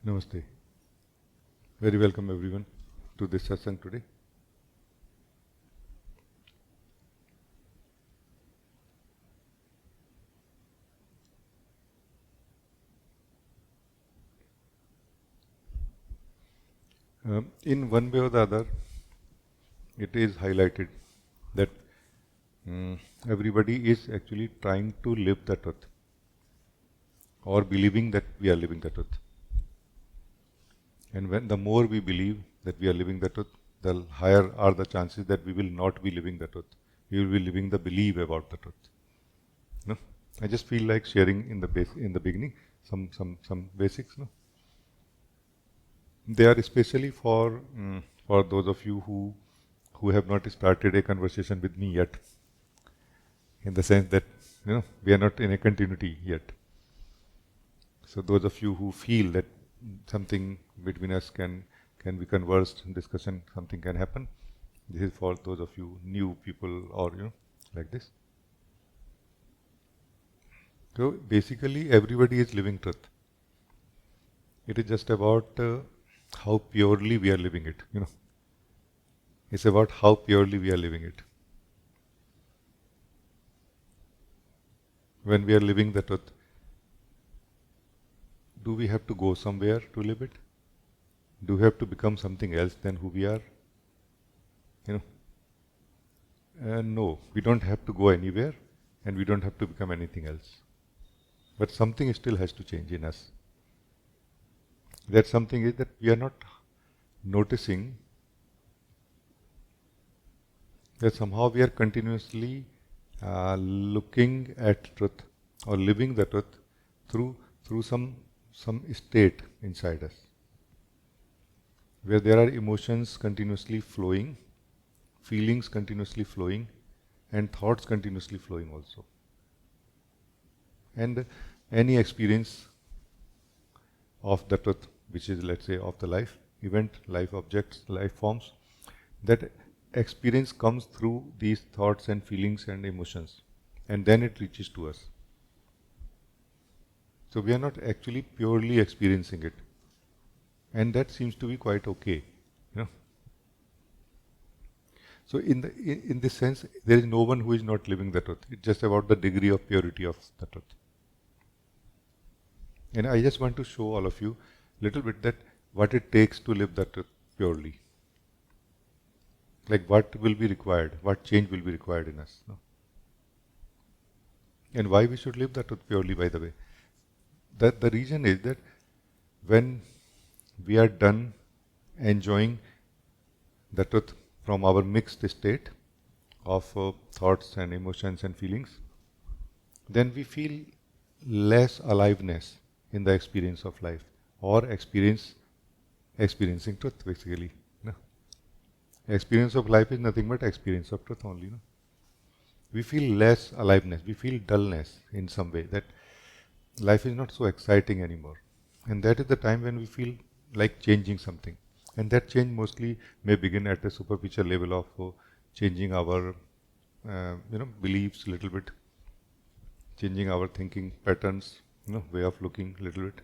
Namaste. Very welcome everyone to this Satsang today. In one way or the other, it is highlighted that everybody is actually trying to live the truth or believing that we are living the truth. And when the more we believe that we are living the truth, the higher are the chances that we will not be living the truth. We will be living the belief about the truth. No? I just feel like sharing in the beginning some basics. No? They are especially for those of you who have not started a conversation with me yet, in the sense that we are not in a continuity yet. So those of you who feel that something between us can be conversed, discussion, something can happen. This is for those of you new people or like this. So basically, everybody is living truth. It is just about how purely we are living it. It's about how purely we are living it. When we are living the truth, do we have to go somewhere to live it? Do we have to become something else than who we are? No, we don't have to go anywhere, and we don't have to become anything else. But something still has to change in us. That something is that we are not noticing that somehow we are continuously looking at truth or living the truth through some state inside us, where there are emotions continuously flowing, feelings continuously flowing, and thoughts continuously flowing also. And any experience of the truth, which is, let's say, of the life event, life objects, life forms, that experience comes through these thoughts and feelings and emotions, and then it reaches to us. So we are not actually purely experiencing it, and that seems to be quite okay. So in this sense, there is no one who is not living the truth. It's just about the degree of purity of the truth. And I just want to show all of you a little bit that what it takes to live the truth purely. Like what will be required, what change will be required in us. And why we should live the truth purely, by the way. The reason is that when we are done enjoying the truth from our mixed state of thoughts and emotions and feelings, then we feel less aliveness in the experience of life, or experiencing truth, basically. Experience of life is nothing but experience of truth only. We feel less aliveness, we feel dullness in some way, that life is not so exciting anymore. And that is the time when we feel like changing something. And that change mostly may begin at the superficial level of changing our beliefs a little bit, changing our thinking patterns, way of looking a little bit,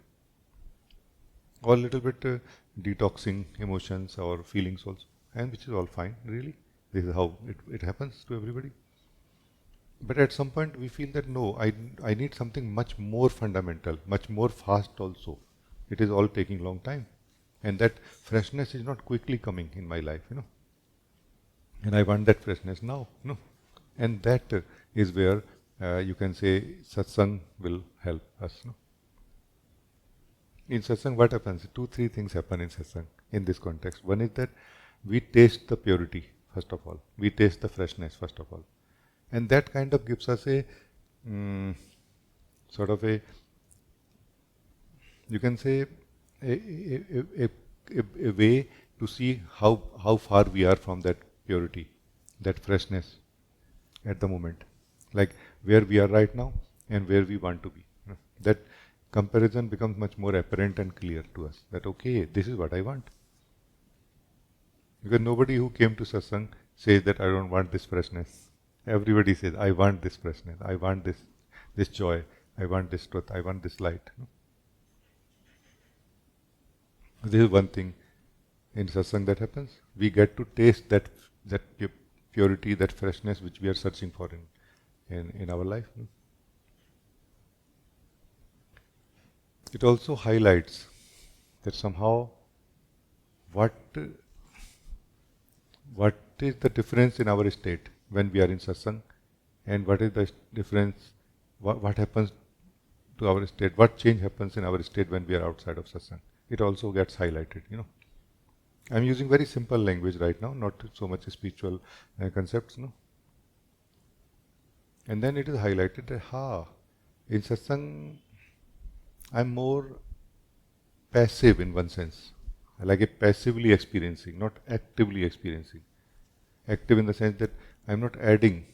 or a little bit detoxing emotions or feelings also, and which is all fine, really. This is how it happens to everybody. But at some point we feel that no, I need something much more fundamental, much more fast also. It is all taking long time. And that freshness is not quickly coming in my life, And I want that freshness now, And that is where you can say Satsang will help us, In Satsang, what happens? 2-3 things happen in Satsang in this context. One is that we taste the purity, first of all. We taste the freshness, first of all. And that kind of gives us a sort of you can say, a way to see how far we are from that purity, that freshness at the moment. Like where we are right now and where we want to be. That comparison becomes much more apparent and clear to us. That okay, this is what I want. Because nobody who came to Satsang says that I don't want this freshness. Everybody says, I want this freshness, I want this joy, I want this truth, I want this light. This is one thing in satsang that happens. We get to taste that purity, that freshness which we are searching for in our life. It also highlights that somehow what what is the difference in our state when we are in satsang, and what is the difference, what happens to our state, what change happens in our state when we are outside of satsang. It also gets highlighted. I'm using very simple language right now, not so much spiritual concepts, no. And then it is highlighted that in satsang I'm more passive in one sense, like a passively experiencing, not actively experiencing. Active in the sense that I'm not adding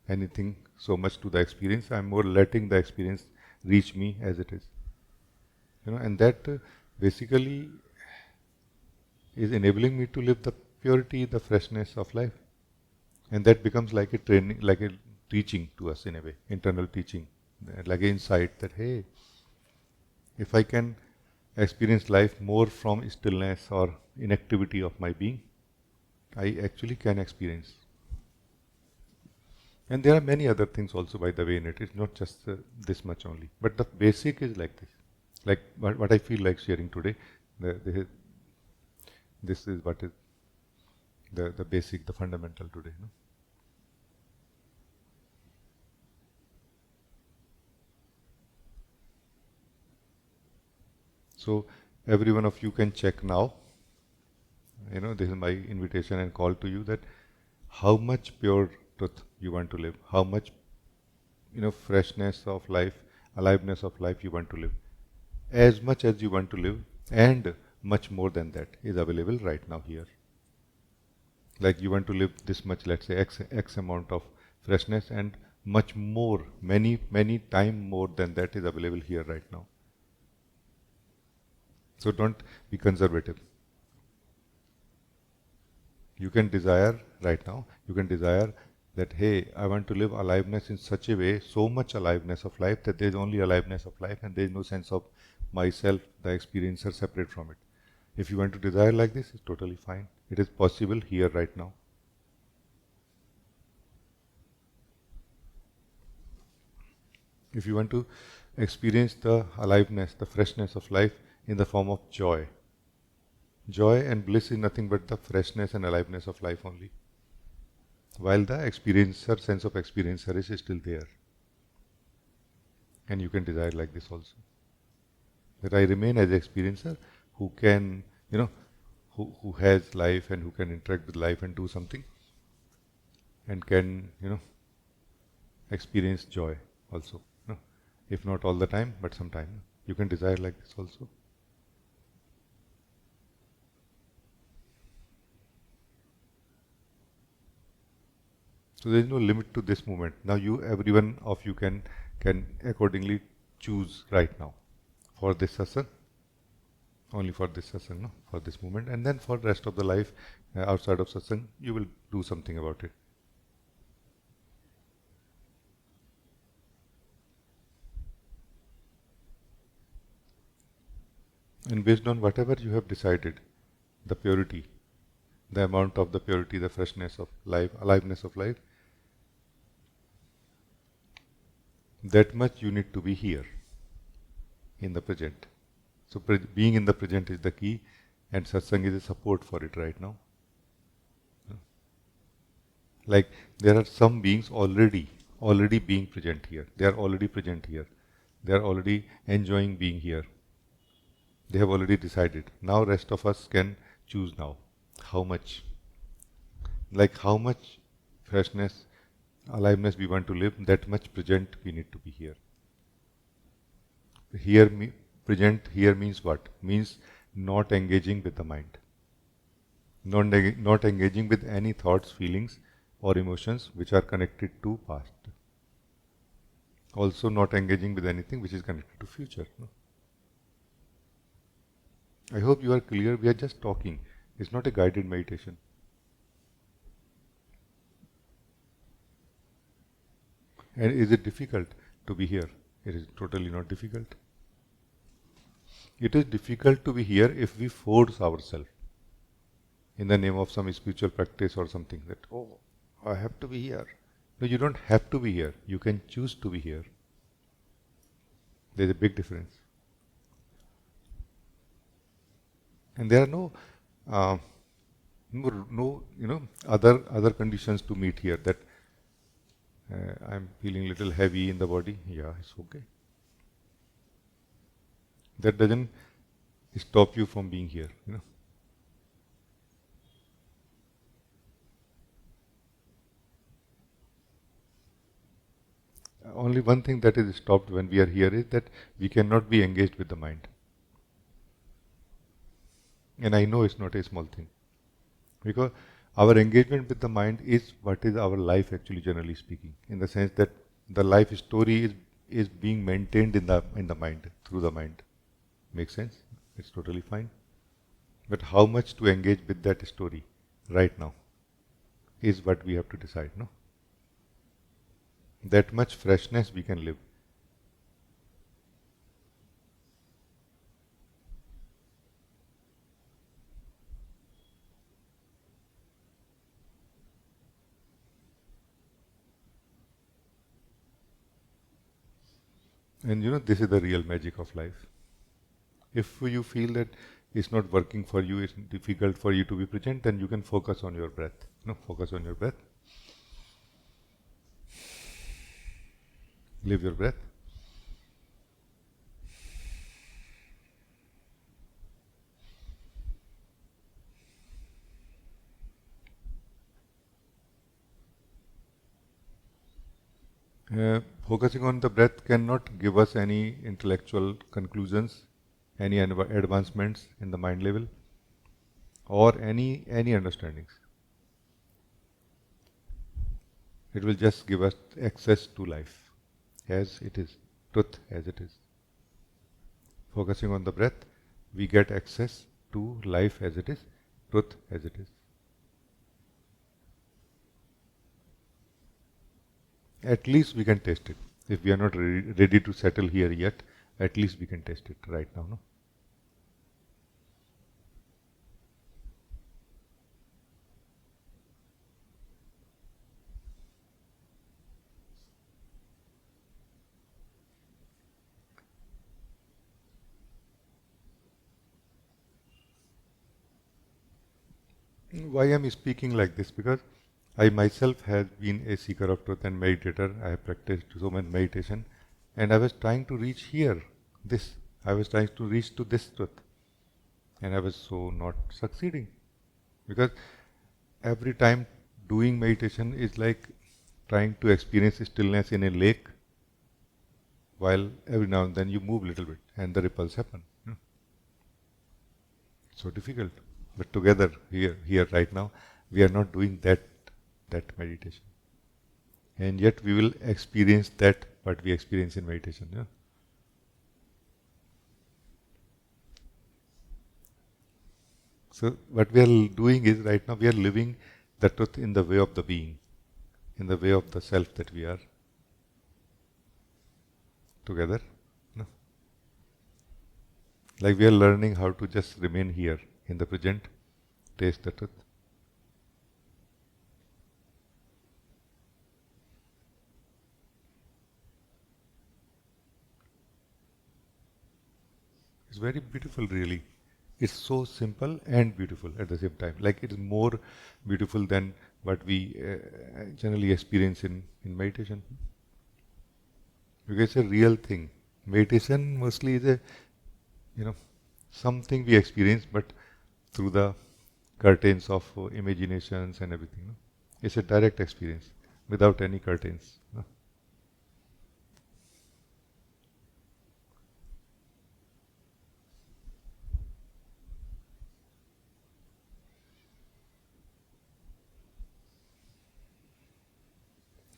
anything so much to the experience. I'm more letting the experience reach me as it is. And that basically is enabling me to live the purity, the freshness of life. And that becomes like a training, like a teaching to us in a way, internal teaching, like an insight that, hey, if I can experience life more from stillness or inactivity of my being, I actually can experience. And there are many other things also, by the way, in it. It's not just this much only. But the basic is like this. Like what I feel like sharing today, this is what is the basic, the fundamental today. No? So every one of you can check now. This is my invitation and call to you, that how much pure truth you want to live, how much freshness of life, aliveness of life you want to live. As much as you want to live, and much more than that is available right now here. Like you want to live this much, let's say X amount of freshness, and much more, many time more than that is available here right now. So don't be conservative. You can desire right now, you can desire that, hey, I want to live aliveness in such a way, so much aliveness of life, that there is only aliveness of life and there is no sense of myself, the experiencer, separate from it. If you want to desire like this, it's totally fine. It is possible here right now. If you want to experience the aliveness, the freshness of life in the form of joy, joy and bliss is nothing but the freshness and aliveness of life only, while the experiencer, sense of experiencer is still there. And you can desire like this also, that I remain as an experiencer who can, who has life and who can interact with life and do something, and can, experience joy also. If not all the time, but sometime. You can desire like this also. So there is no limit to this moment. Now every one of you can accordingly choose right now for this satsang, only for this satsang, no? For this moment, and then for the rest of the life outside of satsang, you will do something about it. And based on whatever you have decided, the purity, the amount of the purity, the freshness of life, aliveness of life, that much you need to be here in the present. So being in the present is the key, and satsang is a support for it right now. Like there are some beings already being present here. They are already present here. They are already enjoying being here. They have already decided. Now rest of us can choose now. How much? Like how much freshness, aliveness we want to live, that much present we need to be here. Present here means what? Means not engaging with the mind. Not engaging with any thoughts, feelings or emotions which are connected to past. Also not engaging with anything which is connected to future. No? I hope you are clear. We are just talking. It's not a guided meditation. And is it difficult to be here? It is totally not difficult. It is difficult to be here if we force ourselves in the name of some spiritual practice or something that, oh, I have to be here. No, you don't have to be here. You can choose to be here. There's a big difference. And there are uh, no, other conditions to meet here that I'm feeling a little heavy in the body. Yeah, it's okay. That doesn't stop you from being here. Only one thing that is stopped when we are here is that we cannot be engaged with the mind. And I know it's not a small thing. Because our engagement with the mind is what is our life actually, generally speaking, in the sense that the life story is being maintained in the mind, through the mind. Makes sense? It's totally fine. But how much to engage with that story right now is what we have to decide, no? That much freshness we can live. And this is the real magic of life. If you feel that it's not working for you, it's difficult for you to be present, then you can focus on your breath. Focus on your breath. Live your breath. Focusing on the breath cannot give us any intellectual conclusions, any advancements in the mind level, or any understandings. It will just give us access to life as it is, truth as it is. Focusing on the breath, we get access to life as it is, truth as it is. At least we can taste it. If we are not ready to settle here yet, at least we can taste it right now, no? Why am I speaking like this? Because I myself have been a seeker of truth and meditator. I have practiced so much meditation, and I was trying to reach here. I was trying to reach to this truth, and I was so not succeeding. Because every time doing meditation is like trying to experience stillness in a lake, while every now and then you move a little bit and the ripples happen. So difficult. But together, here right now, we are not doing that meditation. And yet we will experience that what we experience in meditation. Yeah? So what we are doing is right now we are living the truth in the way of the being, in the way of the self that we are. Together. No? Like we are learning how to just remain here in the present, taste the truth. It's very beautiful, really. It's so simple and beautiful at the same time. Like it is more beautiful than what we generally experience in meditation. Because it's a real thing. Meditation mostly is something we experience, but through the curtains of imaginations and everything. No? It's a direct experience without any curtains. No?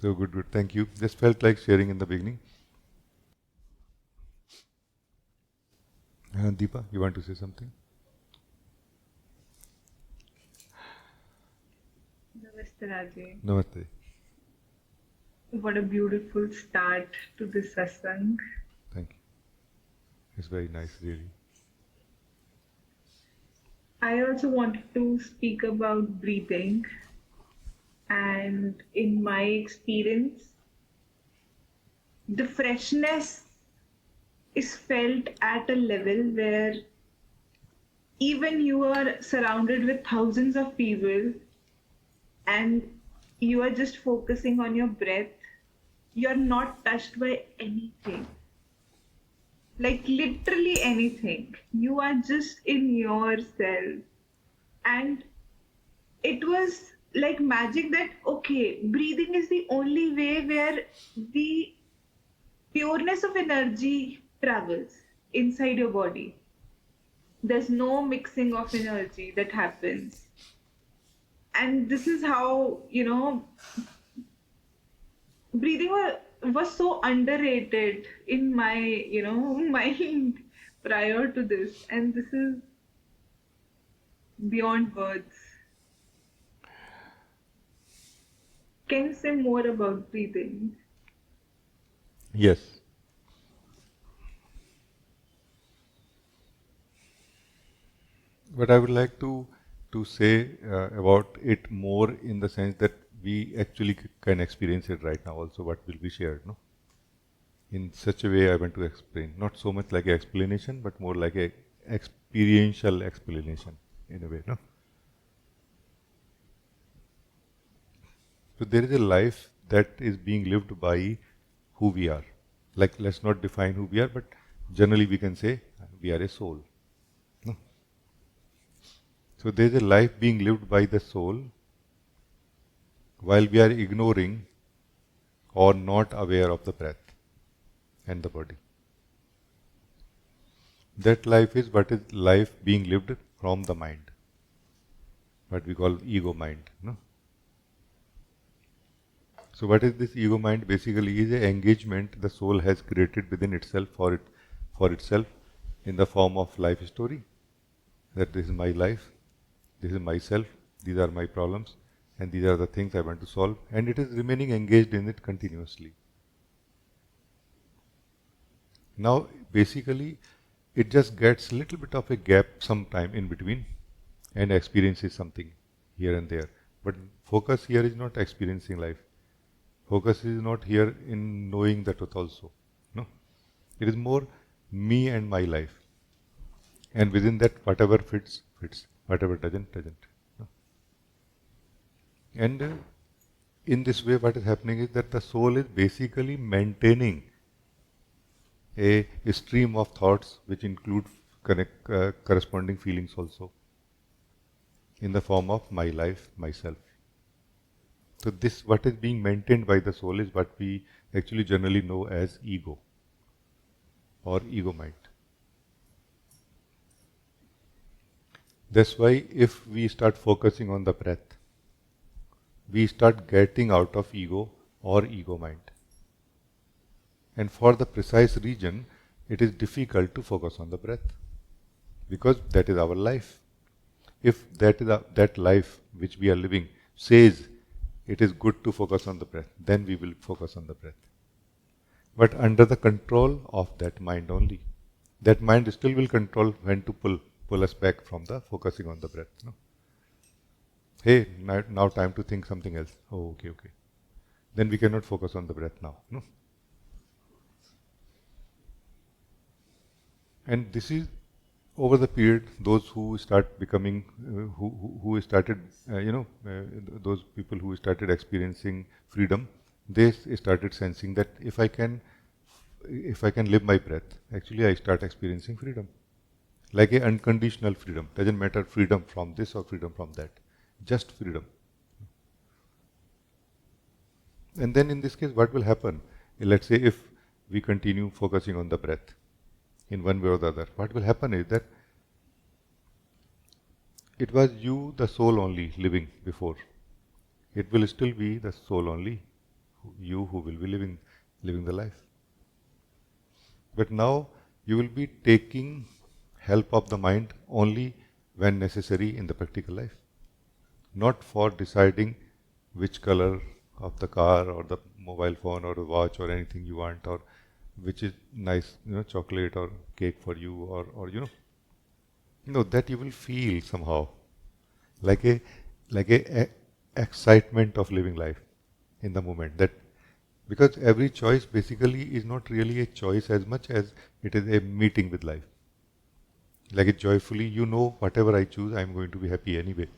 So good. Thank you. Just felt like sharing in the beginning. Deepa, you want to say something? Namaste, Rajee. Namaste. What a beautiful start to this satsang. Thank you. It's very nice, really. I also wanted to speak about breathing, and in my experience, the freshness is felt at a level where even you are surrounded with thousands of people and you are just focusing on your breath, you're not touched by anything. Like literally anything. You are just in yourself. And it was like magic that, okay, breathing is the only way where the pureness of energy travels inside your body. There's no mixing of energy that happens. And this is how, breathing was so underrated in my, mind prior to this. And this is beyond words. Can you say more about breathing? Yes. But I would like to say about it more in the sense that we actually can experience it right now also, what will be shared, no? In such a way I want to explain. Not so much like an explanation, but more like a experiential explanation in a way, no? So there is a life that is being lived by who we are. Like let's not define who we are, but generally we can say we are a soul. No? So there is a life being lived by the soul while we are ignoring or not aware of the breath and the body. That life is what is life being lived from the mind, what we call ego mind. No? So what is this ego mind? Basically is an engagement the soul has created within itself for itself in the form of life story. That this is my life, this is myself, these are my problems, and these are the things I want to solve, and it is remaining engaged in it continuously. Now, basically, it just gets a little bit of a gap sometime in between and experiences something here and there. But focus here is not experiencing life. Focus is not here in knowing the truth also. No. It is more me and my life. And within that, whatever fits, fits. Whatever doesn't, doesn't. No. And in this way, what is happening is that the soul is basically maintaining a stream of thoughts which include corresponding feelings also in the form of my life, myself. So this, what is being maintained by the soul is what we actually generally know as ego or ego mind. That's why if we start focusing on the breath, we start getting out of ego or ego mind. And for the precise region, it is difficult to focus on the breath because that is our life. If that is that life which we are living says it is good to focus on the breath, then we will focus on the breath. But under the control of that mind only. That mind still will control when to pull us back from the focusing on the breath. No? Hey, now time to think something else. Oh, okay, okay. Then we cannot focus on the breath now. No? And this is over the period, those who start becoming, who started, those people who started experiencing freedom, they started sensing that if I can live my breath, actually I start experiencing freedom, like a unconditional freedom. Doesn't matter freedom from this or freedom from that, just freedom. And then in this case, what will happen? Let's say if we continue focusing on the breath in one way or the other, what will happen is that it was you, the soul only, living before. It will still be the soul only, you who will be living the life. But now you will be taking help of the mind only when necessary in the practical life, not for deciding which color of the car or the mobile phone or the watch or anything you want, or which is nice, chocolate or cake for you, or No, that you will feel somehow like a excitement of living life in the moment. That because every choice basically is not really a choice as much as it is a meeting with life. Like it joyfully, you know, whatever I choose, I'm going to be happy anyway.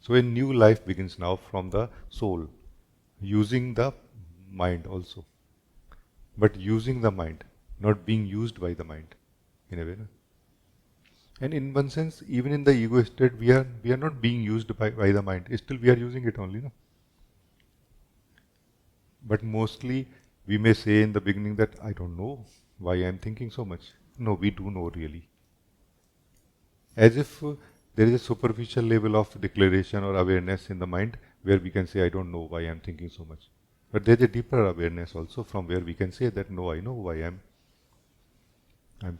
So a new life begins now from the soul, using the mind also, but using the mind, not being used by the mind, in a way. No? And in one sense, even in the ego state, we are not being used by the mind. Still, we are using it only. No? But mostly, we may say in the beginning that I don't know why I am thinking so much. No, we do know really. As if there is a superficial level of declaration or awareness in the mind where we can say, I don't know why I'm thinking so much. But there's a deeper awareness also from where we can say that, no, I know why I'm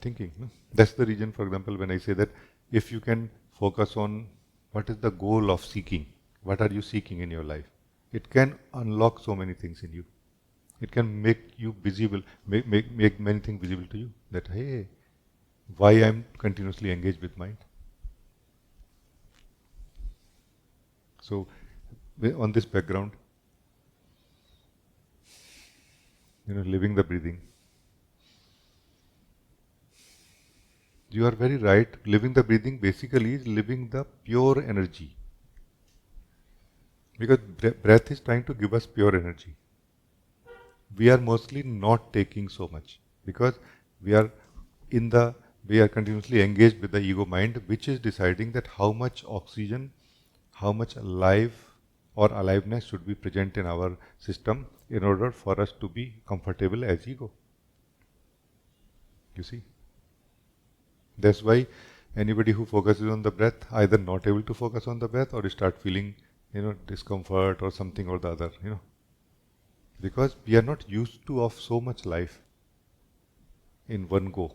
thinking. No? That's the reason, for example, when I say that if you can focus on what is the goal of seeking, what are you seeking in your life, it can unlock so many things in you. It can make you visible, make many things visible to you. That, hey, why I'm continuously engaged with mind. So, on this background, living the breathing. You are very right. Living the breathing basically is living the pure energy. Because breath is trying to give us pure energy. We are mostly not taking so much because we are in the we are continuously engaged with the ego mind, which is deciding that how much oxygen, how much life or aliveness should be present in our system in order for us to be comfortable as ego. You see? That's why anybody who focuses on the breath either not able to focus on the breath or start feeling, discomfort or something or the other. Because we are not used to of so much life in one go.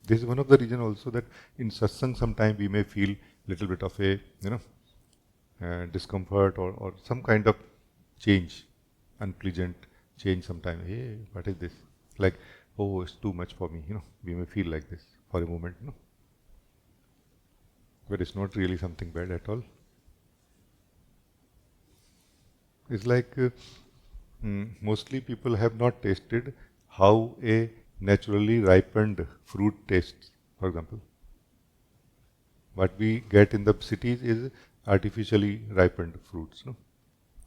This is one of the reason also that in satsang sometime we may feel little bit of a discomfort or some kind of change, unpleasant change sometime. Hey, what is this? Like, oh, it's too much for me. We may feel like this for a moment. But it's not really something bad at all. It's like mostly people have not tasted how a naturally ripened fruit tastes, for example. What we get in the cities is artificially ripened fruits. No?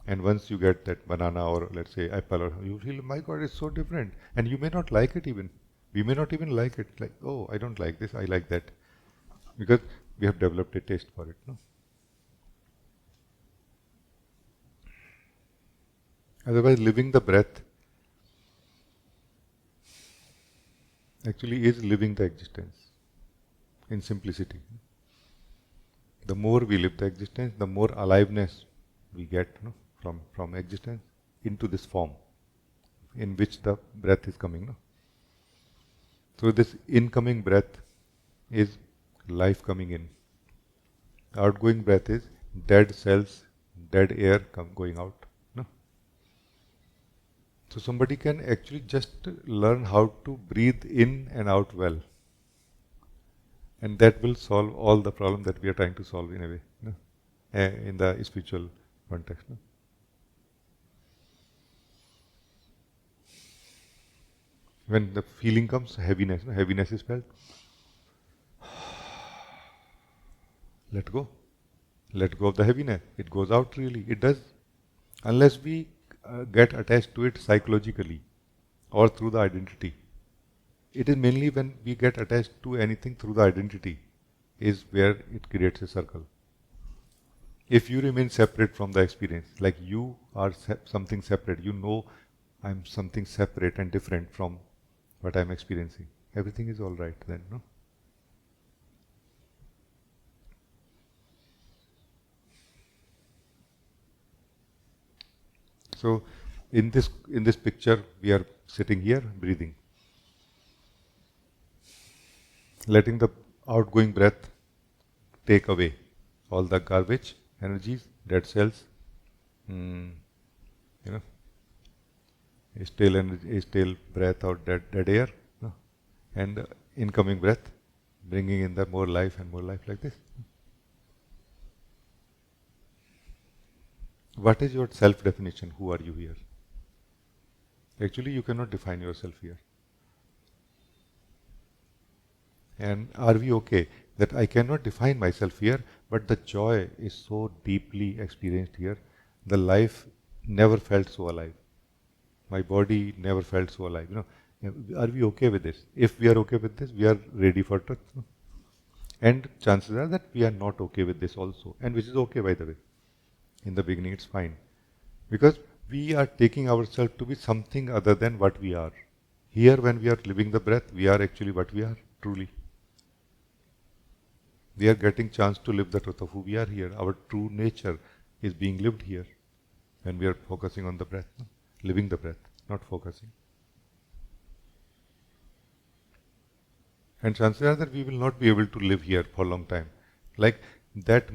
And once you get that banana or let's say apple, or you feel, my God, it's so different. And you may not like it even. We may not even like it. Like, oh, I don't like this, I like that. Because we have developed a taste for it. No? Otherwise, living the breath actually is living the existence in simplicity. The more we live the existence, the more aliveness we get from existence into this form in which the breath is coming. No? So this incoming breath is life coming in. Outgoing breath is dead cells, dead air going out. No? So somebody can actually just learn how to breathe in and out well. And that will solve all the problem that we are trying to solve in a way, in the spiritual context. No? When the feeling comes, heaviness, heaviness is felt. Let go. Let go of the heaviness. It goes out really. It does. Unless we get attached to it psychologically or through the identity. It is mainly when we get attached to anything through the identity is where it creates a circle. If you remain separate from the experience, like you are something separate, I'm something separate and different from what I'm experiencing, everything is all right then, no? So in this picture, we are sitting here breathing, letting the outgoing breath take away all the garbage, energies, dead cells, mm, you know, stale energy, stale breath or dead air. No? and incoming breath, bringing in the more life and more life like this. What is your self-definition? Who are you here? Actually, you cannot define yourself here. And are we okay that I cannot define myself here, but the joy is so deeply experienced here. The life never felt so alive. My body never felt so alive. Are we okay with this? If we are okay with this, we are ready for truth. And chances are that we are not okay with this also, and which is okay, by the way. In the beginning, it's fine. Because we are taking ourselves to be something other than what we are. Here, when we are living the breath, we are actually what we are, truly. We are getting chance to live the truth of who we are here. Our true nature is being lived here when we are focusing on the breath, living the breath, not focusing. And chances are that we will not be able to live here for a long time. Like that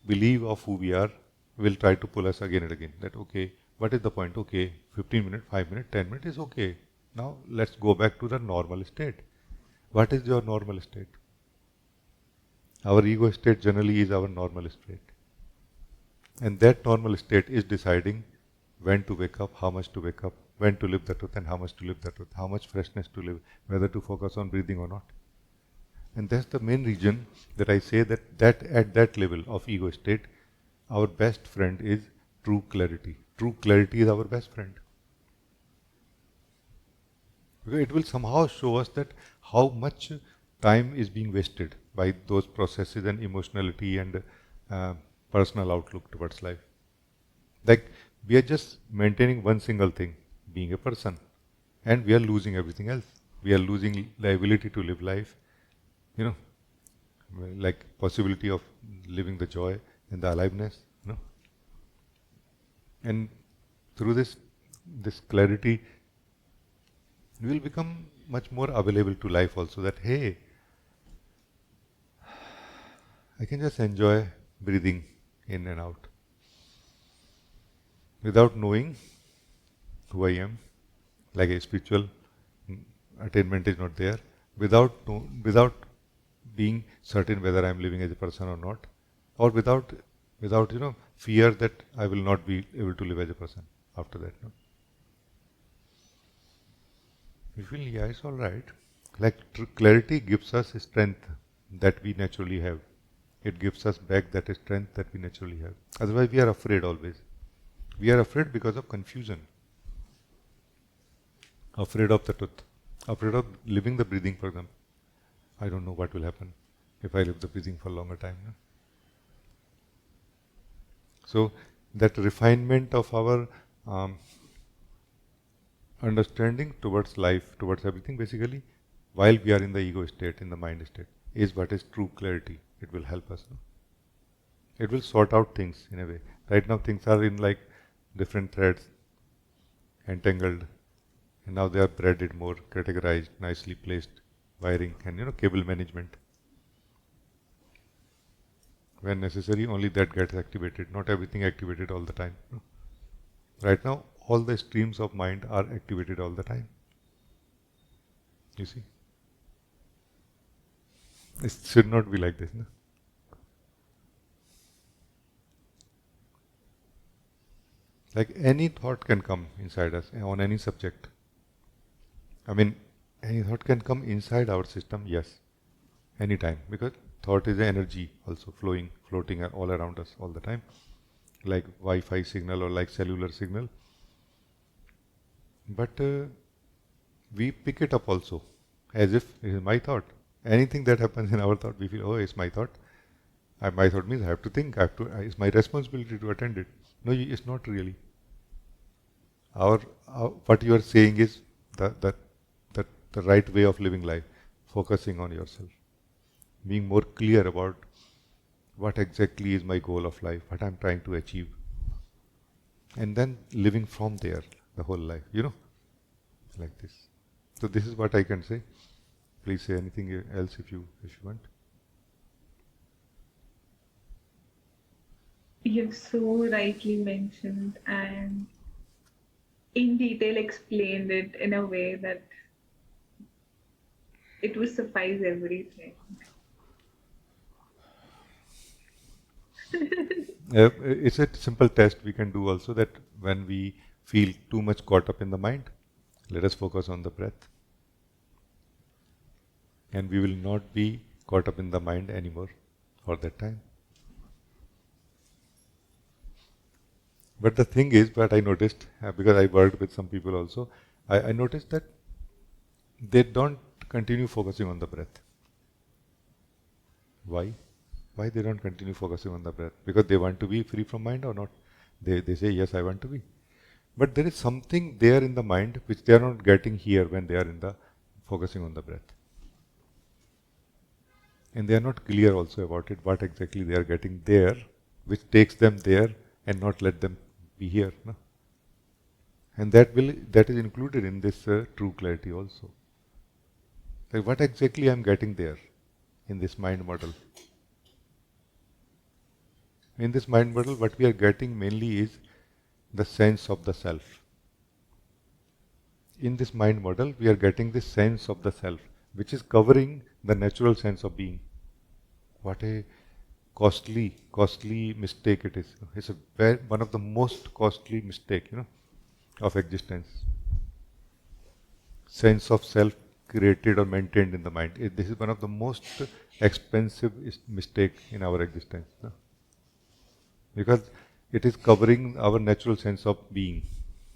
belief of who we are will try to pull us again and again. That okay, what is the point? Okay, 15 minutes, 5 minutes, 10 minutes is okay. Now let's go back to the normal state. What is your normal state? Our ego state generally is our normal state. And that normal state is deciding when to wake up, how much to wake up, when to live the truth and how much to live the truth, how much freshness to live, whether to focus on breathing or not. And that's the main reason that I say that at that level of ego state, our best friend is true clarity. True clarity is our best friend. Because it will somehow show us that how much time is being wasted by those processes and emotionality and uh, personal outlook towards life. Like we are just maintaining one single thing, being a person, and we are losing everything else. We are losing the ability to live life, you know, like possibility of living the joy and the aliveness, and through this clarity, we will become much more available to life also. That hey, I can just enjoy breathing in and out without knowing who I am, like a spiritual attainment is not there, without being certain whether I am living as a person or not, or without fear that I will not be able to live as a person after that. No? We feel yeah, it's all right. Like clarity gives us strength that we naturally have. It gives us back that strength that we naturally have. Otherwise, we are afraid always. We are afraid because of confusion, afraid of the truth, afraid of living the breathing, for example. I don't know what will happen if I live the breathing for a longer time. No? So that refinement of our understanding towards life, towards everything, basically, while we are in the ego state, in the mind state, is what is true clarity. It will help us. No? It will sort out things in a way. Right now, things are in like different threads, entangled, and now they are threaded more, categorized, nicely placed, wiring, and cable management. When necessary, only that gets activated. Not everything activated all the time. No? Right now, all the streams of mind are activated all the time. You see? It should not be like this. No? Like any thought can come inside us on any subject. I mean, any thought can come inside our system, yes, anytime. Because thought is energy also floating all around us all the time. Like Wi-Fi signal or like cellular signal. But we pick it up also as if it is my thought. Anything that happens in our thought, we feel, oh, it's my thought. My thought means I have to think. It's my responsibility to attend it. No, it's not really. What you are saying is the, the, the right way of living life, focusing on yourself, being more clear about what exactly is my goal of life, what I'm trying to achieve, and then living from there the whole life, like this. So this is what I can say. Please say anything else if you want. You've so rightly mentioned and in detail explained it in a way that It will suffice everything. It's a simple test we can do also, that when we feel too much caught up in the mind, let us focus on the breath. And we will not be caught up in the mind anymore for that time. But the thing is, what I noticed, because I worked with some people also, I noticed that they don't continue focusing on the breath. Why? Why they don't continue focusing on the breath? Because they want to be free from mind or not? They say, yes, I want to be. But there is something there in the mind which they are not getting here when they are in the focusing on the breath. And they are not clear also about it, what exactly they are getting there, which takes them there and not let them be here. No? And that is included in this true clarity also. Like what exactly I am getting there in this mind model. In this mind model, what we are getting mainly is the sense of the self. In this mind model, we are getting this sense of the self, which is covering the natural sense of being. What a costly mistake it is. It's one of the most costly mistake, of existence. Sense of self created or maintained in the mind. This is one of the most expensive mistake in our existence. Because it is covering our natural sense of being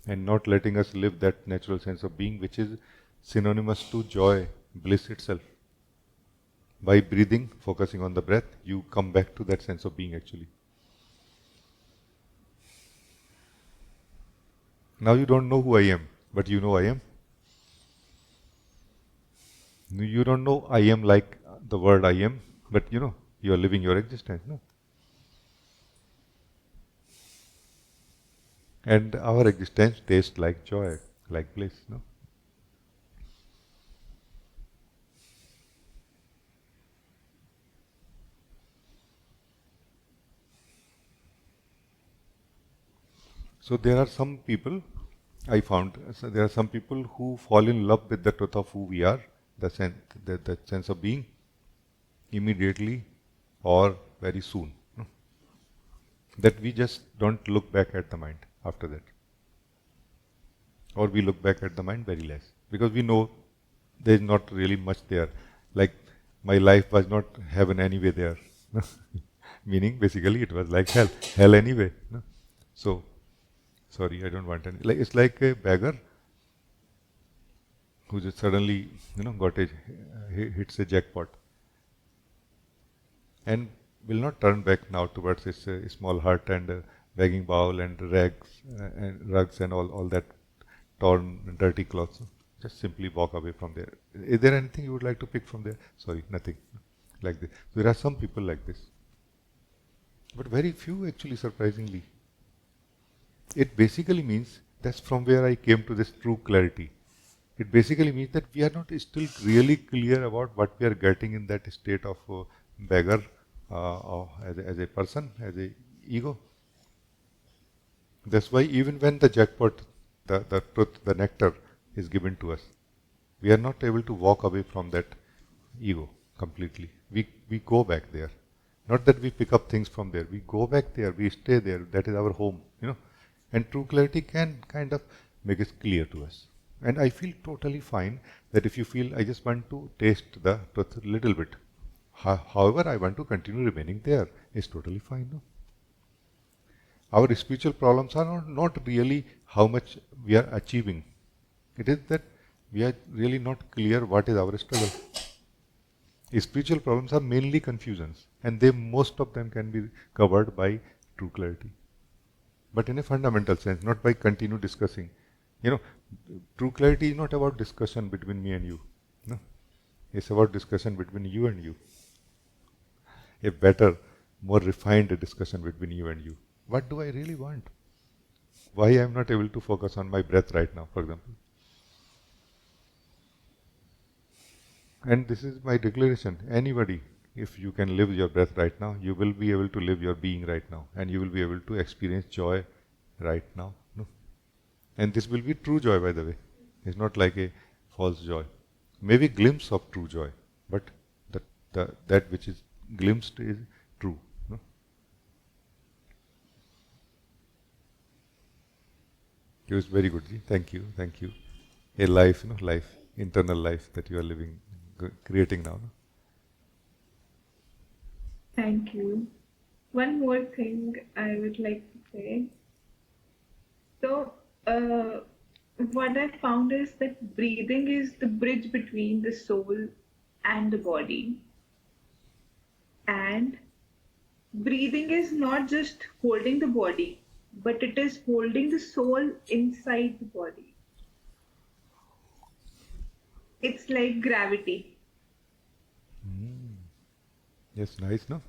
and not letting us live that natural sense of being, which is synonymous to joy, bliss itself. By breathing, focusing on the breath, you come back to that sense of being actually. Now you don't know who I am, but you know I am. You don't know I am like the word I am, but you are living your existence. No? And our existence tastes like joy, like bliss. No? So there are some people, I found, so there are some people who fall in love with the truth of who we are, the sense of being, immediately or very soon. No? That we just don't look back at the mind after that. Or we look back at the mind very less. Because we know there is not really much there. Like my life was not heaven anyway there. Meaning basically it was like hell. Hell anyway. No? So, sorry, I don't want any. Like, it's like a beggar who just suddenly, hits a jackpot. And will not turn back now towards his small hut and begging bowl and rugs and all that torn, dirty clothes. Just simply walk away from there. Is there anything you would like to pick from there? Sorry, nothing. Like this. So there are some people like this. But very few actually, surprisingly. It basically means that's from where I came to this true clarity. It basically means that we are not still really clear about what we are getting in that state of beggar as a person, as a ego. That's why even when the jackpot, the truth, the nectar is given to us, we are not able to walk away from that ego completely. We go back there. Not that we pick up things from there. We go back there. We stay there. That is our home. And true clarity can kind of make it clear to us. And I feel totally fine that if you feel I just want to taste the truth a little bit. However, I want to continue remaining there. It's totally fine. No? Our spiritual problems are not really how much we are achieving. It is that we are really not clear what is our struggle. Spiritual problems are mainly confusions, and most of them can be covered by true clarity. But in a fundamental sense, not by continue discussing. True clarity is not about discussion between me and you. No? It's about discussion between you and you. A better, more refined discussion between you and you. What do I really want? Why I am not able to focus on my breath right now, for example? And this is my declaration. Anybody, if you can live your breath right now, you will be able to live your being right now. And you will be able to experience joy right now. No? And this will be true joy, by the way. It's not like a false joy. maybe glimpse of true joy, but that which is glimpsed is true. No? It was very good. Ji. Thank you, thank you. A life, life, internal life that you are living, creating now. No? Thank you. One more thing I would like to say. So, what I found is that breathing is the bridge between the soul and the body. And breathing is not just holding the body, but it is holding the soul inside the body. It's like gravity. Yes, nice, no?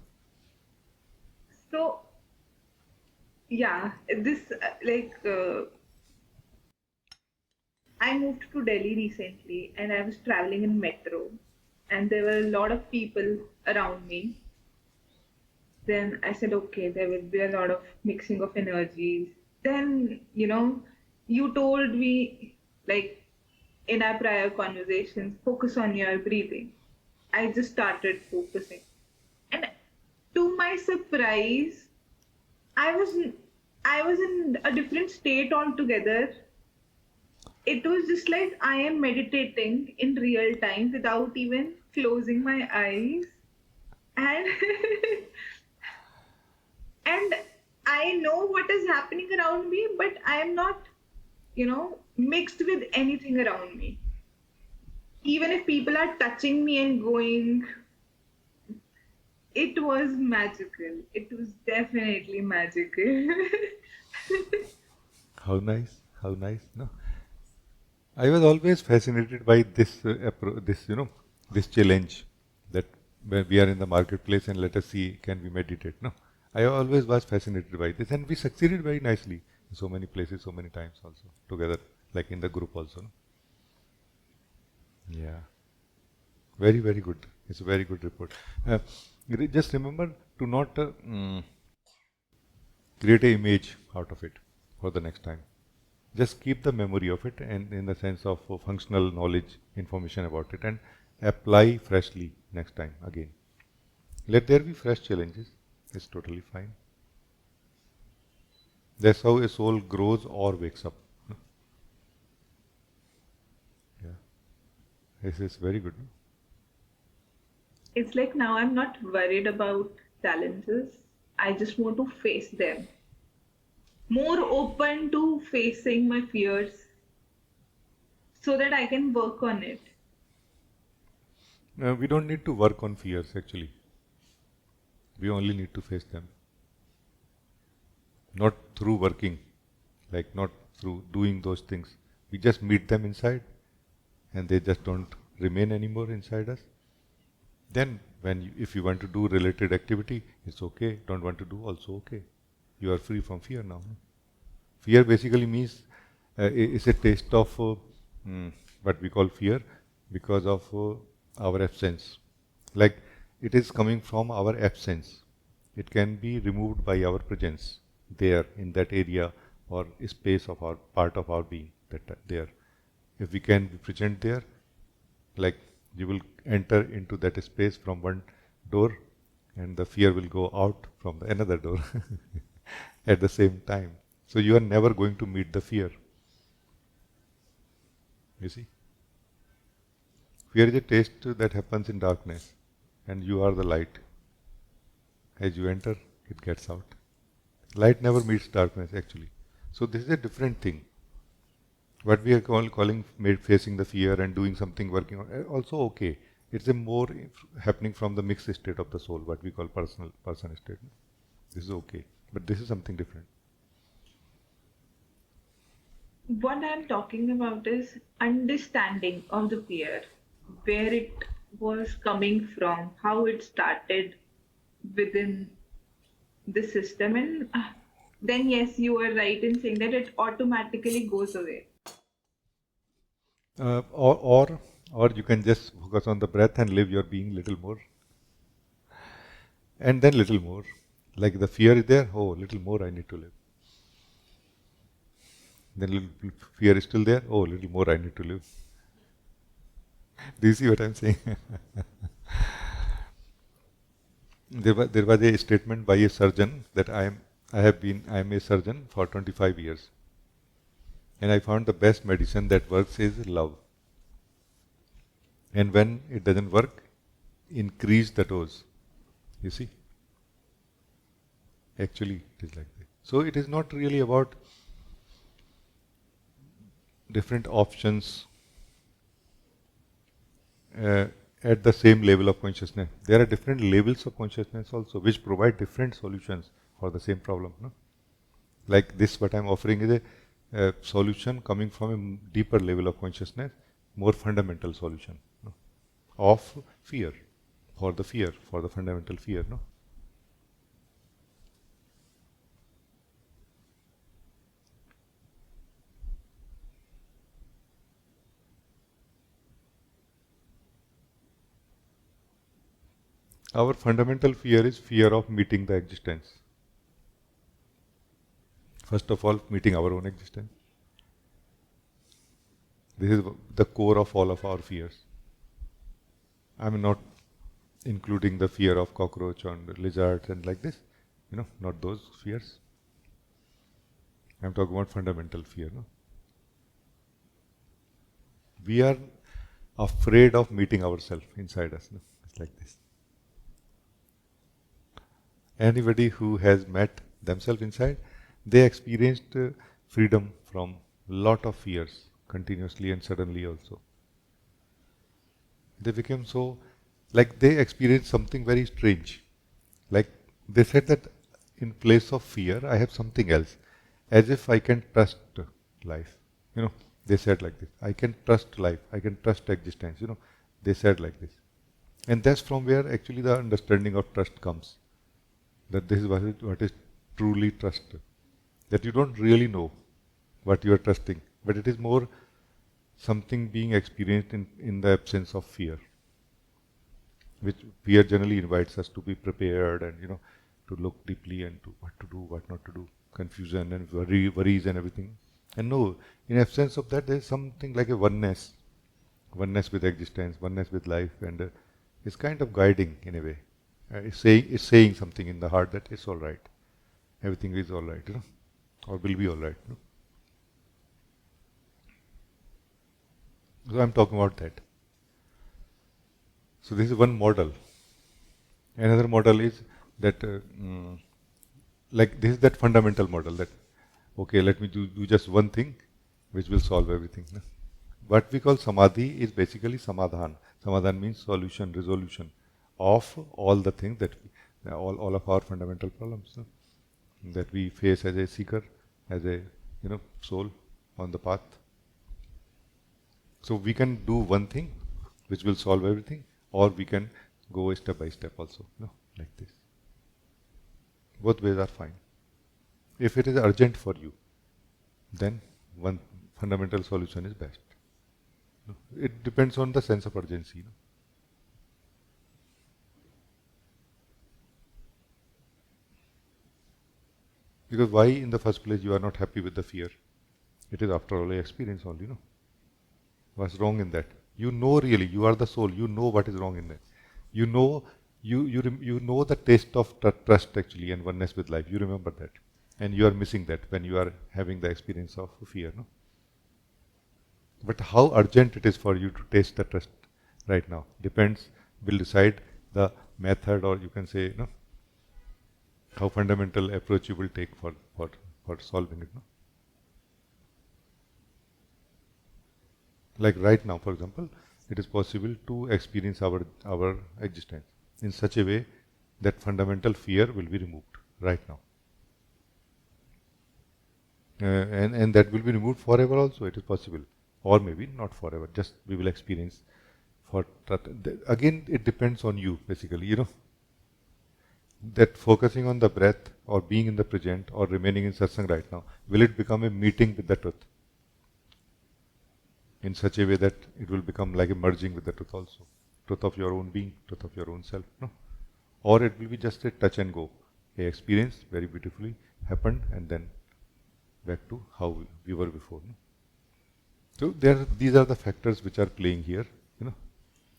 So, yeah, I moved to Delhi recently and I was traveling in metro and there were a lot of people around me. Then I said, okay, there will be a lot of mixing of energies. Then, you told me, like in our prior conversations, focus on your breathing. I just started focusing. And to my surprise, I was I was in a different state altogether. It was just like I am meditating in real time without even closing my eyes. And and I know what is happening around me, but I am not, mixed with anything around me. Even if people are touching me and going, it was magical. It was definitely magical. How nice, how nice, no? I was always fascinated by this challenge that when we are in the marketplace and let us see, can we meditate? No, I always was fascinated by this, and we succeeded very nicely in so many places, so many times also together, like in the group also. No? Yeah, very good. It's a very good report. Just remember to not create an image out of it for the next time. Just keep the memory of it and in the sense of functional knowledge, information about it, and apply freshly next time again. Let there be fresh challenges. It's totally fine. That's how a soul grows or wakes up. Yeah, this is very good. It's like now I'm not worried about challenges. I just want to face them. More open to facing my fears so that I can work on it. We don't need to work on fears actually. We only need to face them. Not through working, like not through doing those things. We just meet them inside and they just don't remain anymore inside us. Then, if you want to do related activity, it's okay. Don't want to do, also okay. You are free from fear now. Fear basically means it's a taste of what we call fear because of our absence. Like it is coming from our absence. It can be removed by our presence there in that area or space of our part of our being that there. If we can be present there, like you will enter into that space from one door and the fear will go out from another door at the same time. So you are never going to meet the fear. You see? Fear is a taste that happens in darkness and you are the light. As you enter, it gets out. Light never meets darkness actually. So this is a different thing. What we are calling facing the fear and doing something, working on, also okay. It's a more happening from the mixed state of the soul, what we call person state. This is okay, but this is something different. What I'm talking about is understanding of the fear, where it was coming from, how it started within the system, and then yes, you are right in saying that it automatically goes away. Uh, or, or, or you can just focus on the breath and live your being little more, and then little more. Like the fear is there, oh, little more I need to live. Then little fear is still there, oh, little more I need to live. Do you see what I'm saying? There was a statement by a surgeon that I am a surgeon for 25 years, and I found the best medicine that works is love. And when it doesn't work, increase the dose. You see, actually, it is like this. So it is not really about different options uh, at the same level of consciousness. There are different levels of consciousness also, which provide different solutions for the same problem. No? Like this, what I'm offering is a solution coming from a deeper level of consciousness, more fundamental solution, no? Of fear, for the fundamental fear. No? Our fundamental fear is fear of meeting the existence. First of all, meeting our own existence. This is the core of all of our fears. I'm not including the fear of cockroach and lizards and like this, not those fears. I'm talking about fundamental fear. No? We are afraid of meeting ourselves inside us. No? It's like this. Anybody who has met themselves inside, they experienced freedom from lot of fears continuously and suddenly also. They became so, like they experienced something very strange. Like they said that in place of fear, I have something else, as if I can trust life. They said like this. I can trust life. I can trust existence. They said like this, and that's from where actually the understanding of trust comes. That this is what is truly trust. That you don't really know what you are trusting, but it is more something being experienced in the absence of fear, which fear generally invites us to be prepared and to look deeply and to what to do, what not to do, confusion and worries and everything. And no, in absence of that, there is something like a oneness with existence, oneness with life, and it's kind of guiding in a way. It's saying something in the heart that it's all right, everything is all right, or will be all right. So I'm talking about that. So this is one model. Another model is that, like this is that fundamental model that, okay, let me do just one thing, which will solve everything. No? What we call samadhi is basically samadhan. Samadhan means solution, resolution of all the things that all of our fundamental problems that we face as a seeker, as a soul on the path. So we can do one thing, which will solve everything, or we can go step by step also, like this. Both ways are fine. If it is urgent for you, then one fundamental solution is best. It depends on the sense of urgency. Because why in the first place you are not happy with the fear? It is after all a experience only, What's wrong in that? Really, you are the soul, you know what is wrong in that. You know, you know the taste of trust actually and oneness with life. You remember that. And you are missing that when you are having the experience of fear, But how urgent it is for you to taste the trust right now will decide the method, or you can say, how fundamental approach you will take for solving it. Like right now, for example, it is possible to experience our existence in such a way that fundamental fear will be removed right now. And that will be removed forever also, it is possible. Or maybe not forever, just we will experience again, it depends on you, basically, that focusing on the breath or being in the present or remaining in satsang right now, will it become a meeting with the truth in such a way that it will become like a merging with the truth also, truth of your own being, truth of your own self, or it will be just a touch and go, a experience very beautifully happened and then back to how we were before. So these are the factors which are playing here,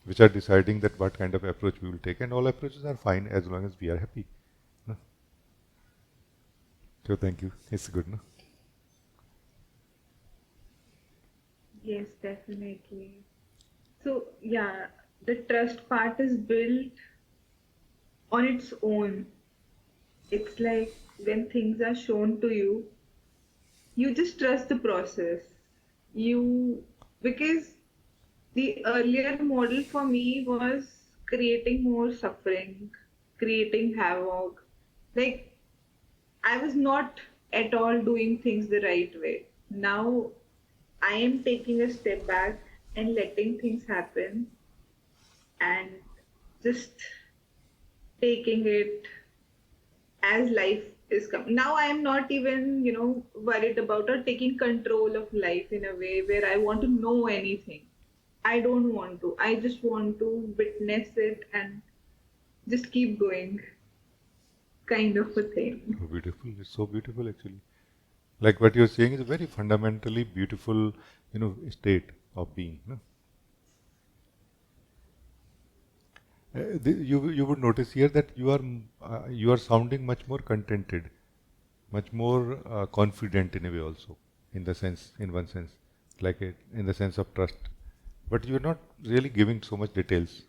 which are deciding that what kind of approach we will take, and all approaches are fine as long as we are happy. No? So thank you. It's good, no? Yes, definitely. So, yeah, the trust part is built on its own. It's like when things are shown to you, you just trust the process. You, because the earlier model for me was creating more suffering, creating havoc. Like, I was not at all doing things the right way. Now, I am taking a step back and letting things happen and just taking it as life is coming. Now I am not even, worried about or taking control of life in a way where I want to know anything. I don't want to. I just want to witness it and just keep going, kind of a thing. So beautiful. It's so beautiful, actually. Like what you're saying is a very fundamentally beautiful, state of being. No? You would notice here that you are sounding much more contented, much more confident in a way also, in one sense, like in the sense of trust. But you're not really giving so much details,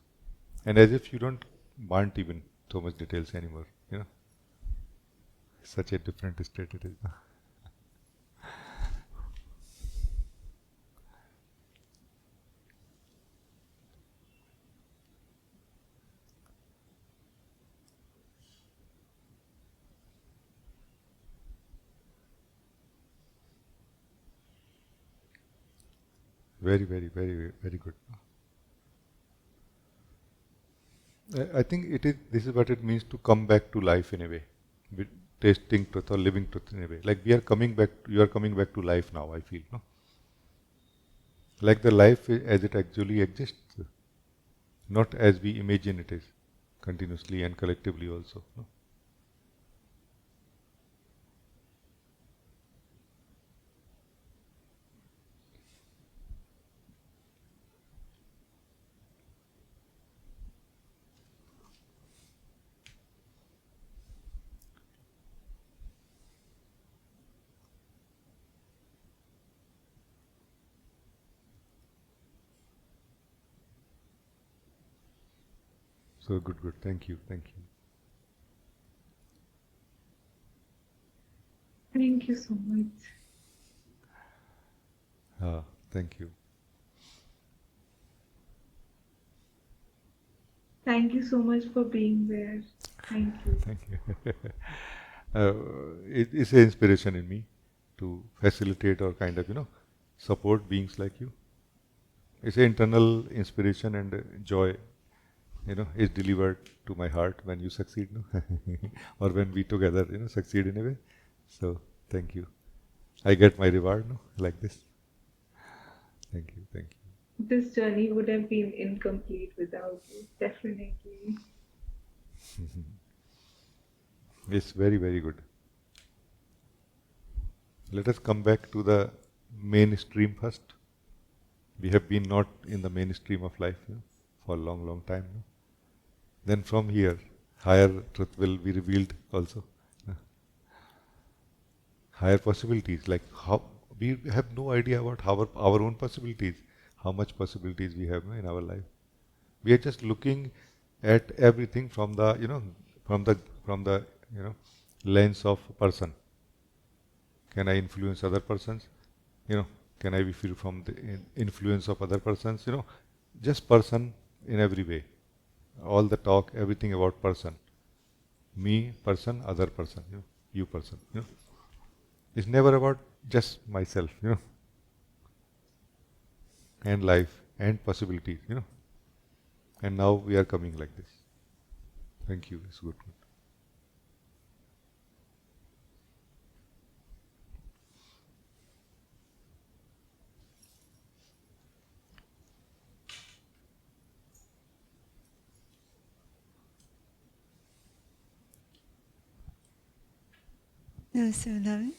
and as if you don't want even so much details anymore. Such a different state it is. Very, very, very, very good. I think it is. This is what it means to come back to life in a way, with tasting truth or living truth in a way. Like we are coming back. You are coming back to life now. I feel, no, like the life as it actually exists, not as we imagine it is, continuously and collectively also. No? So good, good. Thank you, thank you. Thank you so much. Thank you. Thank you so much for being there. Thank you. Thank you. uh, it's an inspiration in me to facilitate or kind of support beings like you. It's an internal inspiration and joy, is delivered to my heart when you succeed, no? Or when we together, succeed in a way. So thank you. I get my reward, no, like this. Thank you, thank This journey would have been incomplete without you, definitely. you. It's very, very good. Let us come back to the mainstream first. We have been not in the mainstream of life, for a long, long time. No? Then from here, higher truth will be revealed also. Higher possibilities, like how we have no idea about our own possibilities, how much possibilities we have, in our life. We are just looking at everything from the from the from the lens of person. Can I influence other persons? You know, can I be free from the influence of other persons? Just person in every way. All the talk, everything about person. Me, person, other person. You person. It's never about just myself. And life and possibilities. And now we are coming like this. Thank you. It's good. Namaste, Vrindavan.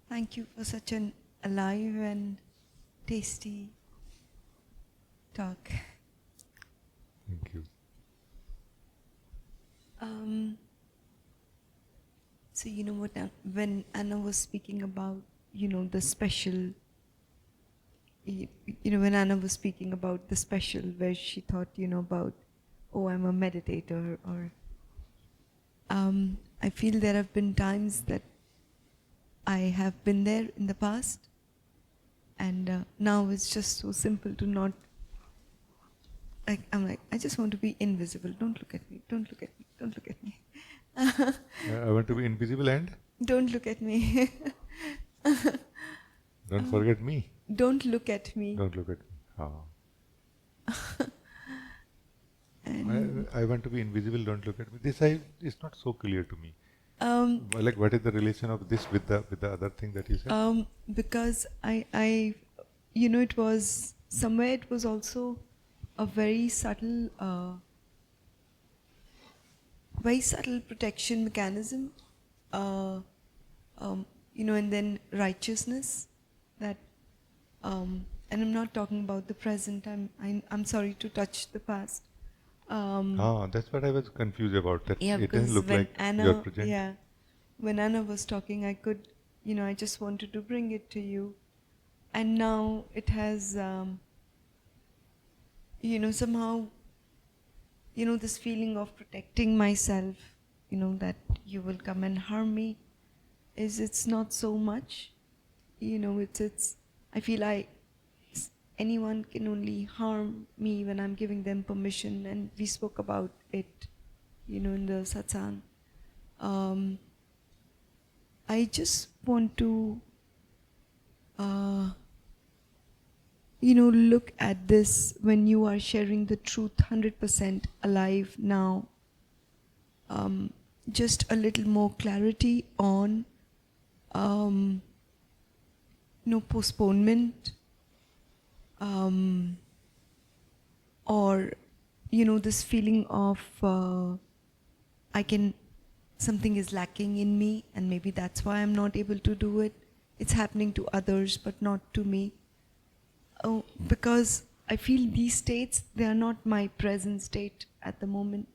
Thank you for such an alive and tasty talk. Thank you. So you know what? When Anna was speaking about the special, when Anna was speaking about the special, where she thought about, oh, I'm a meditator, or I feel there have been times that I have been there in the past, and now it's just so simple to not. I'm like, I just want to be invisible. Don't look at me. Don't look at me. Don't look at me. I want to be invisible and Don't look at me. don't forget me. Don't look at me. Don't look at me. And I want to be invisible. Don't look at me. This is not so clear to me. Like, what is the relation of this with the other thing that you said? because I it was somewhere, it was also a very subtle protection mechanism, and then righteousness, that and I'm not talking about the present. I'm sorry to touch the past. That's what I was confused about. That Yeah, it doesn't because look when like Anna, your present. yeah, when Anna was talking, I could, I just wanted to bring it to you, and now it has, somehow, this feeling of protecting myself, that you will come and harm me, it's not so much, it's. I feel anyone can only harm me when I'm giving them permission, and we spoke about it, in the Satsang. I just want to, look at this when you are sharing the truth 100% alive now. Just a little more clarity on, postponement, or, this feeling of something is lacking in me, and maybe that's why I'm not able to do it. It's happening to others, but not to me. Oh, because I feel these states, they are not my present state at the moment.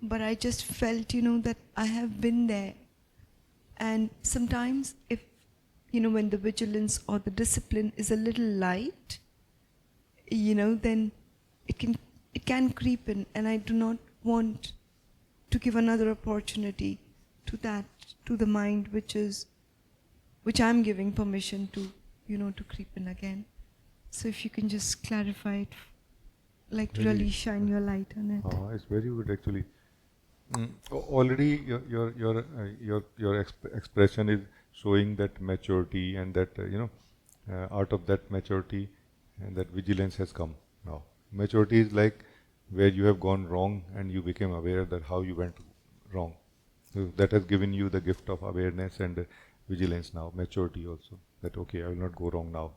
But I just felt, that I have been there. And sometimes if, when the vigilance or the discipline is a little light, then it can creep in, and I do not want to give another opportunity to that, to the mind which I'm giving permission to, to creep in again. So if you can just clarify it, like really shine your light on it. It's very good actually. Already your expression is showing that maturity, and that out of that maturity, and that vigilance has come now. Maturity is like where you have gone wrong and you became aware that how you went wrong. So that has given you the gift of awareness and vigilance now. Maturity also, that okay, I will not go wrong now.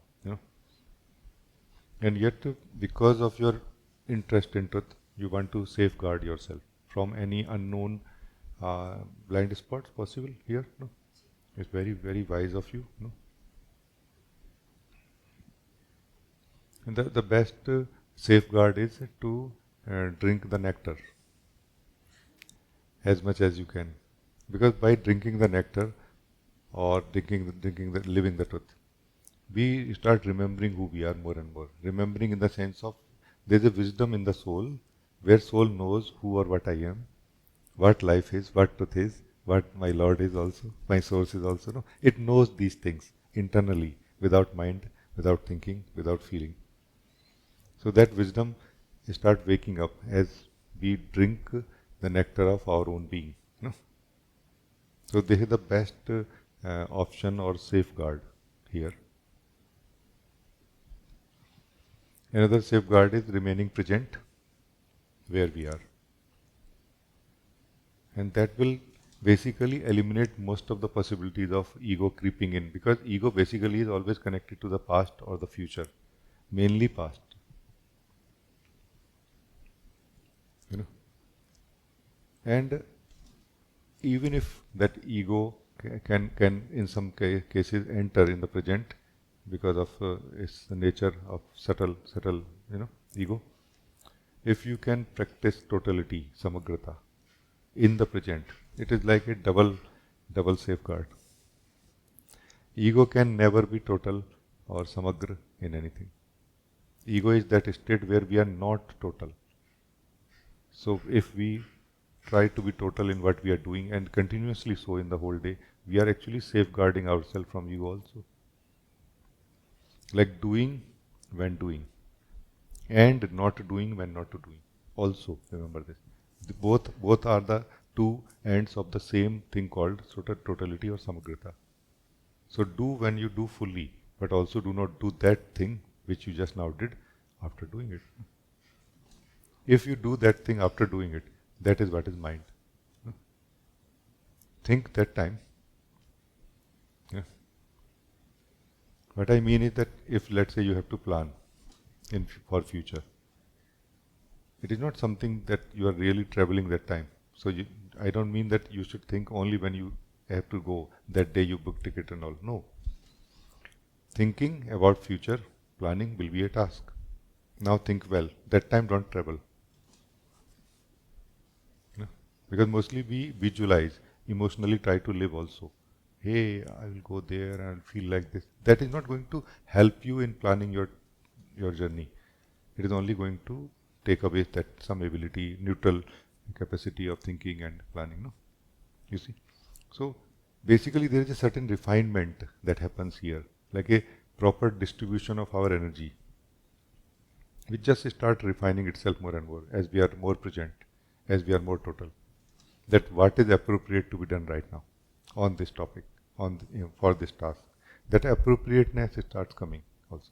And yet, because of your interest in truth, you want to safeguard yourself from any unknown blind spots possible here. No, it's very, very wise of you. No, and the best safeguard is to drink the nectar as much as you can, because by drinking the nectar, or living the truth, we start remembering who we are more and more. Remembering in the sense of there's a wisdom in the soul, where soul knows who or what I am, what life is, what truth is, what my Lord is also, my source is also. No, it knows these things internally, without mind, without thinking, without feeling. So that wisdom start waking up as we drink the nectar of our own being. No? So this is the best option or safeguard here. Another safeguard is remaining present where we are. And that will basically eliminate most of the possibilities of ego creeping in, because ego basically is always connected to the past or the future, mainly past. And even if that ego can in some cases enter in the present, because of its nature of subtle ego. If you can practice totality, samagrata, in the present, it is like a double safeguard. Ego can never be total or samagra in anything. Ego is that state where we are not total. So if we try to be total in what we are doing and continuously so in the whole day, we are actually safeguarding ourselves from ego also. Like doing when doing and not doing when not to doing. Also remember this. Both are the two ends of the same thing called totality or samagrata. So do when you do fully, but also do not do that thing which you just now did after doing it. If you do that thing after doing it, that is what is mind. Think that time. Yeah. What I mean is that if let's say you have to plan for future, it is not something that you are really traveling that time. So I don't mean that you should think only when you have to go, that day you book ticket and all. No. Thinking about future planning will be a task. Now think well. That time don't travel. No? Because mostly we visualize, emotionally try to live also. Hey, I will go there and I'll feel like this. That is not going to help you in planning your journey. It is only going to take away that some ability, neutral capacity of thinking and planning. No? You see? So basically there is a certain refinement that happens here, like a proper distribution of our energy, which just start refining itself more and more as we are more present, as we are more total. That what is appropriate to be done right now on this topic, for this task. That appropriateness starts coming also.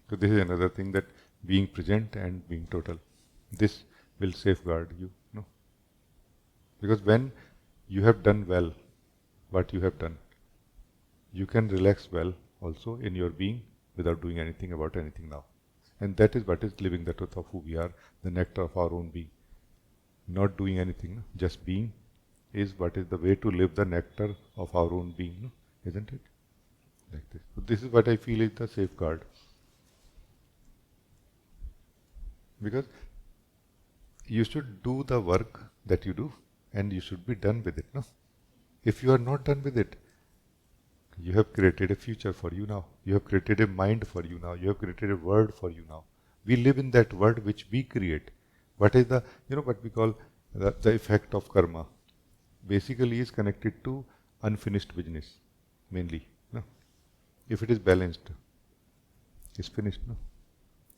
So this is another thing, that being present and being total. This will safeguard you. No? Because when you have done well what you have done, you can relax well also in your being without doing anything about anything now. And that is what is living the truth of who we are, the nectar of our own being. Not doing anything, just being is what is the way to live the nectar of our own being, isn't it? Like this. So this is what I feel is the safeguard. Because you should do the work that you do and you should be done with it. No? If you are not done with it, you have created a future for you now. You have created a mind for you now. You have created a world for you now. We live in that world which we create. What is the, what we call the effect of karma? Basically is connected to unfinished business, mainly. No? If it is balanced, it's finished. No?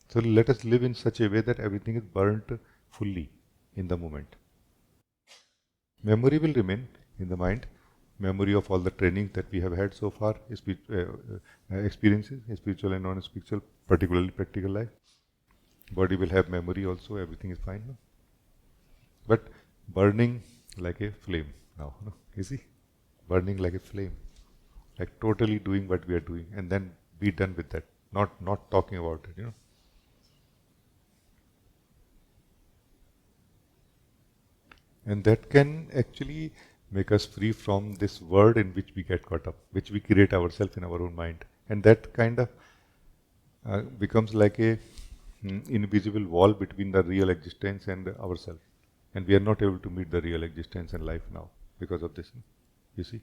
So let us live in such a way that everything is burnt fully in the moment. Memory will remain in the mind. Memory of all the trainings that we have had so far, experiences, spiritual and non-spiritual, particularly practical life. Body will have memory also, everything is fine. No? But burning like a flame now, no? You see? Burning like a flame. Like totally doing what we are doing and then be done with that. Not talking about it, And that can actually make us free from this world in which we get caught up, which we create ourselves in our own mind. And that kind of becomes like a invisible wall between the real existence and ourselves. And we are not able to meet the real existence and life now because of this. You see?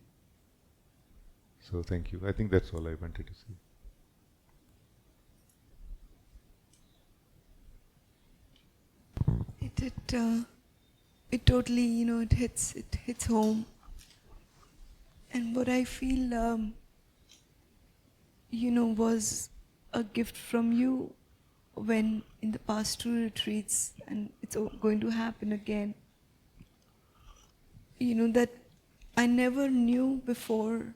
So thank you. I think that's all I wanted to say. It totally, it hits home. And what I feel, was a gift from you when in the past 2 retreats, and it's going to happen again, that I never knew before,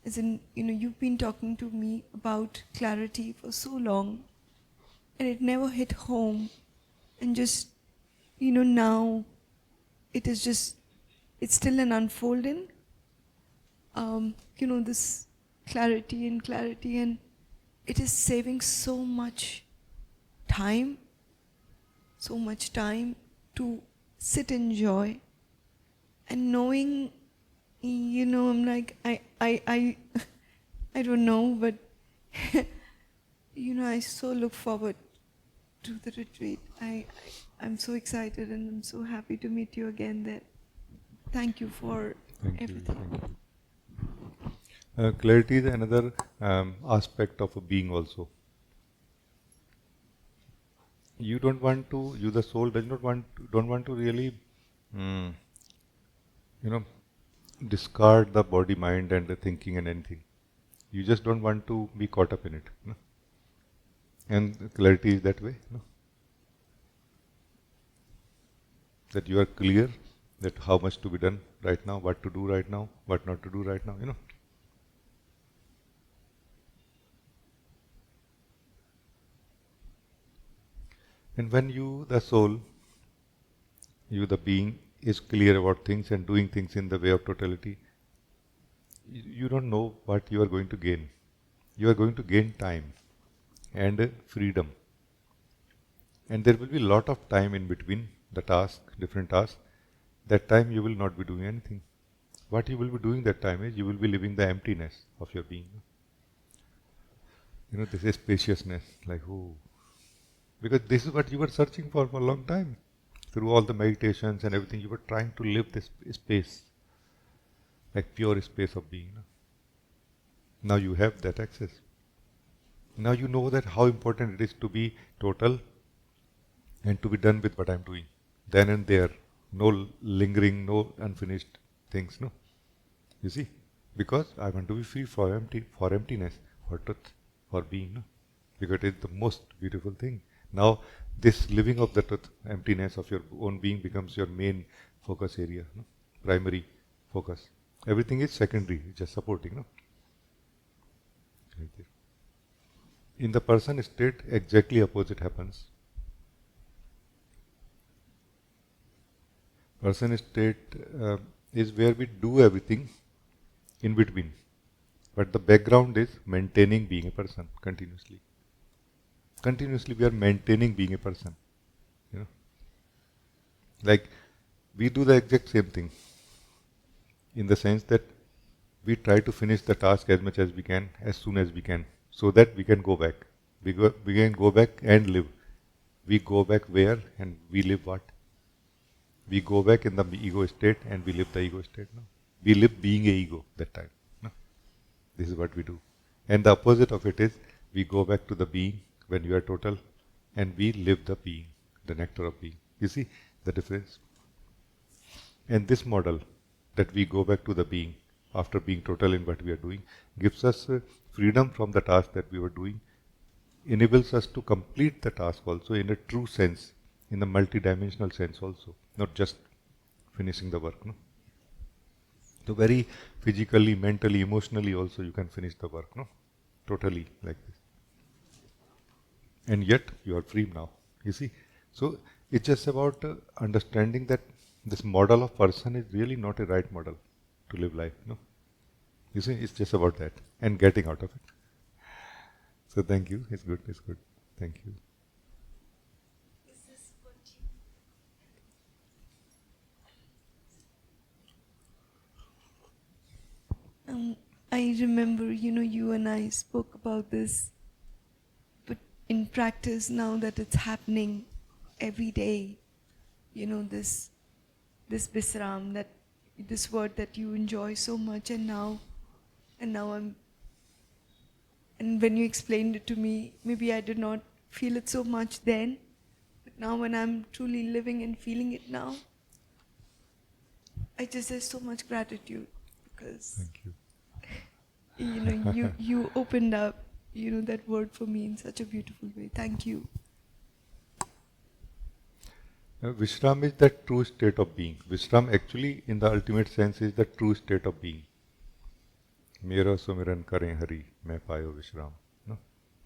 as in, you've been talking to me about clarity for so long, and it never hit home, and just, now it is just, it's still an unfolding, this clarity, and it is saving so much time to sit in joy, and knowing, I'm like, I I don't know, but I so look forward to the retreat. I'm so excited and I'm so happy to meet you again there. Thank you for everything. Thank you. Clarity is another aspect of a being also. You don't want to, you the soul don't want to really, mm, you know, discard the body, mind and the thinking and anything. You just don't want to be caught up in it. No? And clarity is that way. No? That you are clear that how much to be done right now, what to do right now, what not to do right now, And when you, the soul, you, the being, is clear about things and doing things in the way of totality, you don't know what you are going to gain. You are going to gain time and freedom. And there will be a lot of time in between the task, different tasks. That time you will not be doing anything. What you will be doing that time is you will be living the emptiness of your being. This is spaciousness, like, oh. Because this is what you were searching for a long time. Through all the meditations and everything, you were trying to live this space, like pure space of being. Now you have that access. Now you know that how important it is to be total and to be done with what I'm doing. Then and there. No lingering, no unfinished things, no? You see? Because I want to be free for emptiness, for truth, for being, no? Because it is the most beautiful thing. Now, this living of the truth, emptiness of your own being becomes your main focus area, no? Primary focus. Everything is secondary, just supporting, no? Right there. In the person state, exactly opposite happens. Person state is where we do everything in between. But the background is maintaining being a person continuously. Continuously we are maintaining being a person. Like we do the exact same thing in the sense that we try to finish the task as much as we can, as soon as we can, so that we can go back. We can go back and live. We go back where and we live what? We go back in the ego state and we live the ego state. No? We live being a ego that time. No? This is what we do. And the opposite of it is we go back to the being when you are total and we live the being, the nectar of being. You see the difference? And this model that we go back to the being after being total in what we are doing gives us freedom from the task that we were doing, enables us to complete the task also in a true sense, in the multi-dimensional sense also, not just finishing the work. No? So very physically, mentally, emotionally also you can finish the work, no? Totally like this. And yet you are free now, you see. So it's just about understanding that this model of person is really not a right model to live life, no? You see, it's just about that and getting out of it. So thank you, it's good, thank you. I remember, you and I spoke about this, but in practice now that it's happening every day, this Vishram, this word that you enjoy so much, and now and when you explained it to me, maybe I did not feel it so much then, but now when I'm truly living and feeling it now, I just have so much gratitude because Thank you. you opened up that word for me in such a beautiful way. Thank you. Vishram is the true state of being. Vishram actually in the ultimate sense is the true state of being. Mera sumiran kare hari, main payo Vishram. No?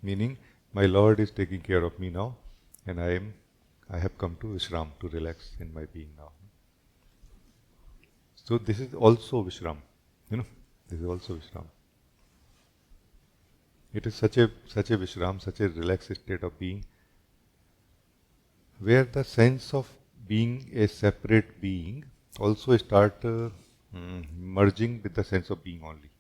Meaning my Lord is taking care of me now and I have come to Vishram, to relax in my being now. So this is also Vishram. This is also Vishram. It is such a Vishram, such a relaxed state of being, where the sense of being a separate being also start merging with the sense of being only.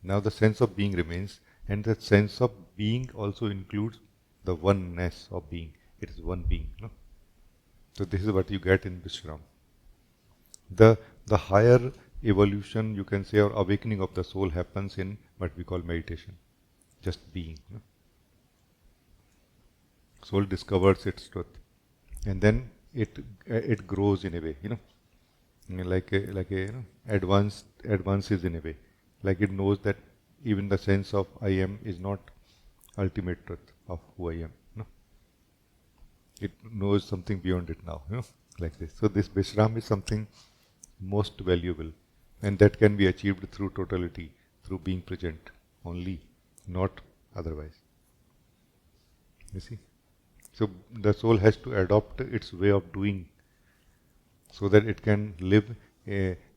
Now the sense of being remains, and the sense of being also includes the oneness of being. It is one being. No? So this is what you get in Vishram. The higher evolution, you can say, or awakening of the soul happens in what we call meditation, just being. No? Soul discovers its truth, and then it grows in a way, like a advances in a way, like it knows that even the sense of I am is not ultimate truth of who I am. No? It knows something beyond it now, like this. So this Vishram is something most valuable, and that can be achieved through totality, through being present only, not otherwise. You see? So the soul has to adopt its way of doing so that it can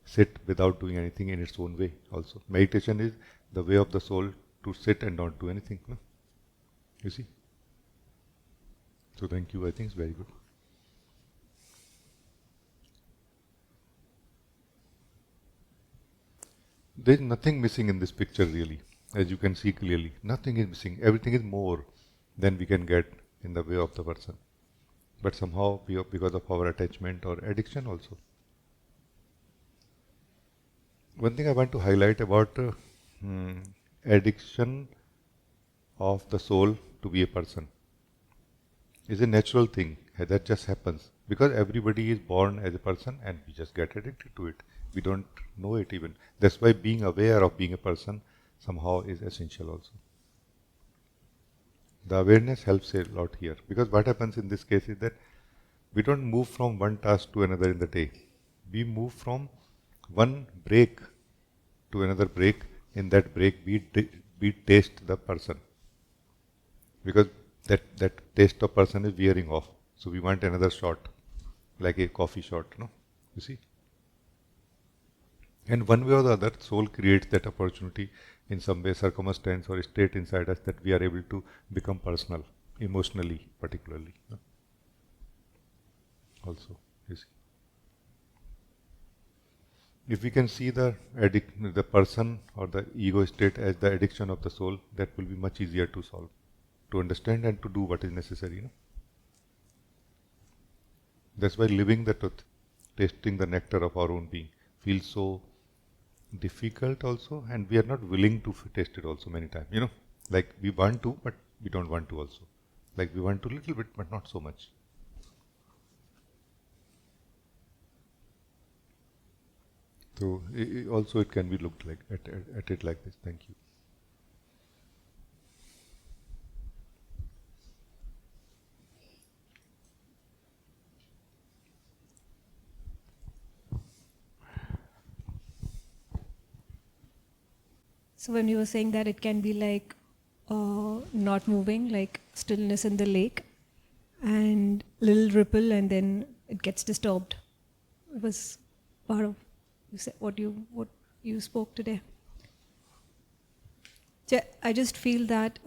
sit without doing anything in its own way also. Meditation is the way of the soul to sit and not do anything. No? You see? So thank you, I think it's very good. There is nothing missing in this picture really, as you can see clearly. Nothing is missing. Everything is more than we can get in the way of the person. But somehow, because of our attachment or addiction also. One thing I want to highlight about addiction of the soul to be a person is a natural thing that just happens because everybody is born as a person and we just get addicted to it. We don't know it even. That's why being aware of being a person somehow is essential also. The awareness helps a lot here because what happens in this case is that we don't move from one task to another in the day. We move from one break to another break. In that break, we taste the person because that taste of person is wearing off. So we want another shot, like a coffee shot, no? You see? And one way or the other, soul creates that opportunity in some way, circumstance or state inside us that we are able to become personal, emotionally particularly. No? Also, you see. If we can see the person or the ego state as the addiction of the soul, that will be much easier to solve, to understand and to do what is necessary. No? That's why living the truth, tasting the nectar of our own being, feels so difficult also, and we are not willing to taste it also many times. Like we want to, but we don't want to also. Like we want to little bit, but not so much. So also it can be looked like at it like this. Thank you. So when you were saying that it can be like not moving, like stillness in the lake, and little ripple, and then it gets disturbed. It was part of what you spoke today. I just feel that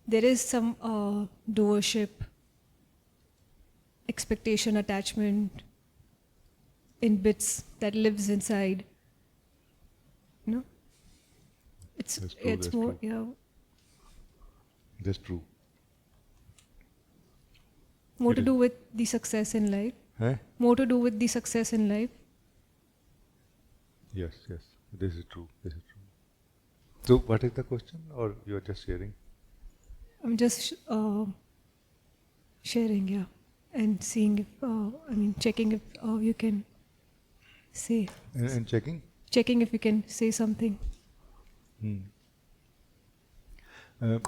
there is some doership, expectation, attachment in bits that lives inside. No, it's That's true, it's that's more true. yeah. That's true. More It to is- do with the success in life. Eh? More to do with the success in life. Yes, yes. This is true. This is true. So what is the question, or you are just sharing? I'm just sharing, yeah, and seeing if checking if you can say, And checking? checking if you can say something. Uh,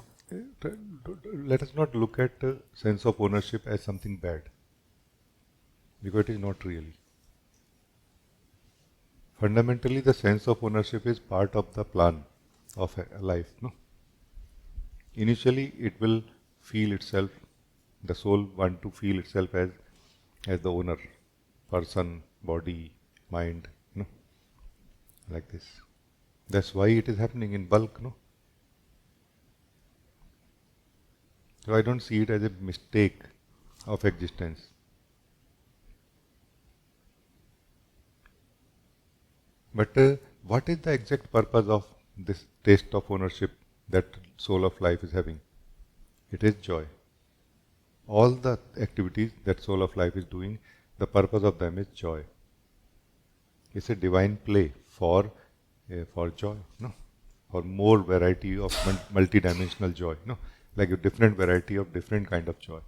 Let us not look at sense of ownership as something bad, because it is not really. Fundamentally, the sense of ownership is part of the plan of a life. No? Initially, it will feel itself. The soul want to feel itself as the owner, person, body, mind. No, like this. That's why it is happening in bulk. No. So I don't see it as a mistake of existence. But what is the exact purpose of this taste of ownership that soul of life is having? It is joy. All the activities that soul of life is doing, the purpose of them is joy. It's a divine play for joy, no, for more variety of multi-dimensional joy, no, like a different variety of different kind of joy.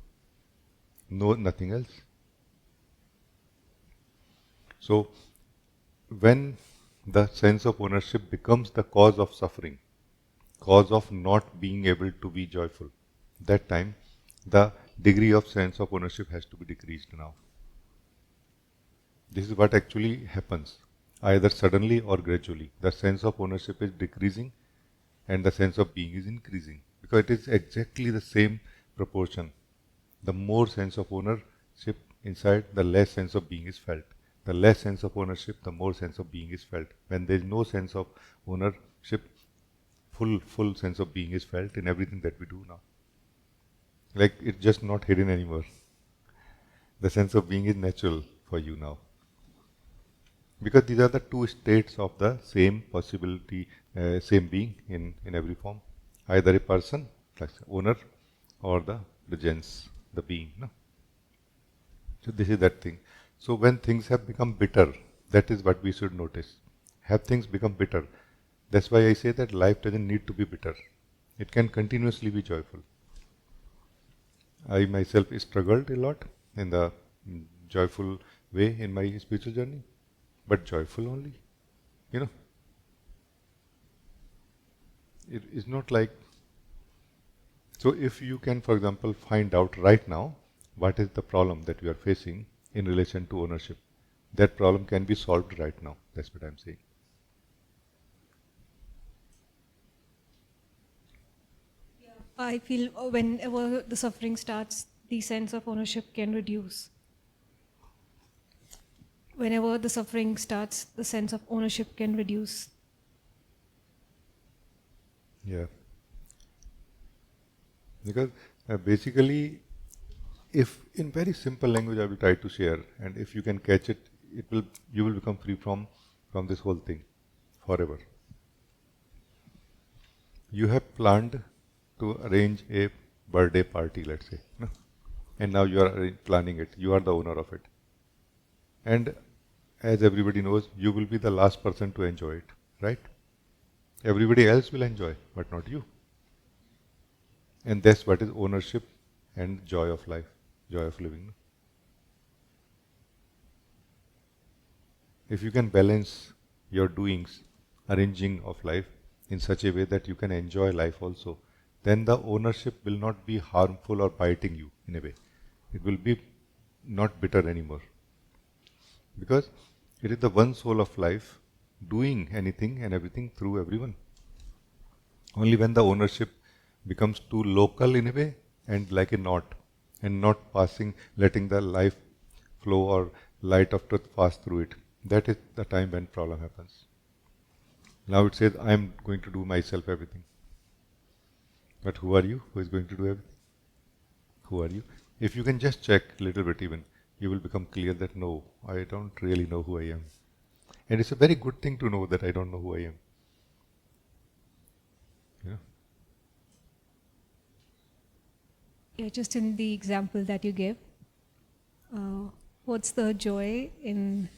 No, nothing else. So, when the sense of ownership becomes the cause of suffering, cause of not being able to be joyful, that time the degree of sense of ownership has to be decreased now. This is what actually happens, either suddenly or gradually. The sense of ownership is decreasing and the sense of being is increasing, because it is exactly the same proportion. The more sense of ownership inside, the less sense of being is felt. The less sense of ownership, the more sense of being is felt. When there is no sense of ownership, full sense of being is felt in everything that we do now. Like it's just not hidden anymore. The sense of being is natural for you now. Because these are the two states of the same possibility, same being in every form. Either a person, like owner, or the gens, the being. No? So this is that thing. So when things have become bitter, that is what we should notice. Have things become bitter? That's why I say that life doesn't need to be bitter. It can continuously be joyful. I myself struggled a lot in the joyful way in my spiritual journey, but joyful only. You know, it is not like. So if you can, for example, find out right now what is the problem that you are facing in relation to ownership, that problem can be solved right now. That's what I'm saying. I feel whenever the suffering starts, the sense of ownership can reduce. Whenever the suffering starts, the sense of ownership can reduce. Yeah. Because basically, if in very simple language I will try to share, and if you can catch it, you will become free from this whole thing forever. You have planned to arrange a birthday party, let's say, no? And now you are planning it. You are the owner of it, and as everybody knows, you will be the last person to enjoy it, right? Everybody else will enjoy, but not you. And that's what is ownership and joy of life, joy of living. No? If you can balance your doings, arranging of life in such a way that you can enjoy life also, then the ownership will not be harmful or biting you in a way. It will be not bitter anymore. Because it is the one soul of life doing anything and everything through everyone. Only when the ownership becomes too local in a way and like a knot, and not passing, letting the life flow or light of truth pass through it, that is the time when problem happens. Now it says, I am going to do myself everything. But who are you? Who is going to do everything? Who are you? If you can just check a little bit even, you will become clear that no, I don't really know who I am. And it's a very good thing to know that I don't know who I am. You know? Yeah, just in the example that you gave, what's the joy in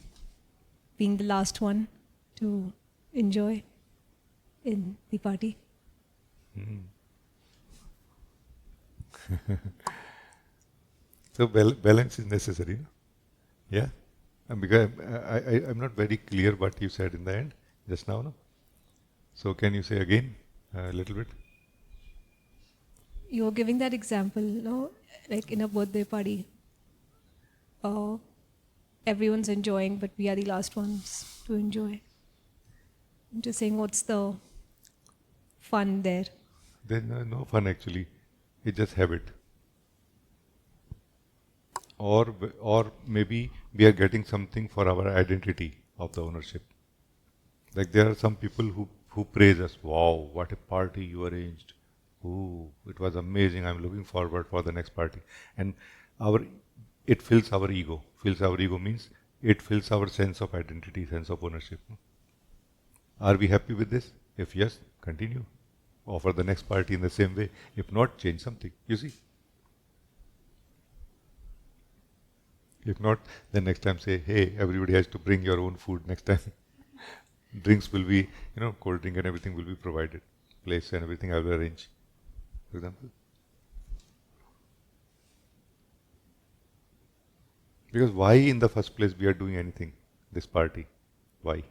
being the last one to enjoy in the party? So balance is necessary. No? Yeah? And because I'm not very clear what you said in the end, just now. No? So can you say again a little bit? You're giving that example, no? Like in a birthday party. Everyone's enjoying, but we are the last ones to enjoy. I'm just saying, what's the fun there? There's no fun actually. It's just habit. Or maybe we are getting something for our identity of the ownership. Like there are some people who praise us. Wow, what a party you arranged. Ooh, it was amazing. I'm looking forward for the next party. And it fills our ego. Fills our ego means it fills our sense of identity, sense of ownership. Are we happy with this? If yes, continue. Offer the next party in the same way. If not, change something. You see? If not, then next time say, hey, everybody has to bring your own food next time. Drinks will be, cold drink and everything will be provided. Place and everything I will arrange, for example. Because why in the first place we are doing anything, this party? Why?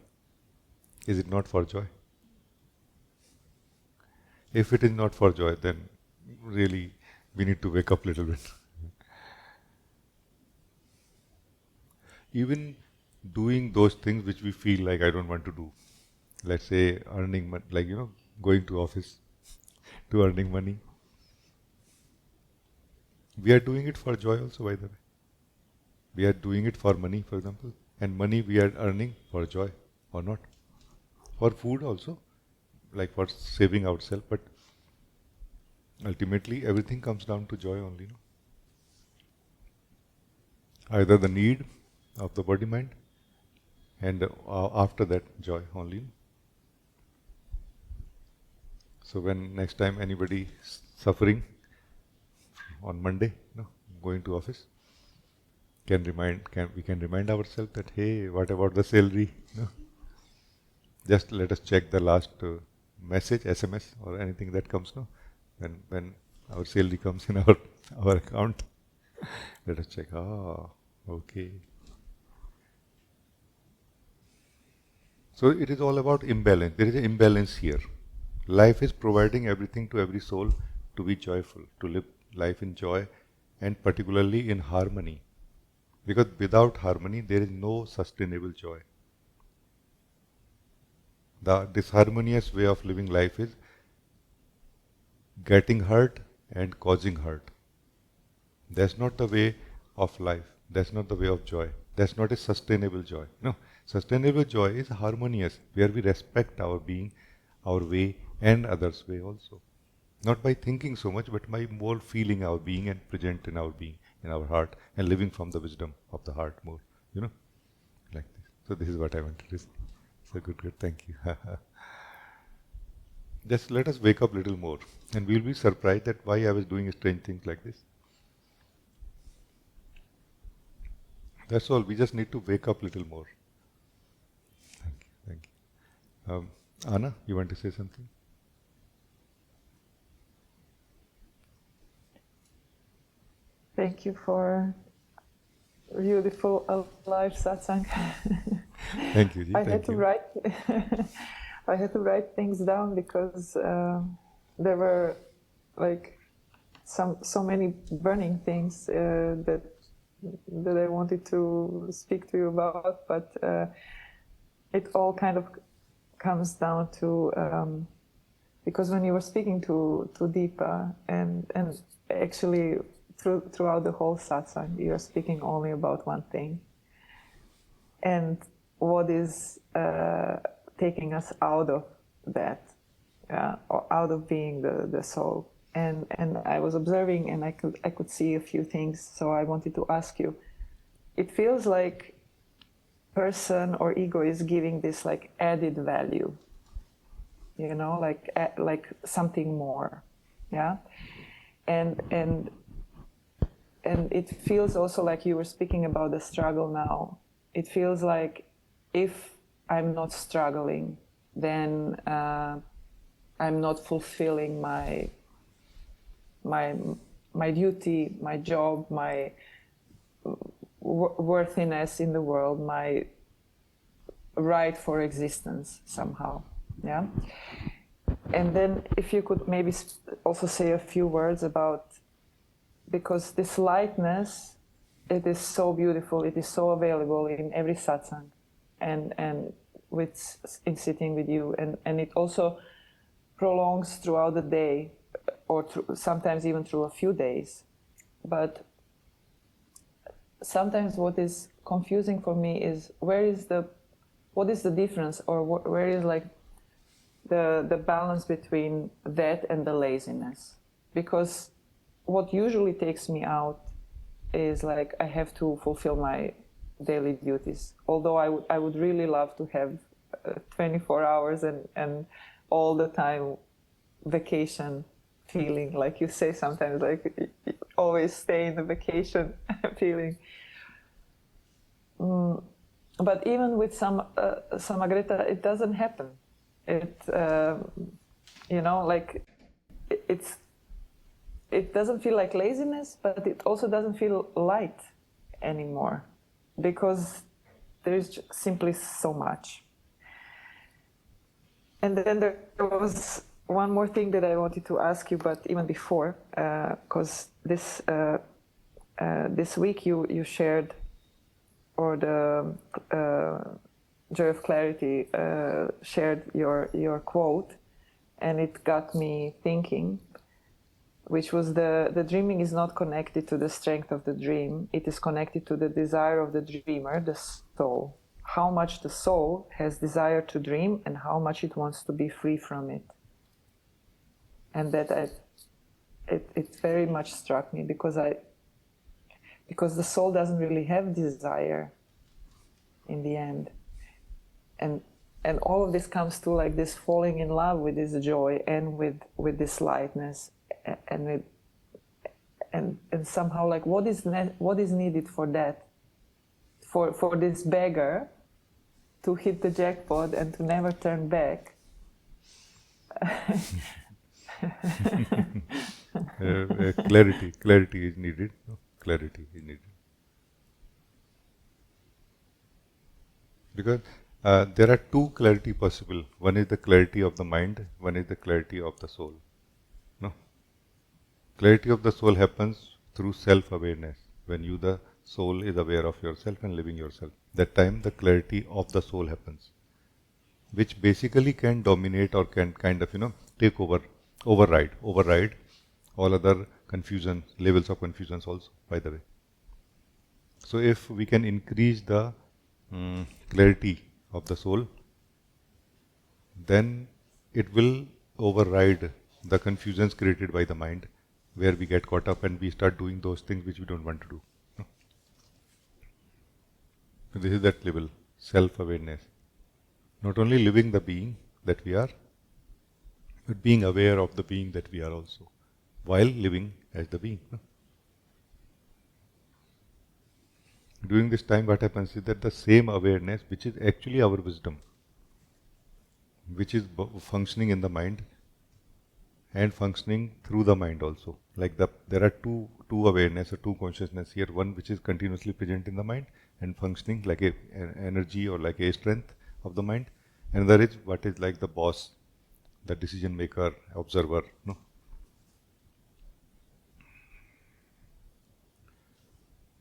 Is it not for joy? If it is not for joy, then really we need to wake up a little bit. Even doing those things which we feel like I don't want to do. Let's say earning money, like, going to office to earning money. We are doing it for joy also, by the way. We are doing it for money, for example. And money we are earning for joy, or not. For food also, like for saving ourselves, but ultimately everything comes down to joy only. No? Either the need of the body mind, and after that joy only. So when next time anybody suffering on Monday, going to office, we can remind ourselves that, hey, what about the salary? Just let us check the last message, SMS or anything that comes. When our salary comes in our account, let us check. Okay. So it is all about imbalance. There is an imbalance here. Life is providing everything to every soul to be joyful, to live life in joy, and particularly in harmony. Because without harmony, there is no sustainable joy. The disharmonious way of living life is getting hurt and causing hurt. That's not the way of life. That's not the way of joy. That's not a sustainable joy. No, sustainable joy is harmonious, where we respect our being, our way, and others' way also. Not by thinking so much, but by more feeling our being and present in our being, in our heart, and living from the wisdom of the heart more, like this. So this is what I wanted to say. So good, thank you. Just let us wake up a little more, and we'll be surprised that why I was doing strange things like this. That's all. We just need to wake up a little more. Thank you. Anna, you want to say something? Thank you for beautiful alive satsang. Thank you, Ji. I had to write. I had to write things down because there were like so many burning things that I wanted to speak to you about, but it all kind of comes down to because when you were speaking to Deepa and actually throughout the whole satsang, you are speaking only about one thing, and what is taking us out of that, or out of being the soul. And I was observing, and I could see a few things. So I wanted to ask you. It feels like person or ego is giving this like added value, like something more, yeah. And it feels also like you were speaking about the struggle now. It feels like if I'm not struggling, then I'm not fulfilling my duty, my job, my worthiness in the world, my right for existence somehow, yeah? And then if you could maybe also say a few words about, because this lightness, it is so beautiful, it is so available in every satsang, and in sitting with you, and it also prolongs throughout the day, or sometimes even through a few days. But sometimes what is confusing for me is what is the difference, or where is like the balance between that and the laziness? Because what usually takes me out is like I have to fulfill my daily duties. Although I would really love to have 24 hours and all the time vacation feeling, like you say sometimes, like always stay in the vacation feeling. but even with some Samagrita, it doesn't happen. It like it doesn't feel like laziness, but it also doesn't feel light anymore, because there is simply so much. And then there was one more thing that I wanted to ask you, but even before, because this week you shared, or the Joy of Clarity shared your quote, and it got me thinking, which was the dreaming is not connected to the strength of the dream, it is connected to the desire of the dreamer, the soul. How much the soul has desire to dream and how much it wants to be free from it. And that it very much struck me, because the soul doesn't really have desire in the end. And all of this comes to like this falling in love with this joy and with this lightness, and somehow like what is needed for that, for this beggar to hit the jackpot and to never turn back. Clarity is needed. No? Clarity is needed. Because there are two clarity possible. One is the clarity of the mind, one is the clarity of the soul. No? Clarity of the soul happens through self-awareness. When you, the soul, is aware of yourself and living yourself. That time the clarity of the soul happens, which basically can dominate or can kind of, take over, override all other confusion, levels of confusions also, by the way. So if we can increase the clarity of the soul, then it will override the confusions created by the mind, where we get caught up and we start doing those things which we don't want to do. No? So this is that level, self-awareness. Not only living the being that we are, but being aware of the being that we are also, while living as the being. No? During this time, what happens is that the same awareness, which is actually our wisdom, which is functioning in the mind and functioning through the mind also. Like there are two awareness or two consciousness here. One which is continuously present in the mind and functioning like an energy or like a strength of the mind. Another is what is like the boss, the decision maker, observer. No?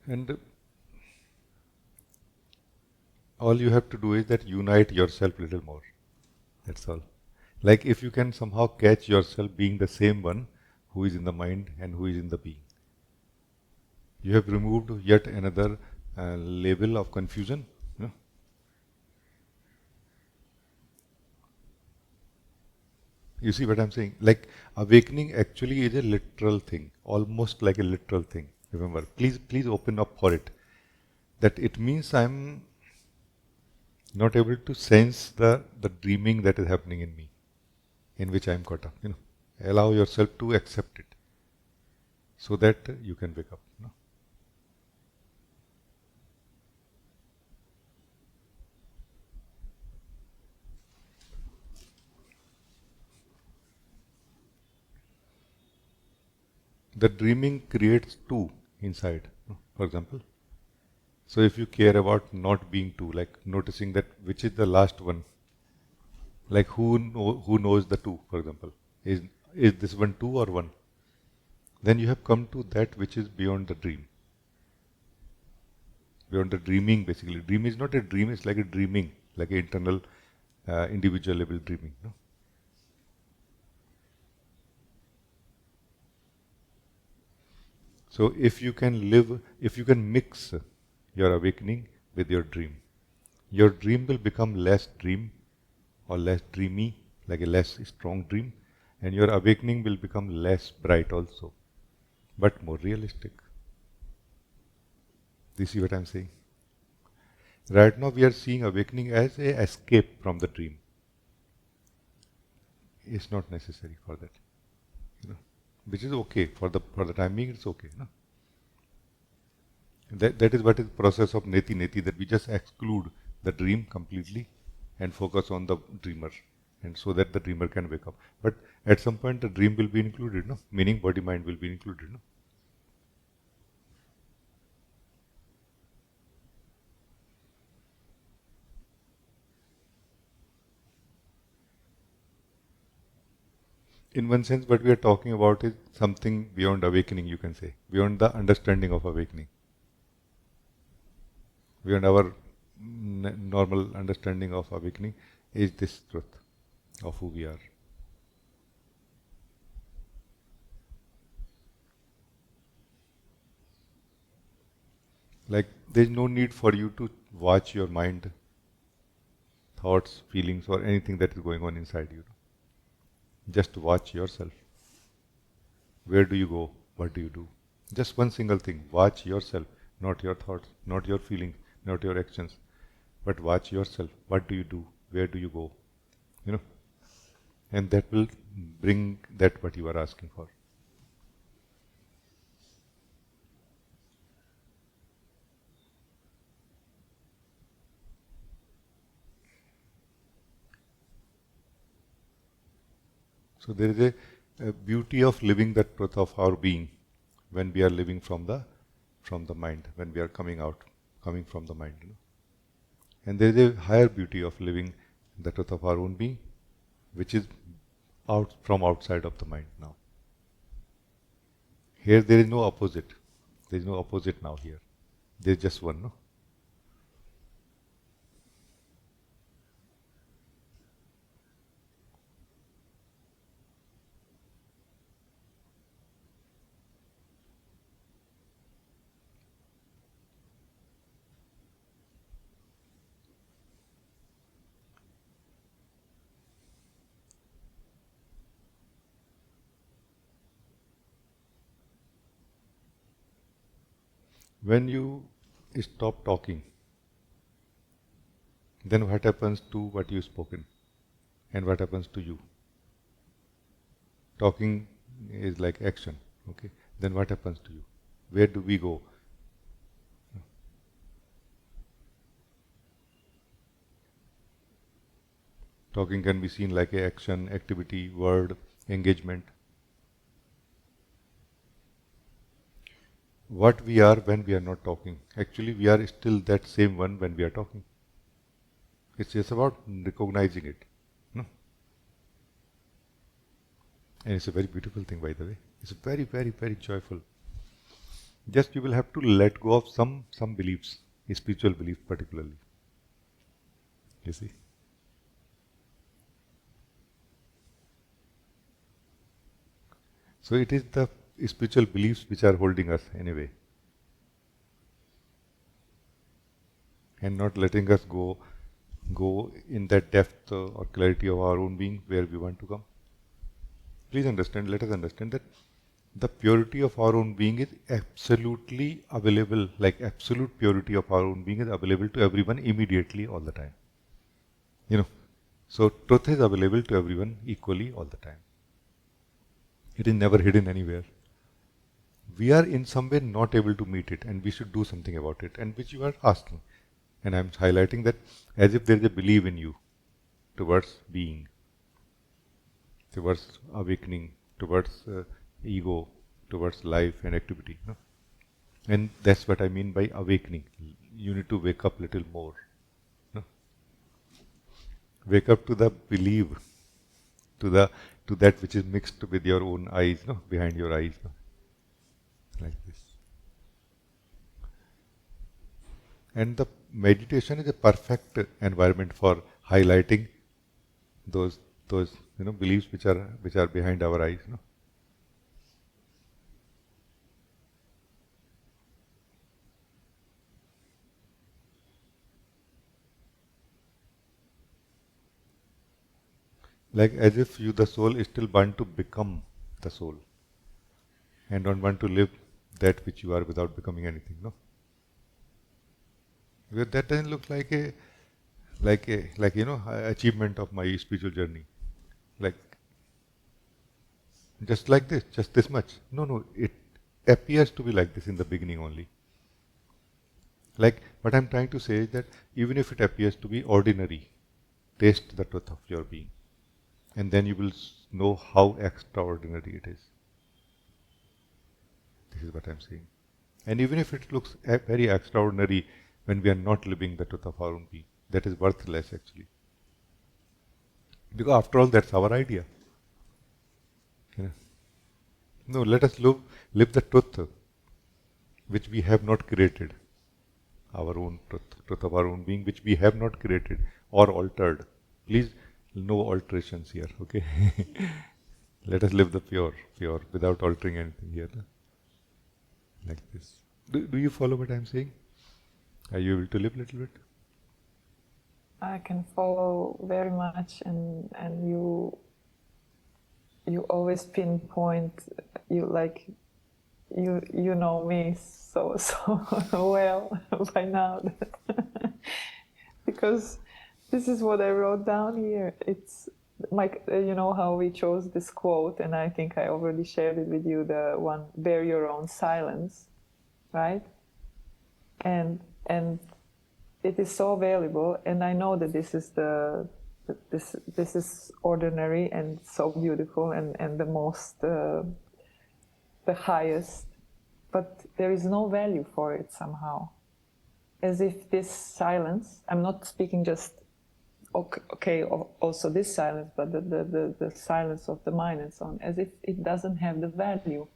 And all you have to do is that unite yourself a little more. That's all. Like if you can somehow catch yourself being the same one who is in the mind and who is in the being, you have removed yet another level of confusion. No? You see what I'm saying? Like awakening actually is a literal thing, almost like a literal thing. Remember, please open up for it. That it means I'm not able to sense the dreaming that is happening in me, in which I am caught up. Allow yourself to accept it, so that you can wake up. No? The dreaming creates two inside. No? For example, so if you care about not being two, like noticing that which is the last one, like who knows the two, for example, is this one two or one? Then you have come to that which is beyond the dream, beyond the dreaming. Basically, dream is not a dream; it's like a dreaming, like an internal, individual level dreaming. No? So if you can mix your awakening with your dream will become less dream or less dreamy, like a less strong dream, and your awakening will become less bright also, but more realistic. Do you see what I'm saying? Right now we are seeing awakening as a escape from the dream. It's not necessary for that. Which is okay for the time being. It's okay. No? That is what is process of neti, that we just exclude the dream completely and focus on the dreamer, and so that the dreamer can wake up. But at some point the dream will be included, no? Meaning body mind will be included, no? In one sense, what we are talking about is something beyond awakening, you can say, beyond the understanding of awakening, beyond our normal understanding of awakening is this truth of who we are. Like, there is no need for you to watch your mind, thoughts, feelings, or anything that is going on inside you. Just watch yourself. Where do you go? What do you do? Just one single thing. Watch yourself, not your thoughts, not your feelings, not your actions, but watch yourself. What do you do? Where do you go? You know, and that will bring that what you are asking for. So there is a beauty of living the truth of our being when we are living from the mind, when we are coming from the mind. You know? And there is a higher beauty of living the truth of our own being, which is out from outside of the mind now. Here there is no opposite. There is no opposite now here. There is just one, no? When you stop talking, then what happens to what you've spoken? And what happens to you? Talking is like action, okay? Then what happens to you? Where do we go? Talking can be seen like a action, activity, word, engagement. What we are when we are not talking. Actually, we are still that same one when we are talking. It's just about recognizing it. No? And it's a very beautiful thing, by the way. It's very, very, very joyful. Just you will have to let go of some beliefs, spiritual beliefs particularly. You see? So it is the spiritual beliefs which are holding us anyway. And not letting us go in that depth or clarity of our own being where we want to come. Please understand, let us understand that the purity of our own being is absolutely available, like absolute purity of our own being is available to everyone immediately all the time. You know, so truth is available to everyone equally all the time. It is never hidden anywhere. We are in some way not able to meet it, and we should do something about it, and which you are asking. And I am highlighting that as if there is a belief in you towards being, towards awakening, towards ego, towards life and activity. No? And that's what I mean by awakening. You need to wake up a little more. No? Wake up to the belief, to that which is mixed with your own eyes, no? Behind your eyes. No? Like this. And the meditation is a perfect environment for highlighting those beliefs which are behind our eyes. No? Like as if you, the soul, is still want to become the soul and don't want to live that which you are without becoming anything. No. Because that doesn't look like a achievement of my spiritual journey. Like just this much. No, it appears to be like this in the beginning only. Like what I'm trying to say is that even if it appears to be ordinary, taste the truth of your being. And then you will know how extraordinary it is. This is what I'm saying. And even if it looks very extraordinary when we are not living the truth of our own being, that is worthless actually. Because after all, that's our idea. You know? No, let us live the truth which we have not created. Our own truth of our own being, which we have not created or altered. Please, no alterations here, okay? Let us live the pure, without altering anything here. No? Like this. Do you follow what I'm saying? Are you able to live a little bit? I can follow very much, and you always pinpoint, you know me so well by now because this is what I wrote down here. It's you know how we chose this quote, and I think I already shared it with you, the one, bear your own silence, right? And it is so valuable, and I know that this is this is ordinary and so beautiful and the most the highest, but there is no value for it somehow. As if this silence, I'm not speaking just okay also this silence, but the silence of the mind and so on, as if it doesn't have the value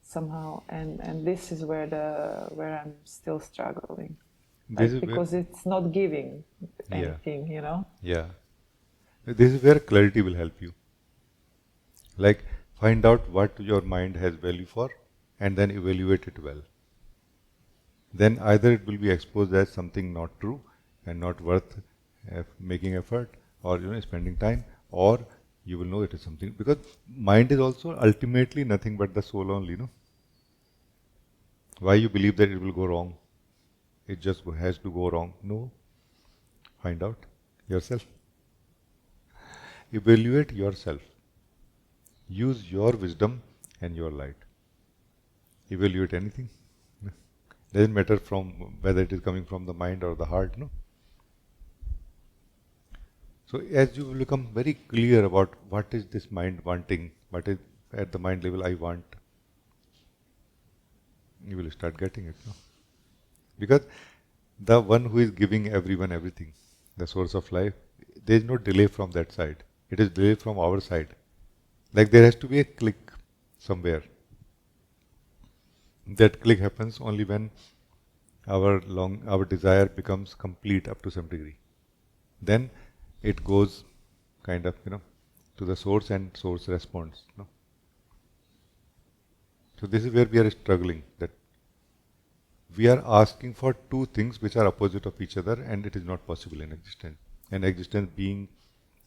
somehow, and this is where I'm still struggling. Like, because it's not giving anything, you know? Yeah. This is where clarity will help you. Like, find out what your mind has value for and then evaluate it well. Then either it will be exposed as something not true and not worth making effort or spending time, or you will know it is something, because mind is also ultimately nothing but the soul only, no? Why you believe that it will go wrong? It just has to go wrong. No. Find out yourself. Evaluate yourself. Use your wisdom and your light. Evaluate anything. Doesn't matter from whether it is coming from the mind or the heart, no? So as you become very clear about what is this mind wanting, what is at the mind level I want, you will start getting it, no? Because the one who is giving everyone everything, the source of life, there is no delay from that side. It is delay from our side. Like there has to be a click somewhere. That click happens only when our desire becomes complete up to some degree. Then it goes kind of, to the source, and source responds. No? So this is where we are struggling, that we are asking for two things which are opposite of each other, and it is not possible in existence. And existence being,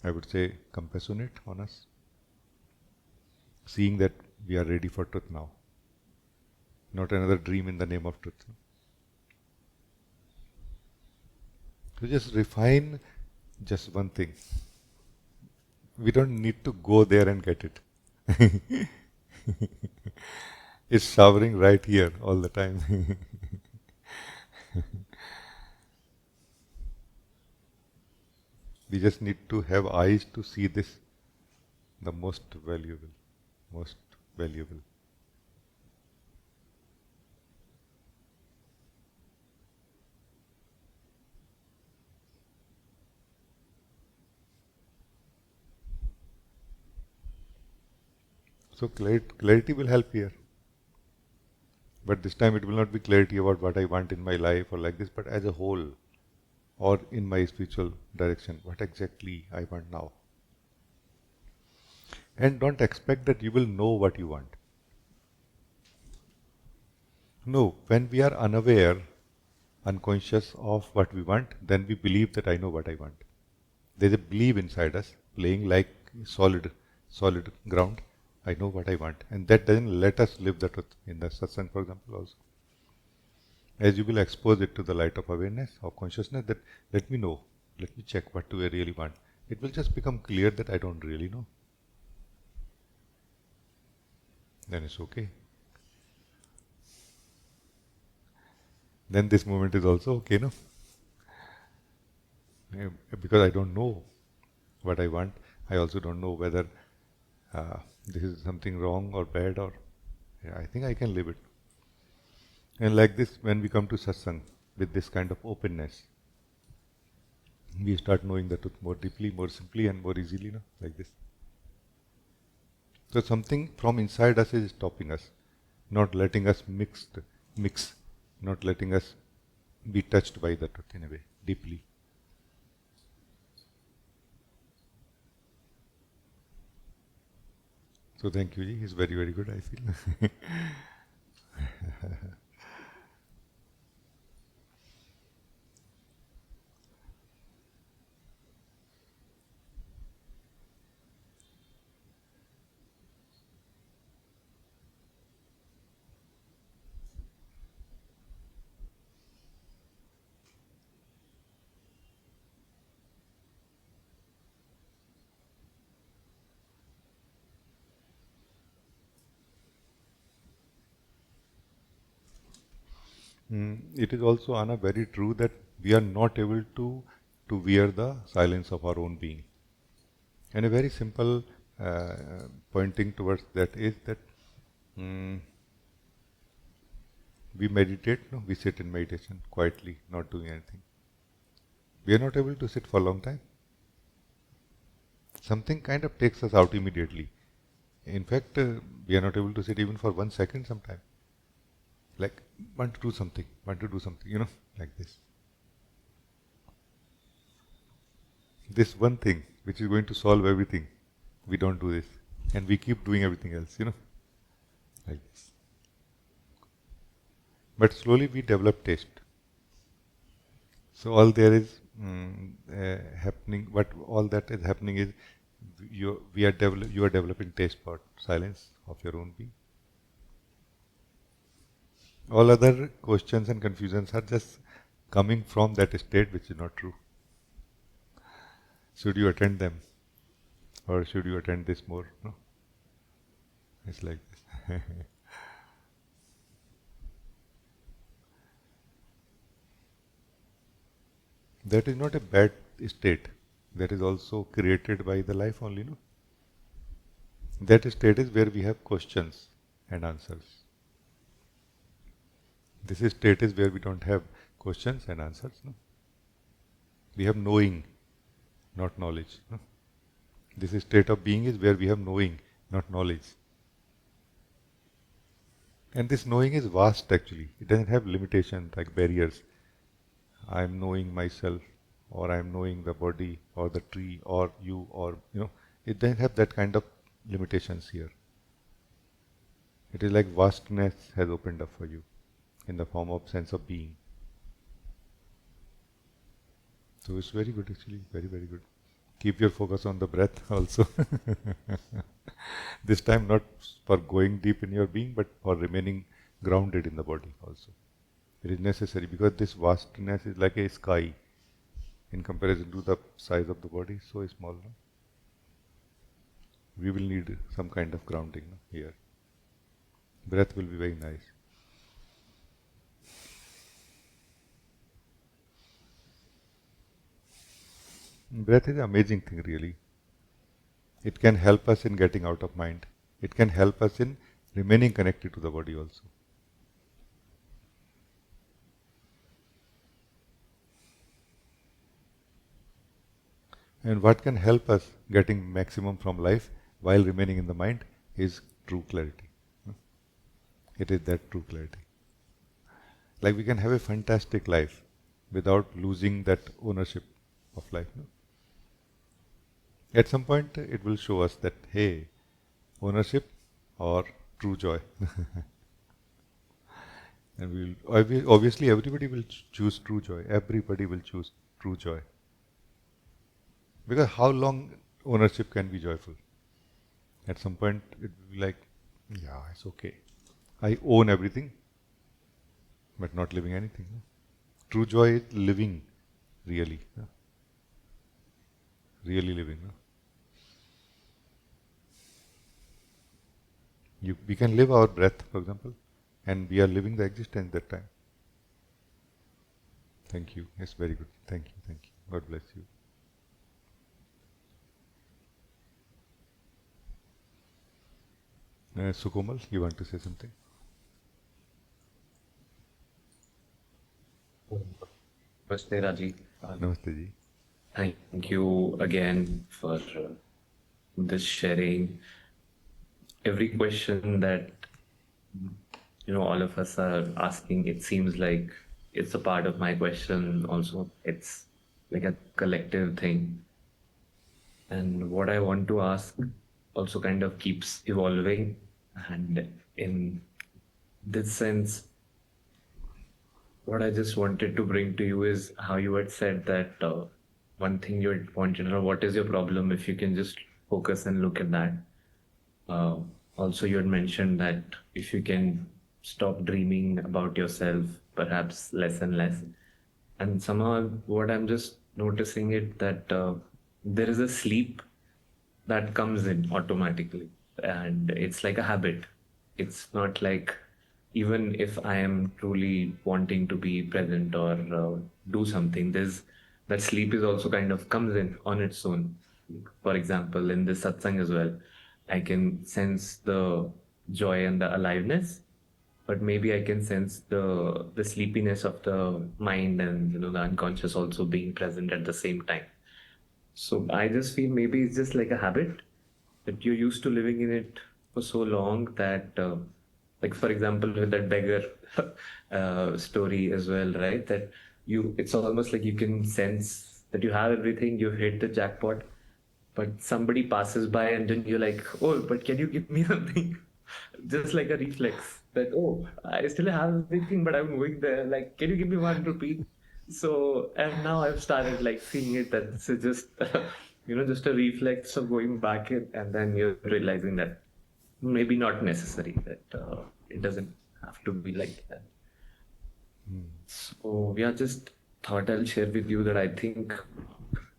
I would say, compassionate on us, seeing that we are ready for truth now, not another dream in the name of truth. So just refine just one thing. We don't need to go there and get it. It's showering right here all the time. We just need to have eyes to see this, the most valuable, most valuable. So clarity will help here. But this time it will not be clarity about what I want in my life or like this, but as a whole, or in my spiritual direction, what exactly I want now. And don't expect that you will know what you want. No, when we are unaware, unconscious of what we want, then we believe that I know what I want. There's a belief inside us, playing like solid ground. I know what I want. And that doesn't let us live the truth in the Satsang, for example, also. As you will expose it to the light of awareness, of consciousness, that let me know, let me check what do I really want. It will just become clear that I don't really know. Then it's okay. then this moment is also okay, no? Because I don't know what I want, I also don't know whether this is something wrong or bad, or I think I can live it. And like this, when we come to satsang with this kind of openness, we start knowing the truth more deeply, more simply, and more easily, no? Like this. So something from inside us is stopping us, not letting us mix, not letting us be touched by the truth in a way, deeply. So thank you, Ji. He's very, very good, I feel. It is also, Anna, very true that we are not able to wear the silence of our own being. And a very simple uh, pointing towards that is that we meditate, no? We sit in meditation quietly, not doing anything. We are not able to sit for a long time. Something kind of takes us out immediately. In fact, we are not able to sit even for 1 second sometime. Like, want to do something, like this. This one thing which is going to solve everything, we don't do this. And we keep doing everything else, like this. But slowly we develop taste. So all there is happening, what all that is happening is you are developing taste for silence of your own being. All other questions and confusions are just coming from that state which is not true. Should you attend them? Or should you attend this more? No? It's like this. That is not a bad state. That is also created by the life only, no? That state is where we have questions and answers. This state is where we don't have questions and answers, no? We have knowing, not knowledge, no? This state of being is where we have knowing, not knowledge. And this knowing is vast actually. It doesn't have limitations like barriers. I am knowing myself, or I am knowing the body, or the tree, or you, or, it doesn't have that kind of limitations here. It is like vastness has opened up for you in the form of sense of being. So it's very good actually, very, very good. Keep your focus on the breath also. This time not for going deep in your being, but for remaining grounded in the body also. It is necessary because this vastness is like a sky in comparison to the size of the body, so small. No? We will need some kind of grounding, no? Here. Breath will be very nice. Breath is an amazing thing really. It can help us in getting out of mind. It can help us in remaining connected to the body also. And what can help us getting maximum from life while remaining in the mind is true clarity. It is that true clarity. Like we can have a fantastic life without losing that ownership of life. No? At some point it will show us that, hey, ownership or true joy. And obviously everybody will choose true joy. Everybody will choose true joy. Because how long ownership can be joyful? At some point it will be like, yeah, it's okay. I own everything, but not living anything. No? True joy is living, really. No? Really living. No? We can live our breath, for example, and we are living the existence that time. Thank you. Yes, very good. Thank you. Thank you. God bless you. Sukomal, you want to say something? Namaste, Rajee. Namaste ji. Thank you again for this sharing. Every question that all of us are asking, it seems like it's a part of my question also. It's like a collective thing. And what I want to ask also kind of keeps evolving. And in this sense, what I just wanted to bring to you is how you had said that one thing you had wanted to know, what is your problem? If you can just focus and look at that. Uh, Also, you had mentioned that if you can stop dreaming about yourself, perhaps less and less. And somehow, what I'm just noticing it that there is a sleep that comes in automatically, and it's like a habit. It's not like even if I am truly wanting to be present or do something, there's that sleep is also kind of comes in on its own. For example, in this satsang as well, I can sense the joy and the aliveness, but maybe I can sense the sleepiness of the mind and the unconscious also being present at the same time. So I just feel maybe it's just like a habit that you're used to living in it for so long that, like for example, with that beggar story as well, right? That it's almost like you can sense that you have everything, you've hit the jackpot, but somebody passes by and then you're like, oh, but can you give me something? Just like a reflex that, oh, I still have everything, but I'm going there. Like, can you give me 1 rupee? So, and now I've started like seeing it that this is just, just a reflex of going back in, and then you're realizing that maybe not necessary, that it doesn't have to be like that. So, yeah, just thought I'll share with you that I think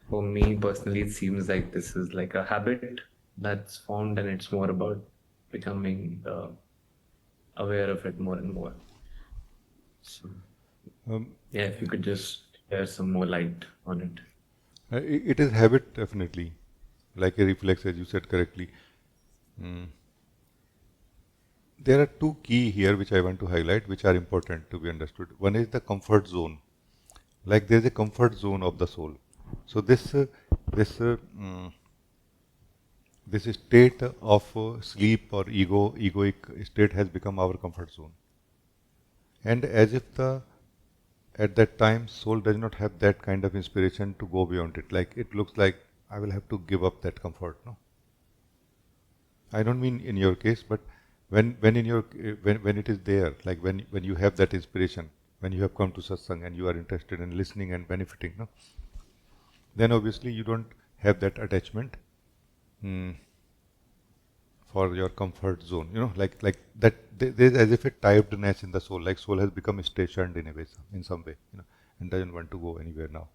for me personally, it seems like this is like a habit that's formed, and it's more about becoming aware of it more and more. So, yeah, if you could just share some more light on it. It is habit, definitely, like a reflex, as you said correctly. There are two key here which I want to highlight, which are important to be understood. One is the comfort zone. Like there is a comfort zone of the soul. So this state of sleep or egoic state has become our comfort zone. And as if at that time soul does not have that kind of inspiration to go beyond it. Like it looks like I will have to give up that comfort. No, I don't mean in your case, but when it is there, like when you have that inspiration, when you have come to satsang and you are interested in listening and benefiting, no, then obviously you don't have that attachment for your comfort zone. Like that there is as if a tiredness in the soul, like soul has become stationed in a way, in some way, and doesn't want to go anywhere now.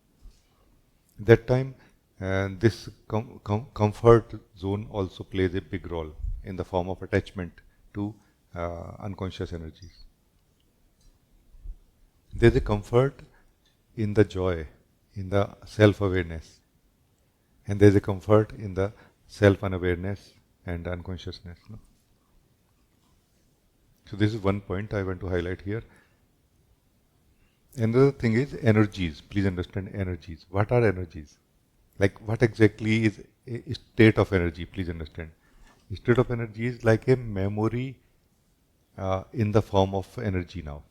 That time, this comfort zone also plays a big role in the form of attachment to unconscious energies. There is a comfort in the joy, in the self-awareness, and there is a comfort in the self-unawareness and unconsciousness. No? So this is one point I want to highlight here. Another thing is energies. Please understand energies. What are energies? Like what exactly is a state of energy? Please understand. A state of energy is like a memory in the form of energy now.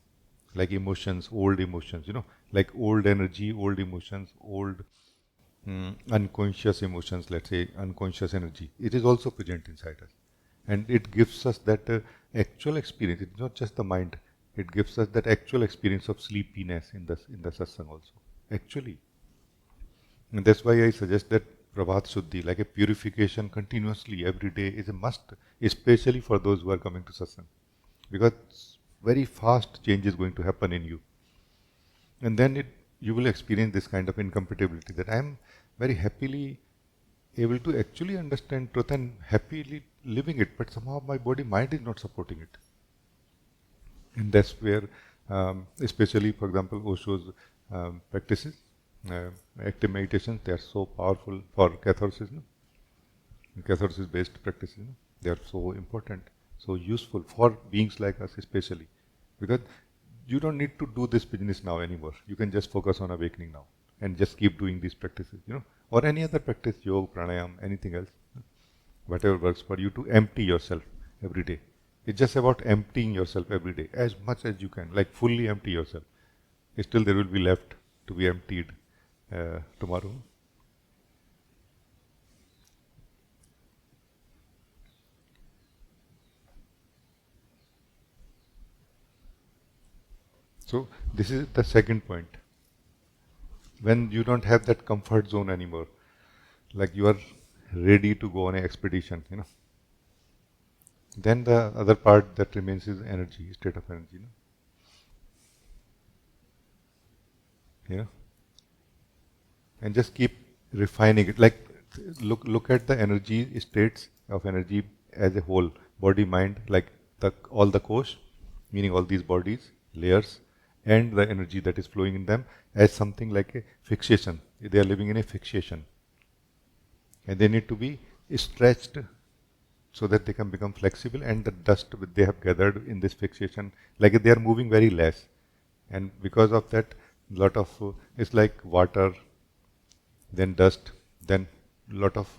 Like emotions, old emotions, like old energy, old emotions, old unconscious emotions, let's say unconscious energy. It is also present inside us. And it gives us that actual experience. It's not just the mind. It gives us that actual experience of sleepiness in the satsang also. Actually. And that's why I suggest that Prabhat Shuddhi, like a purification continuously every day, is a must, especially for those who are coming to satsang. Because very fast change is going to happen in you. And then you will experience this kind of incompatibility that I am very happily able to actually understand truth and happily living it, but somehow my body mind is not supporting it. And that's where, especially for example, Osho's practices, active meditations. They are so powerful for catharsis. No? Catharsis-based practices. No? They are so important, so useful for beings like us, especially because you don't need to do this business now anymore. You can just focus on awakening now and just keep doing these practices. Or any other practice, yoga, pranayam, anything else. Whatever works for you to empty yourself every day. It's just about emptying yourself every day as much as you can, like fully empty yourself. Still there will be left to be emptied tomorrow. So this is the second point. When you don't have that comfort zone anymore, like you are ready to go on an expedition, then the other part that remains is energy, state of energy. And just keep refining it. Like look at the energy states of energy as a whole, body, mind, like all the kosh, meaning all these bodies, layers, and the energy that is flowing in them as something like a fixation. They are living in a fixation, and they need to be stretched so that they can become flexible, and the dust they have gathered in this fixation, like they are moving very less, and because of that, lot of it's like water, then dust, then lot of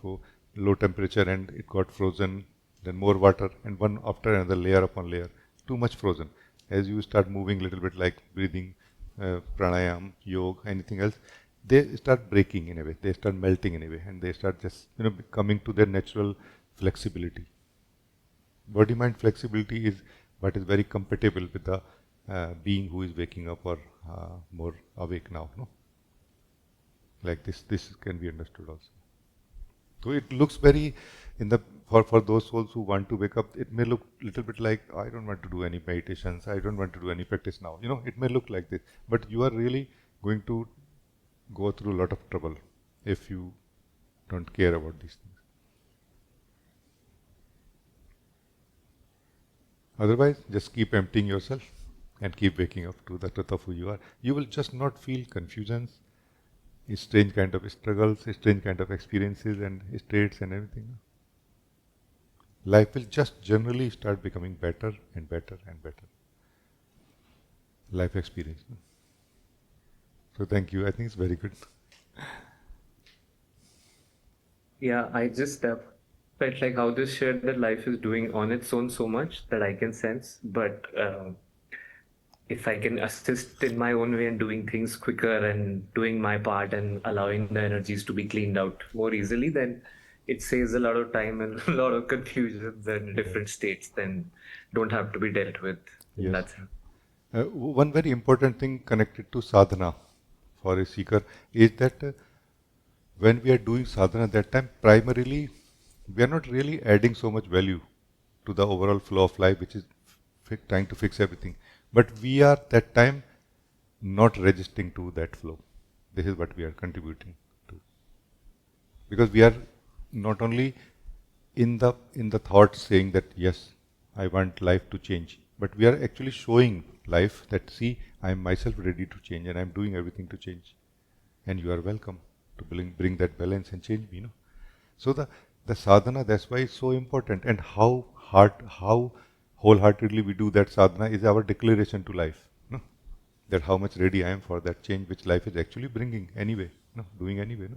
low temperature, and it got frozen, then more water, and one after another, layer upon layer, too much frozen. As you start moving a little bit, like breathing, pranayam, yoga, anything else, they start breaking in a way, they start melting in a way, and they start just coming to their natural flexibility. Body mind flexibility is what is very compatible with the being who is waking up or more awake now. No? Like this can be understood also. So it looks very, for those souls who want to wake up, it may look a little bit like, I don't want to do any meditations, I don't want to do any practice now. It may look like this, but you are really going to go through a lot of trouble if you don't care about these things. Otherwise, just keep emptying yourself and keep waking up to the truth of who you are. You will just not feel confusions, strange kind of struggles, strange kind of experiences and states and everything. Life will just generally start becoming better and better and better. Life experience. So thank you. I think it's very good. Yeah, I just felt like how this shared that life is doing on its own so much that I can sense, but if I can assist in my own way and doing things quicker and doing my part and allowing the energies to be cleaned out more easily, then it saves a lot of time and a lot of confusions and different states then don't have to be dealt with in that sense. One very important thing connected to sadhana for a seeker is that when we are doing sadhana, that time primarily we are not really adding so much value to the overall flow of life, which is trying to fix everything. But we are that time not registering to that flow. This is what we are contributing to, because we are not only in the thought saying that yes, I want life to change, but we are actually showing life that see, I am myself ready to change and I am doing everything to change, and you are welcome to bring that balance and change me. So the sadhana, that's why it's so important, and how wholeheartedly we do that sadhana is our declaration to life. That how much ready I am for that change which life is actually bringing anyway, doing anyway.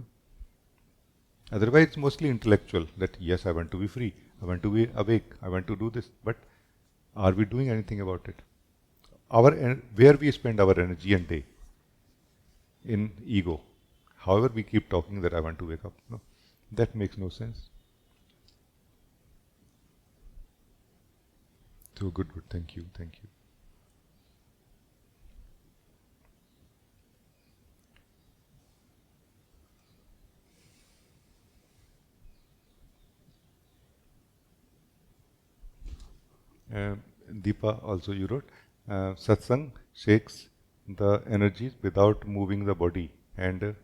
Otherwise, it's mostly intellectual that yes, I want to be free, I want to be awake, I want to do this, but are we doing anything about it? Where we spend our energy and day in ego. However, we keep talking that I want to wake up. That makes no sense. So good. Thank you. Deepa, also you wrote, Satsang shakes the energies without moving the body and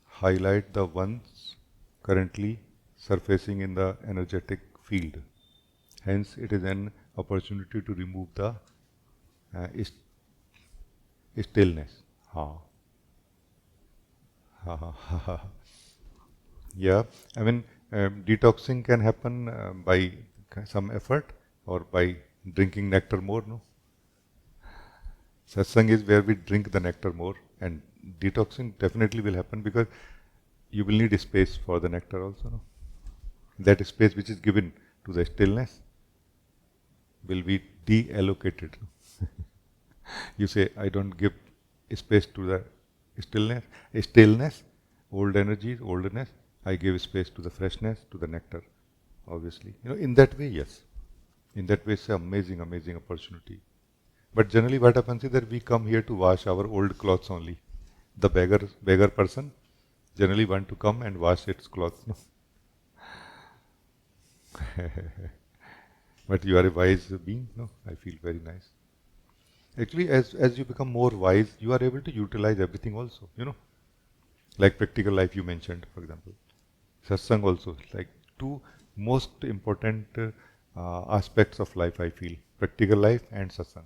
highlight the ones currently surfacing in the energetic field. Hence, it is an opportunity to remove the stillness. Ha. Ha, ha, ha, ha. Yeah, I mean, detoxing can happen by some effort or by drinking nectar more, no? Satsang is where we drink the nectar more, and detoxing definitely will happen because you will need space for the nectar also, no? That space which is given to the stillness will be de-allocated. You say, I don't give space to the stillness, old energies, oldness. I give space to the freshness, to the nectar, obviously. In that way, yes. In that way, it's an amazing, amazing opportunity. But generally what happens is that we come here to wash our old clothes only. The beggar person generally want to come and wash its clothes. No? But you are a wise being, no? I feel very nice. Actually, as you become more wise, you are able to utilize everything also, Like practical life you mentioned, for example. Satsang also, like two most important aspects of life, I feel. Practical life and satsang.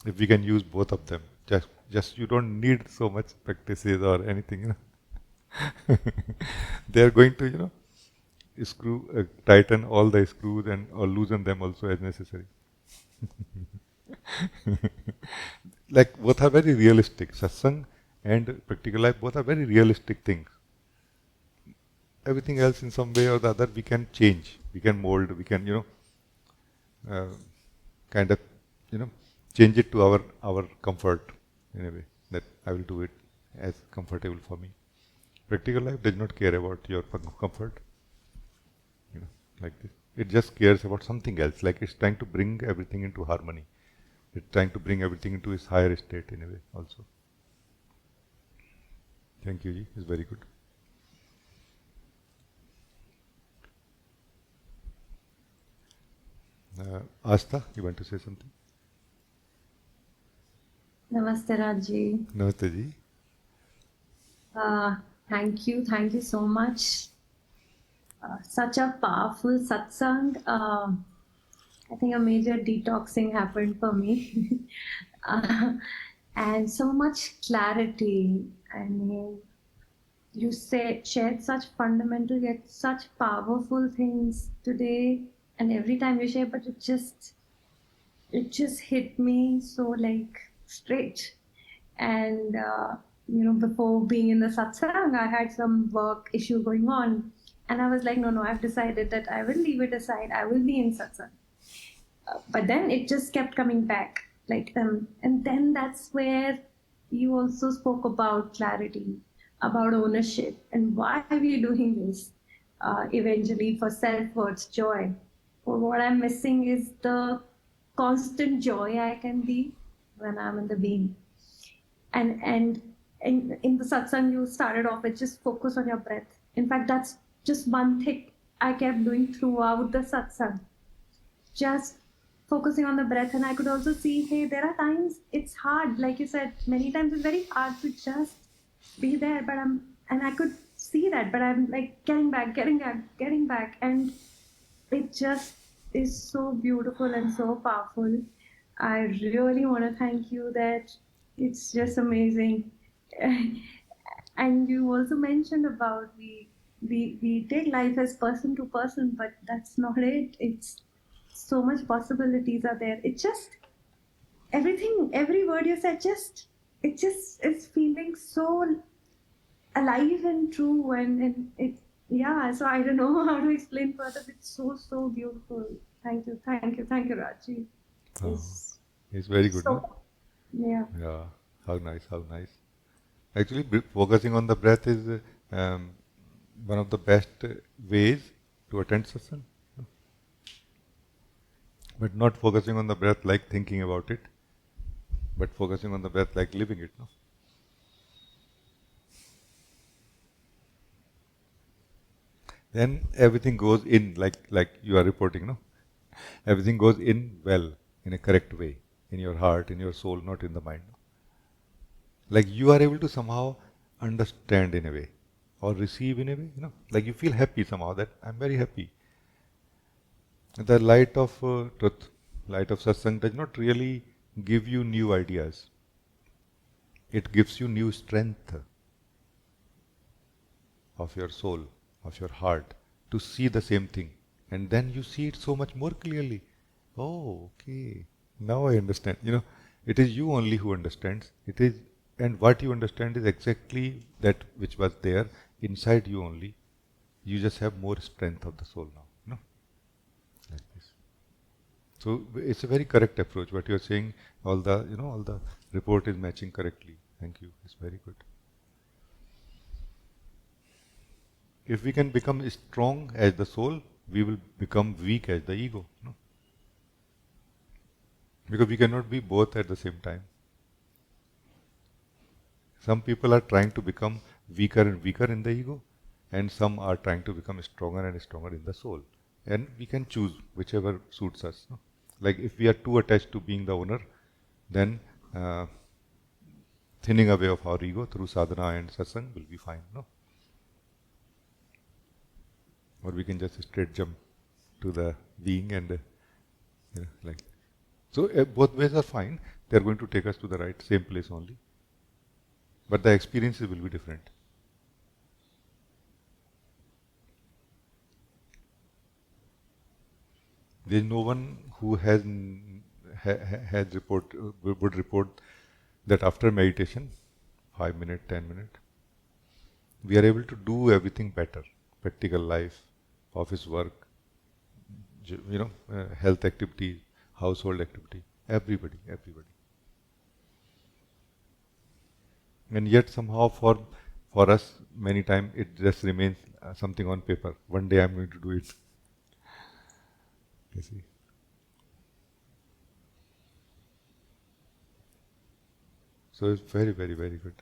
If we can use both of them, just you don't need so much practices or anything, They are going to, tighten all the screws and or loosen them also as necessary. Like both are very realistic. Satsang and practical life both are very realistic things. Everything else in some way or the other we can change, we can mold, we can, kind of, change it to our comfort in a way that I will do it as comfortable for me. Practical life does not care about your comfort, like this. It just cares about something else, like it's trying to bring everything into harmony. It's trying to bring everything into its higher state in a way also. Thank you, Ji. It's very good. Asta, you want to say something? Namaste, Rajee. Namaste, Ji. Thank you so much. Such a powerful satsang. I think a major detoxing happened for me. And so much clarity. I mean, you shared such fundamental yet such powerful things today, and every time you share, but it just hit me so like straight. And before being in the satsang, I had some work issue going on, and I was like, no, I've decided that I will leave it aside. I will be in satsang. But then it just kept coming back, and then that's where you also spoke about clarity, about ownership, and why are we doing this? Eventually, for self-worth, joy. Or what I'm missing is the constant joy I can be when I'm in the being. And in the satsang, you started off with just focus on your breath. In fact, that's just one thing I kept doing throughout the satsang. Just focusing on the breath. And I could also see, hey, there are times it's hard. Like you said, many times it's very hard to just be there. And I could see that, but I'm like getting back. And it just is so beautiful and so powerful. I really want to thank you that it's just amazing. And you also mentioned about we take life as person to person, but that's not it. It's so much possibilities are there. It just everything, every word you said, it just is feeling so alive and true, and it so I don't know how to explain further. It's so beautiful. Thank you, Rajee. It's very good, no? Yeah. Yeah, how nice. Actually, focusing on the breath is one of the best ways to attend satsang. But not focusing on the breath like thinking about it, but focusing on the breath like living it, no? Then everything goes in like you are reporting, no? Everything goes in well, in a correct way, in your heart, in your soul, not in the mind. Like you are able to somehow understand in a way, or receive in a way, like you feel happy somehow, that I'm very happy. The light of truth, light of satsang does not really give you new ideas. It gives you new strength of your soul, of your heart, to see the same thing. And then you see it so much more clearly. Oh, okay. Now I understand. It is you only who understands. And what you understand is exactly that which was there inside you only. You just have more strength of the soul now. Like this. So it's a very correct approach. What you are saying, all the report is matching correctly. Thank you. It's very good. If we can become strong as the soul, we will become weak as the ego. Because we cannot be both at the same time. Some people are trying to become weaker and weaker in the ego, and some are trying to become stronger and stronger in the soul. And we can choose whichever suits us. Like if we are too attached to being the owner, then thinning away of our ego through sadhana and satsang will be fine. Or we can just straight jump to the being and like. So both ways are fine. They are going to take us to the right, same place only. But the experiences will be different. There is no one who would report that after meditation, 5 minutes, 10 minutes, we are able to do everything better. Practical life, office work, health activity, household activity, everybody. And yet somehow for us, many times it just remains something on paper. One day I'm going to do it. You see. So it's very, very, very good.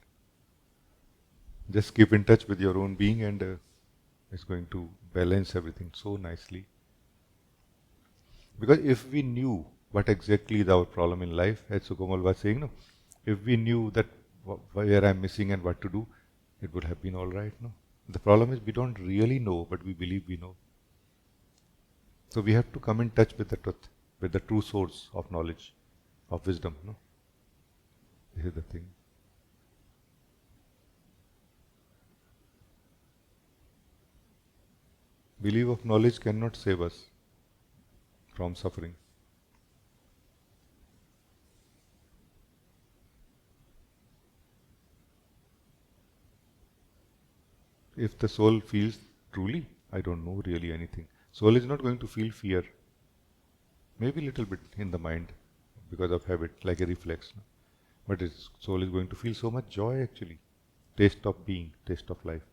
Just keep in touch with your own being and it's going to balance everything so nicely. Because if we knew what exactly is our problem in life, as Sukamal was saying, if we knew that where I'm missing and what to do, it would have been all right. The problem is we don't really know, but we believe we know. So we have to come in touch with the truth, with the true source of knowledge, of wisdom. This is the thing. Belief of knowledge cannot save us from suffering. If the soul feels truly, I don't know really anything. Soul is not going to feel fear. Maybe a little bit in the mind because of habit, like a reflex. But its soul is going to feel so much joy actually. Taste of being, taste of life.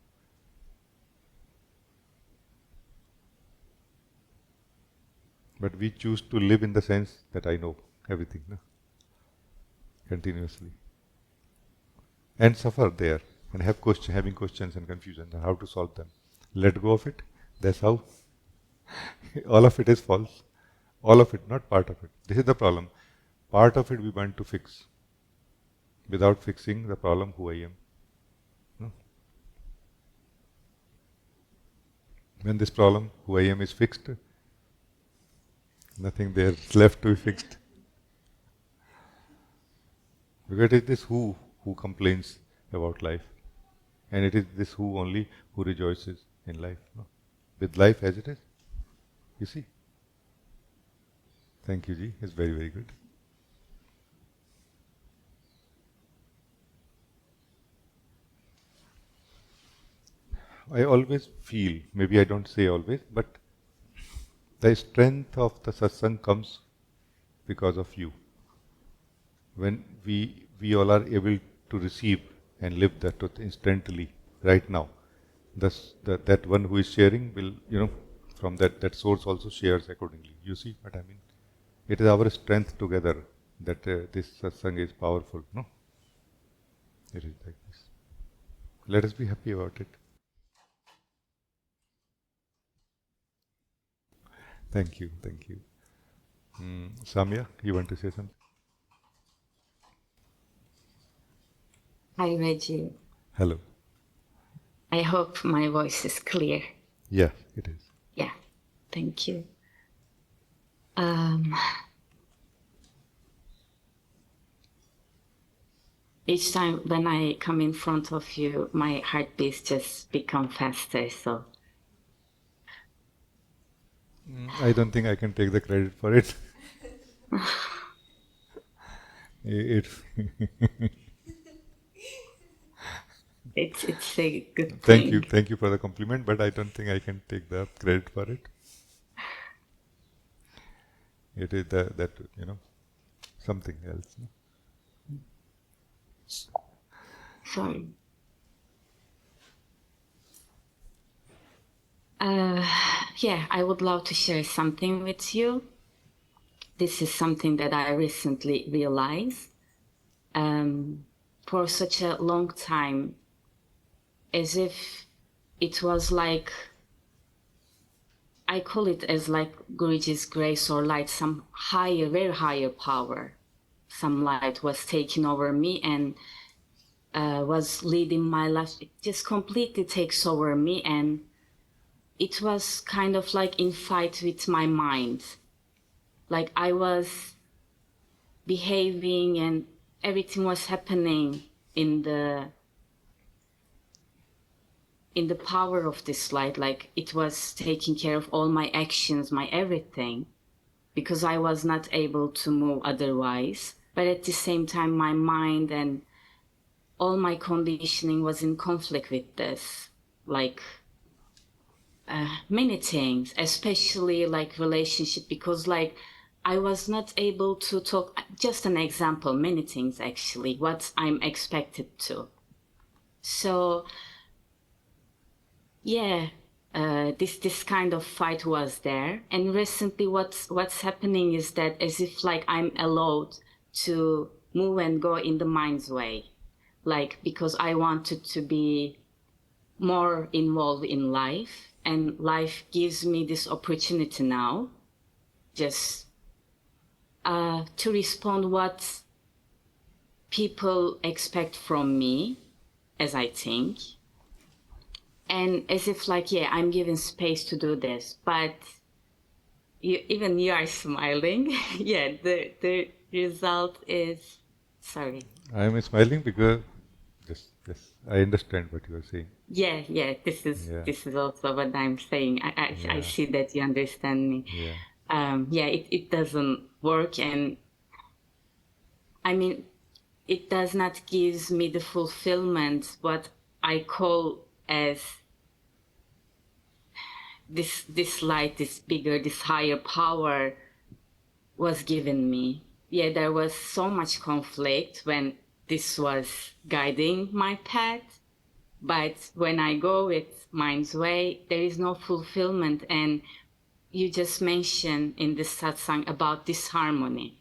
But we choose to live in the sense that I know everything, continuously. And suffer there, and having questions and confusions and how to solve them. Let go of it, that's how. All of it is false. All of it, not part of it. This is the problem. Part of it we want to fix, without fixing the problem who I am. When this problem, who I am, is fixed, nothing there is left to be fixed. Because it is this who complains about life. And it is this who only who rejoices in life. With life as it is. You see? Thank you, Ji. It's very, very good. I always feel, maybe I don't say always, but the strength of the satsang comes because of you. When we all are able to receive and live the truth instantly, right now, that one who is sharing will, from that source also shares accordingly. You see what I mean? It is our strength together that this satsang is powerful, no? It is like this. Let us be happy about it. Thank you, thank you. Samya, you want to say something? Hi, Rajee. Hello. I hope my voice is clear. Yeah, it is. Yeah, thank you. each time when I come in front of you, my heartbeats just become faster. So I don't think I can take the credit for it. it it's a good Thank you, thing. thank you for the compliment, but I don't think I can take the credit for it. It is that something else. No? Sorry. Yeah, I would love to share something with you. This is something that I recently realized. For such a long time, as if it was like, I call it as like Guruji's grace or light, some higher, very higher power. Some light was taking over me and was leading my life. It just completely takes over me, and it was kind of like in fight with my mind. Like I was behaving and everything was happening in the power of this light. Like it was taking care of all my actions, my everything, because I was not able to move otherwise. But at the same time, my mind and all my conditioning was in conflict with this. Like many things, especially like relationship, because like I was not able to talk. Just an example, many things actually, what I'm expected to. So yeah, this kind of fight was there. And recently what's happening is that as if like I'm allowed to move and go in the mind's way. Like because I wanted to be more involved in life, and life gives me this opportunity now just to respond what people expect from me, as I think, and as if like, yeah, I'm given space to do this. But even you are smiling. Yeah, the result is, sorry. I am smiling because yes, I understand what you are saying. Yeah, this Yeah, is also what I'm saying. I yeah, see that you understand me. yeah. Yeah, it doesn't work, and I mean, it does not give me the fulfillment what I call as this light, this bigger, this higher power was given me. Yeah, there was so much conflict when this was guiding my path, but when I go with mind's way, there is no fulfillment. And you just mentioned in this satsang about disharmony.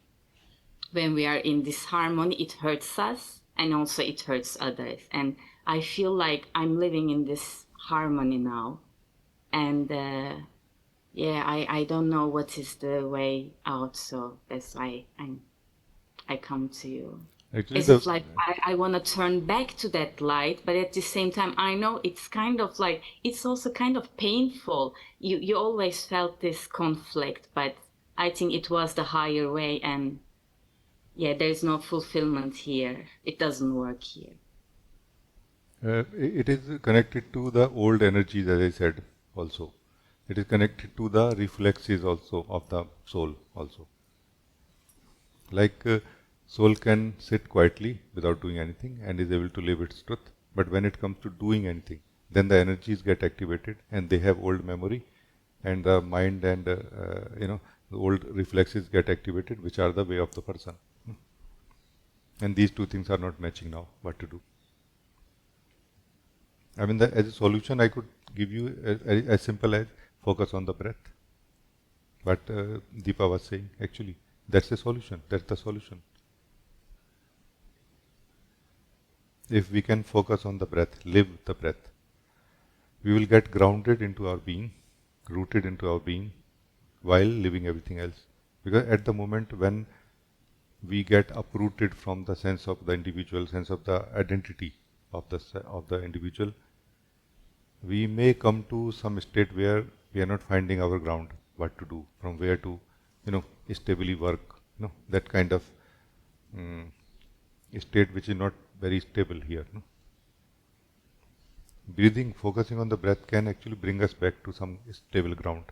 When we are in disharmony, it hurts us and also it hurts others. And I feel like I'm living in this harmony now. And yeah, I don't know what is the way out, so that's why I come to you. Actually, As if like I want to turn back to that light, but at the same time I know it's kind of like, it's also kind of painful. You always felt this conflict, but I think it was the higher way, and yeah, there's no fulfillment here. It doesn't work here. it is connected to the old energies, as I said. Also, it is connected to the reflexes also of the soul. Also, like soul can sit quietly without doing anything and is able to live its truth. But when it comes to doing anything, then the energies get activated and they have old memory, and the mind and the old reflexes get activated, which are the way of the person. And these two things are not matching now. What to do? I mean, as a solution, I could give you as simple as focus on the breath. But Deepa was saying, actually, that's the solution. That's the solution. If we can focus on the breath, live the breath, we will get grounded into our being, rooted into our being, while living everything else. Because at the moment when we get uprooted from the sense of the individual, sense of the identity of the individual, we may come to some state where we are not finding our ground, what to do, from where to, stably work, that kind of state which is not very stable here. No? Breathing, focusing on the breath can actually bring us back to some stable ground.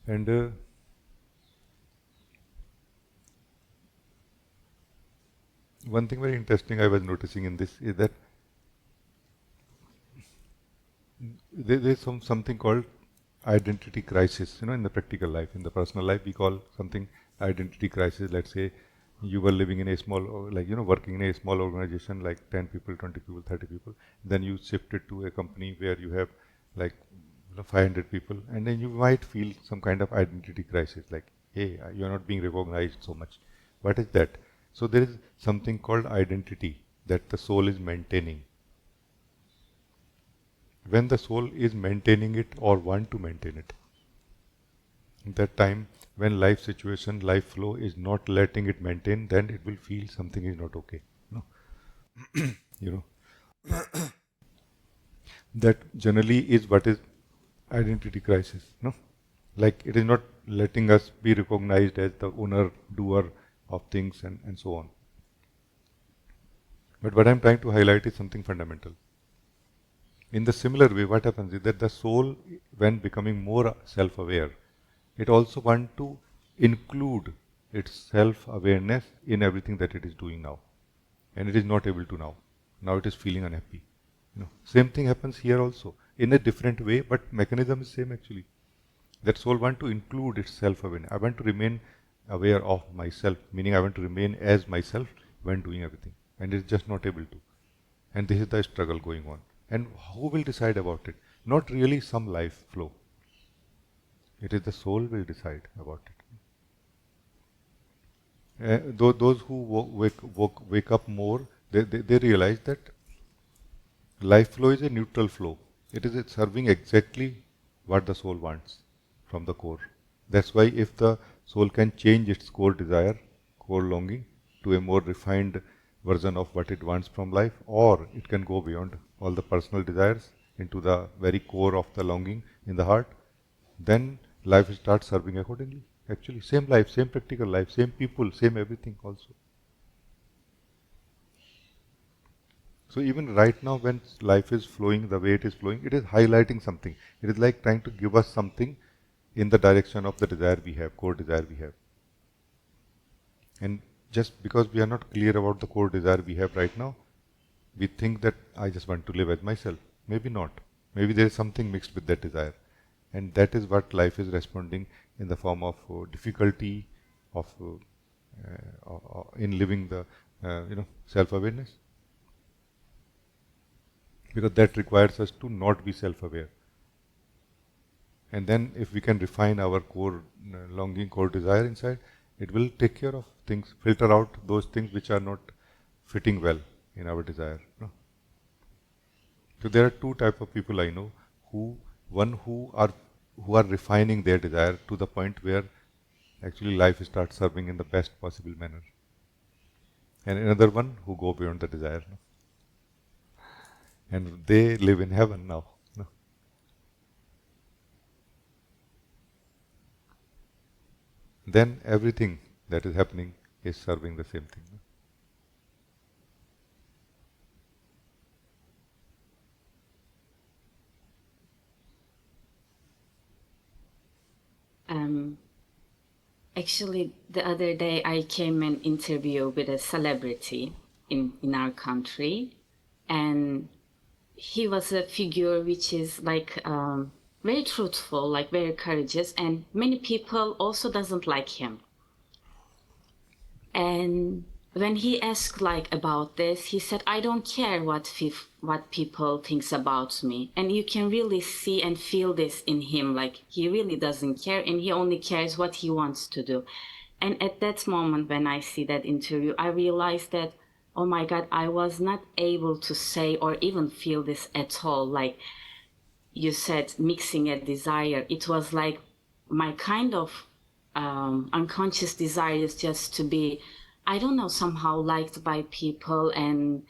And one thing very interesting I was noticing in this is that there is something called identity crisis. In the practical life, in the personal life, we call something identity crisis. Let's say you were living in a small, working in a small organization like 10 people, 20 people, 30 people. Then you shifted to a company where you have like 500 people, and then you might feel some kind of identity crisis, like, hey, you're not being recognized so much. What is that? So there is something called identity that the soul is maintaining. When the soul is maintaining it or want to maintain it, that time when life situation, life flow is not letting it maintain, then it will feel something is not okay. No? That generally is what is identity crisis. No? Like it is not letting us be recognized as the owner, doer of things and so on. But what I'm trying to highlight is something fundamental. In the similar way, what happens is that the soul, when becoming more self-aware, it also wants to include its self-awareness in everything that it is doing now. And it is not able to now. Now it is feeling unhappy. Same thing happens here also, in a different way, but mechanism is same actually. That soul wants to include its self-awareness. I want to remain aware of myself, meaning I want to remain as myself when doing everything. And it is just not able to. And this is the struggle going on. And who will decide about it? Not really some life flow. It is the soul will decide about it. Those who wake up more, they realize that life flow is a neutral flow. It is serving exactly what the soul wants from the core. That's why if the soul can change its core desire, core longing, to a more refined version of what it wants from life, or it can go beyond all the personal desires into the very core of the longing in the heart, then life starts serving accordingly. Actually, same life, same practical life, same people, same everything also. So even right now when life is flowing the way it is flowing, it is highlighting something. It is like trying to give us something in the direction of the desire we have, core desire we have. And just because we are not clear about the core desire we have right now, we think that I just want to live as myself. Maybe not. Maybe there is something mixed with that desire. And that is what life is responding in the form of difficulty of in living the self-awareness. Because that requires us to not be self-aware. And then if we can refine our core longing, core desire inside, it will take care of things, filter out those things which are not fitting well in our desire. No? So there are two types of people I know, who are refining their desire to the point where actually life starts serving in the best possible manner. And another one who go beyond the desire. No? And they live in heaven now. No? Then everything that is happening is serving the same thing. No? Actually, the other day I came an interview with a celebrity in our country, and he was a figure which is like very truthful, like very courageous, and many people also doesn't like him. And when he asked like about this, he said, I don't care what people thinks about me. And you can really see and feel this in him, like he really doesn't care, and he only cares what he wants to do. And at that moment when I see that interview, I realized that, oh my God, I was not able to say or even feel this at all. Like you said, mixing a desire, it was like my kind of unconscious desire is just to be, I don't know, somehow liked by people and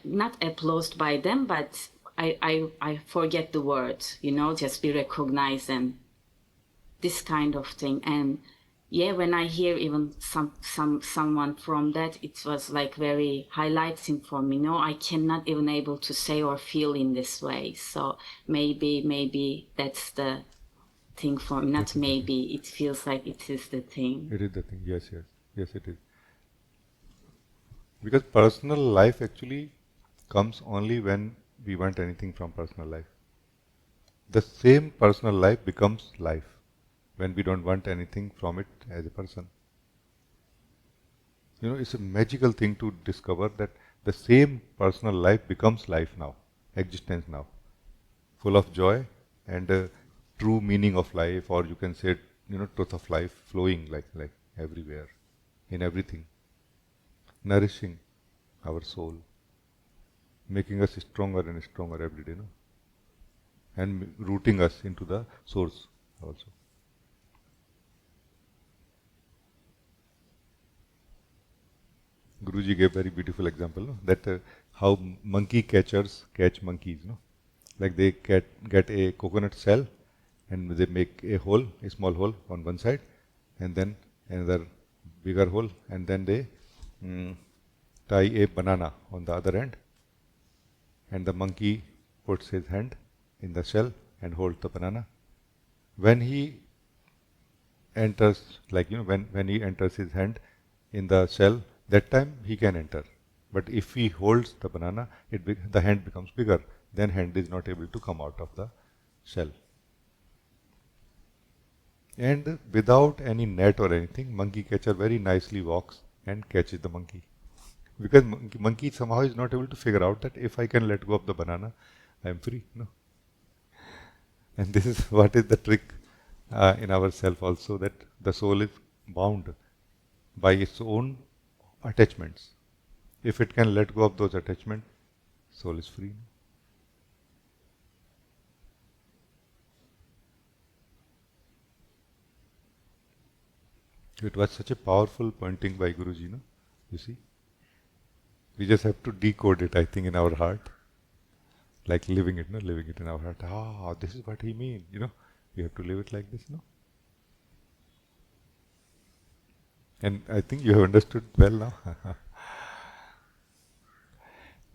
not applauded by them, but I forget the word, just be recognized. And this kind of thing. And yeah, when I hear even someone from that, it was like very highlighting for me. No, I cannot even able to say or feel in this way. So maybe that's the thing for me. Not maybe, it feels like it is the thing. It is the thing. Yes, it is. Because personal life actually comes only when we want anything from personal life. The same personal life becomes life when we don't want anything from it as a person. It's a magical thing to discover that the same personal life becomes life now, existence now, full of joy and true meaning of life, or you can say, truth of life flowing like everywhere, in everything, nourishing our soul, making us stronger and stronger every day, and rooting us into the source also. Guruji gave very beautiful example, that how monkey catchers catch monkeys, like they get a coconut shell and they make a hole, a small hole on one side, and then another bigger hole, and then they tie a banana on the other end, and the monkey puts his hand in the shell and holds the banana. When he enters, when he enters his hand in the shell, that time he can enter. But if he holds the banana, the hand becomes bigger. Then hand is not able to come out of the shell. And without any net or anything, monkey catcher very nicely walks and catches the monkey. Because monkey somehow is not able to figure out that if I can let go of the banana, I am free. No. And this is what is the trick in ourself also, that the soul is bound by its own attachments. If it can let go of those attachments, soul is free. It was such a powerful pointing by Guruji, you see. We just have to decode it, I think, in our heart. Like living it in our heart. This is what he means, We have to live it like this, And I think you have understood well now.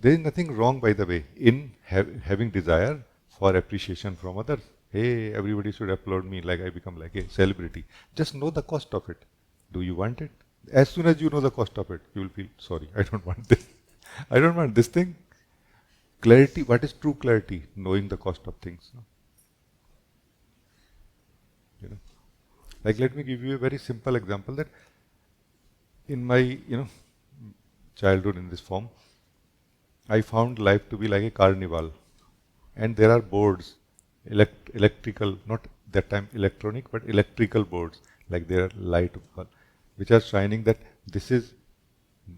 There is nothing wrong, by the way, in having desire for appreciation from others. Hey, everybody should applaud me like I become like a celebrity. Just know the cost of it. Do you want it? As soon as you know the cost of it, you will feel, sorry, I don't want this. I don't want this thing. Clarity, what is true clarity? Knowing the cost of things. Like, let me give you a very simple example, that in my, childhood in this form, I found life to be like a carnival. And there are boards, electrical, not that time electronic, but electrical boards, like there are light, which are shining that this is,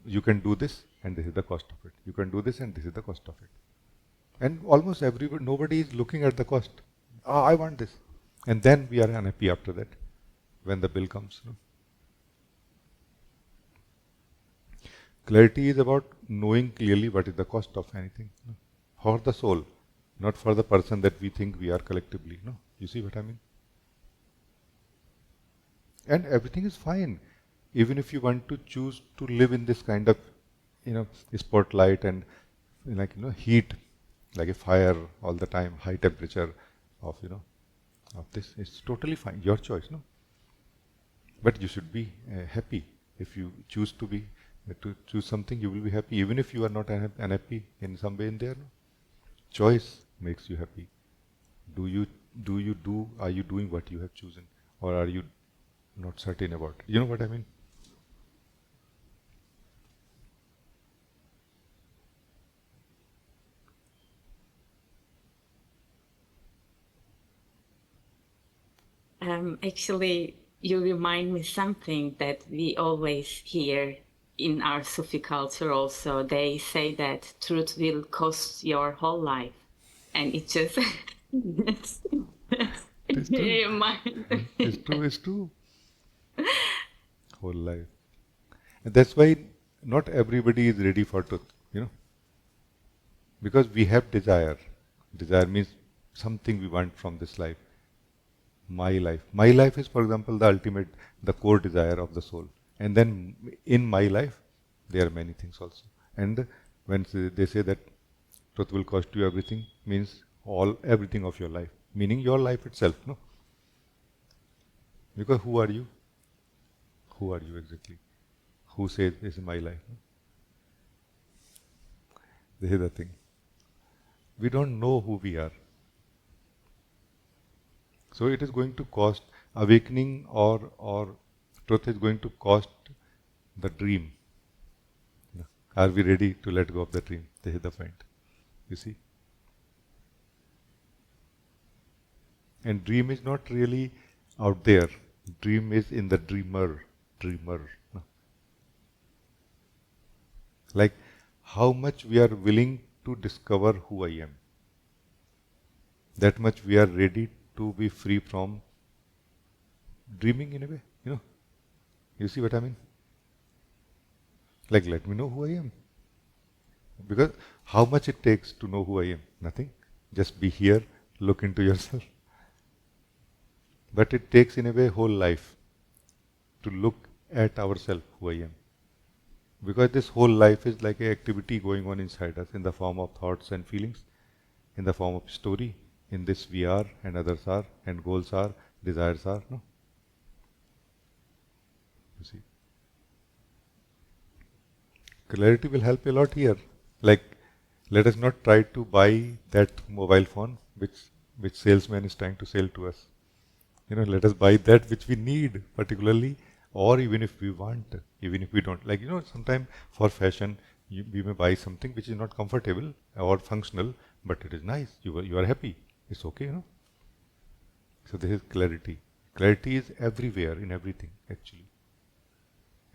you can do this and this is the cost of it. You can do this and this is the cost of it. And almost everybody, nobody is looking at the cost. I want this. And then we are unhappy after that, when the bill comes. Clarity is about knowing clearly what is the cost of anything. For the soul, not for the person that we think we are collectively. You see what I mean? And everything is fine. Even if you want to choose to live in this kind of, spotlight and heat, like a fire all the time, high temperature of, of this, it's totally fine. Your choice, But you should be happy. If you choose to choose something, you will be happy. Even if you are not unhappy in some way in there, choice makes you happy. Are you doing what you have chosen? Or are you not certain about it? You know what I mean? Actually, you remind me something that we always hear in our Sufi culture also. They say that truth will cost your whole life. And it just yes, It's true. remind. It's true. Whole life. And that's why not everybody is ready for truth, Because we have desire. Desire means something we want from this life. My life. My life is, for example, the ultimate, the core desire of the soul. And then in my life, there are many things also. And when they say that truth will cost you everything, means everything of your life, meaning your life itself, no? Because who are you? Who are you exactly? Who says this is my life? No? This is the thing. We don't know who we are. So it is going to cost awakening, or truth is going to cost the dream. Are we ready to let go of the dream? This is the point. You see? And dream is not really out there. Dream is in the dreamer. Dreamer. No? Like how much we are willing to discover who I am. That much we are ready to be free from dreaming in a way. You know? You see what I mean? Like, let me know who I am. Because how much it takes to know who I am? Nothing. Just be here, look into yourself. But it takes in a way whole life to look at ourselves who I am. Because this whole life is like an activity going on inside us in the form of thoughts and feelings, in the form of story. In this we are, and others are, and goals are, desires are. No? You see. Clarity will help a lot here. Like, let us not try to buy that mobile phone which salesman is trying to sell to us. Let us buy that which we need particularly, or even if we want, even if we don't. Like, sometimes for fashion, we may buy something which is not comfortable or functional, but it is nice. You are happy. It's okay, So this is clarity. Clarity is everywhere in everything, actually.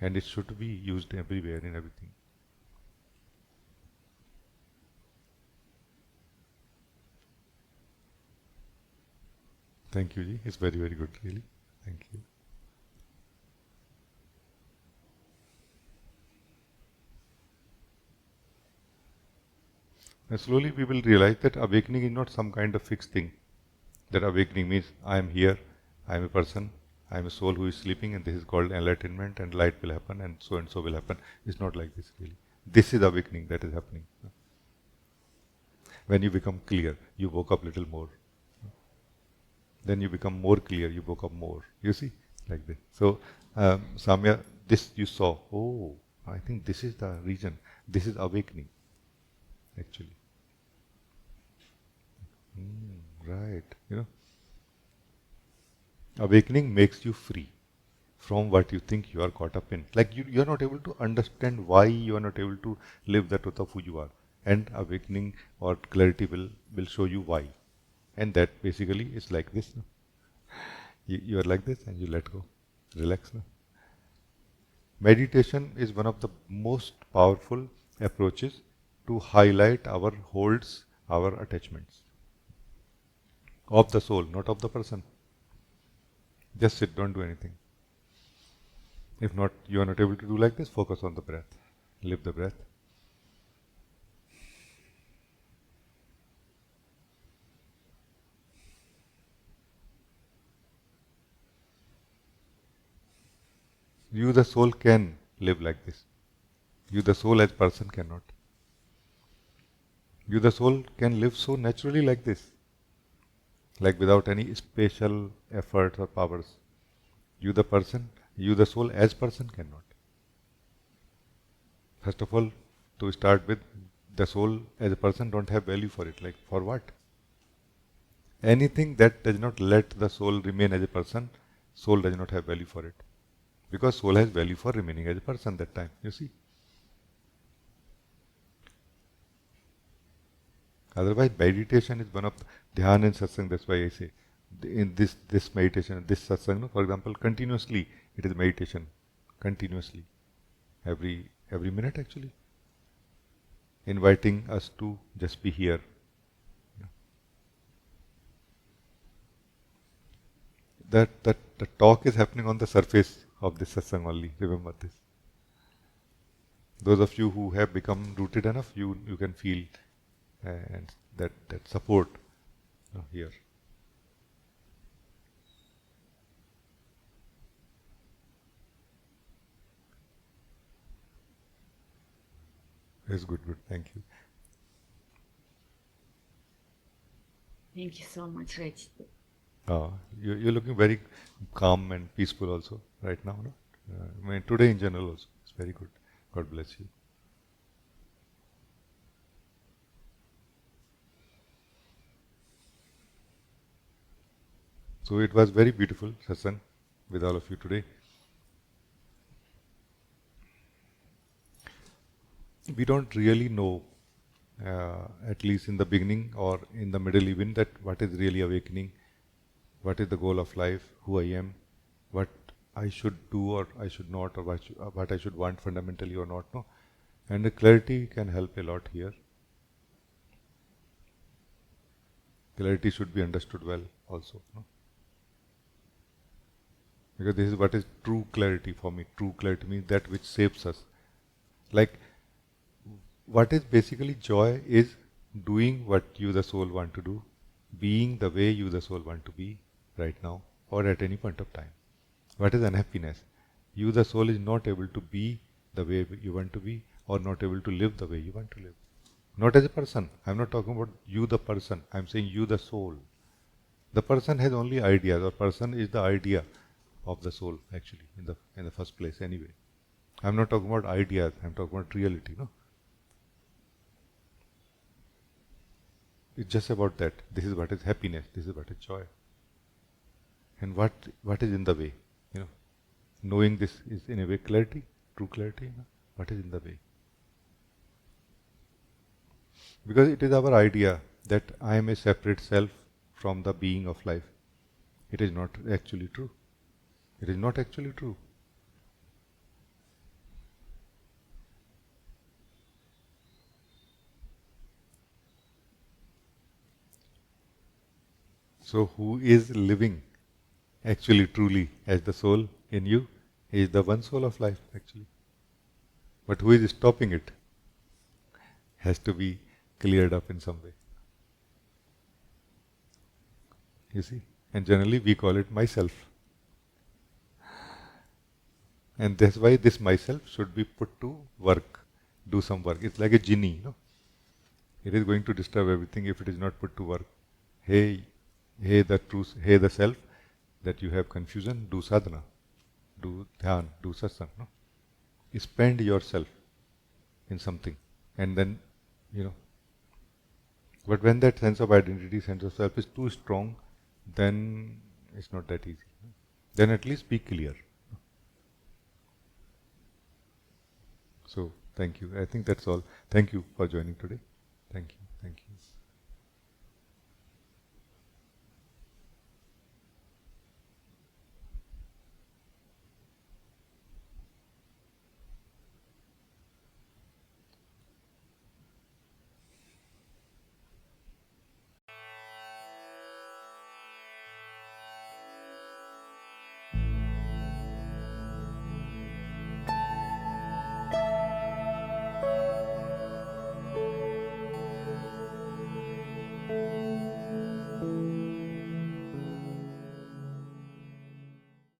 And it should be used everywhere in everything. Thank you, Ji. It's very, very good, really. Thank you. And slowly we will realize that awakening is not some kind of fixed thing. That awakening means I am here, I am a person, I am a soul who is sleeping, and this is called enlightenment, and light will happen, and so will happen. It's not like this, really. This is awakening that is happening. When you become clear, you woke up little more. Then you become more clear, you woke up more. You see? Like this. So, Samya, this you saw. Oh, I think this is the reason. This is awakening, actually. Right. Awakening makes you free from what you think you are caught up in. Like you are not able to understand why you are not able to live the truth of who you are. And awakening or clarity will show you why. And that basically is like this. No? You are like this and you let go. Relax. No? Meditation is one of the most powerful approaches to highlight our holds, our attachments. Of the soul, not of the person. Just sit, don't do anything. If not, you are not able to do like this, focus on the breath. Live the breath. You, the soul, can live like this. You, the soul, as person, cannot. You, the soul, can live so naturally like this. Like without any special efforts or powers. You, the person, you, the soul, as person, cannot. First of all, to start with, the soul as a person don't have value for it. Like, for what? Anything that does not let the soul remain as a person, soul does not have value for it. Because soul has value for remaining as a person that time, you see. Otherwise, meditation is one of dhyan and satsang. That's why I say, in this meditation, this satsang, for example, continuously, it is meditation, continuously, every minute actually, inviting us to just be here. That the talk is happening on the surface of this satsang only. Remember this. Those of you who have become rooted enough, you can feel and that support here. It's good, good. Thank you. Thank you so much, Rajee. You're looking very calm and peaceful also right now, no? I mean, today in general also. It's very good. God bless you. So it was very beautiful satsang with all of you today. We don't really know, at least in the beginning or in the middle even, that what is really awakening, what is the goal of life, who I am, what I should do or I should not, or what I should want fundamentally or not. No, and the clarity can help a lot here. Clarity should be understood well also. No? Because this is what is true clarity for me. True clarity means that which shapes us. Like, what is basically joy is doing what you the soul want to do, being the way you the soul want to be right now or at any point of time. What is unhappiness? You the soul is not able to be the way you want to be or not able to live the way you want to live. Not as a person. I'm not talking about you the person. I'm saying you the soul. The person has only ideas, or person is the idea of the soul actually in the first place anyway. I'm not talking about ideas, I'm talking about reality, no? It's just about that. This is what is happiness, this is what is joy. And what is in the way? You know, knowing this is in a way clarity, true clarity, no? What is in the way? Because it is our idea that I am a separate self from the being of life. It is not actually true. It is not actually true. So who is living actually truly as the soul in you is the one soul of life actually. But who is stopping it has to be cleared up in some way. You see? And generally we call it myself. And that's why this myself should be put to work, do some work. It's like a genie, no? It is going to disturb everything if it is not put to work. Hey, hey the truth, hey the self, that you have confusion, do sadhana, do dhyan, do satsang, no? Spend yourself in something. And then, you know, but when that sense of identity, sense of self is too strong, then it's not that easy. Then at least be clear. So, thank you. I think that's all. Thank you for joining today. Thank you. Thank you.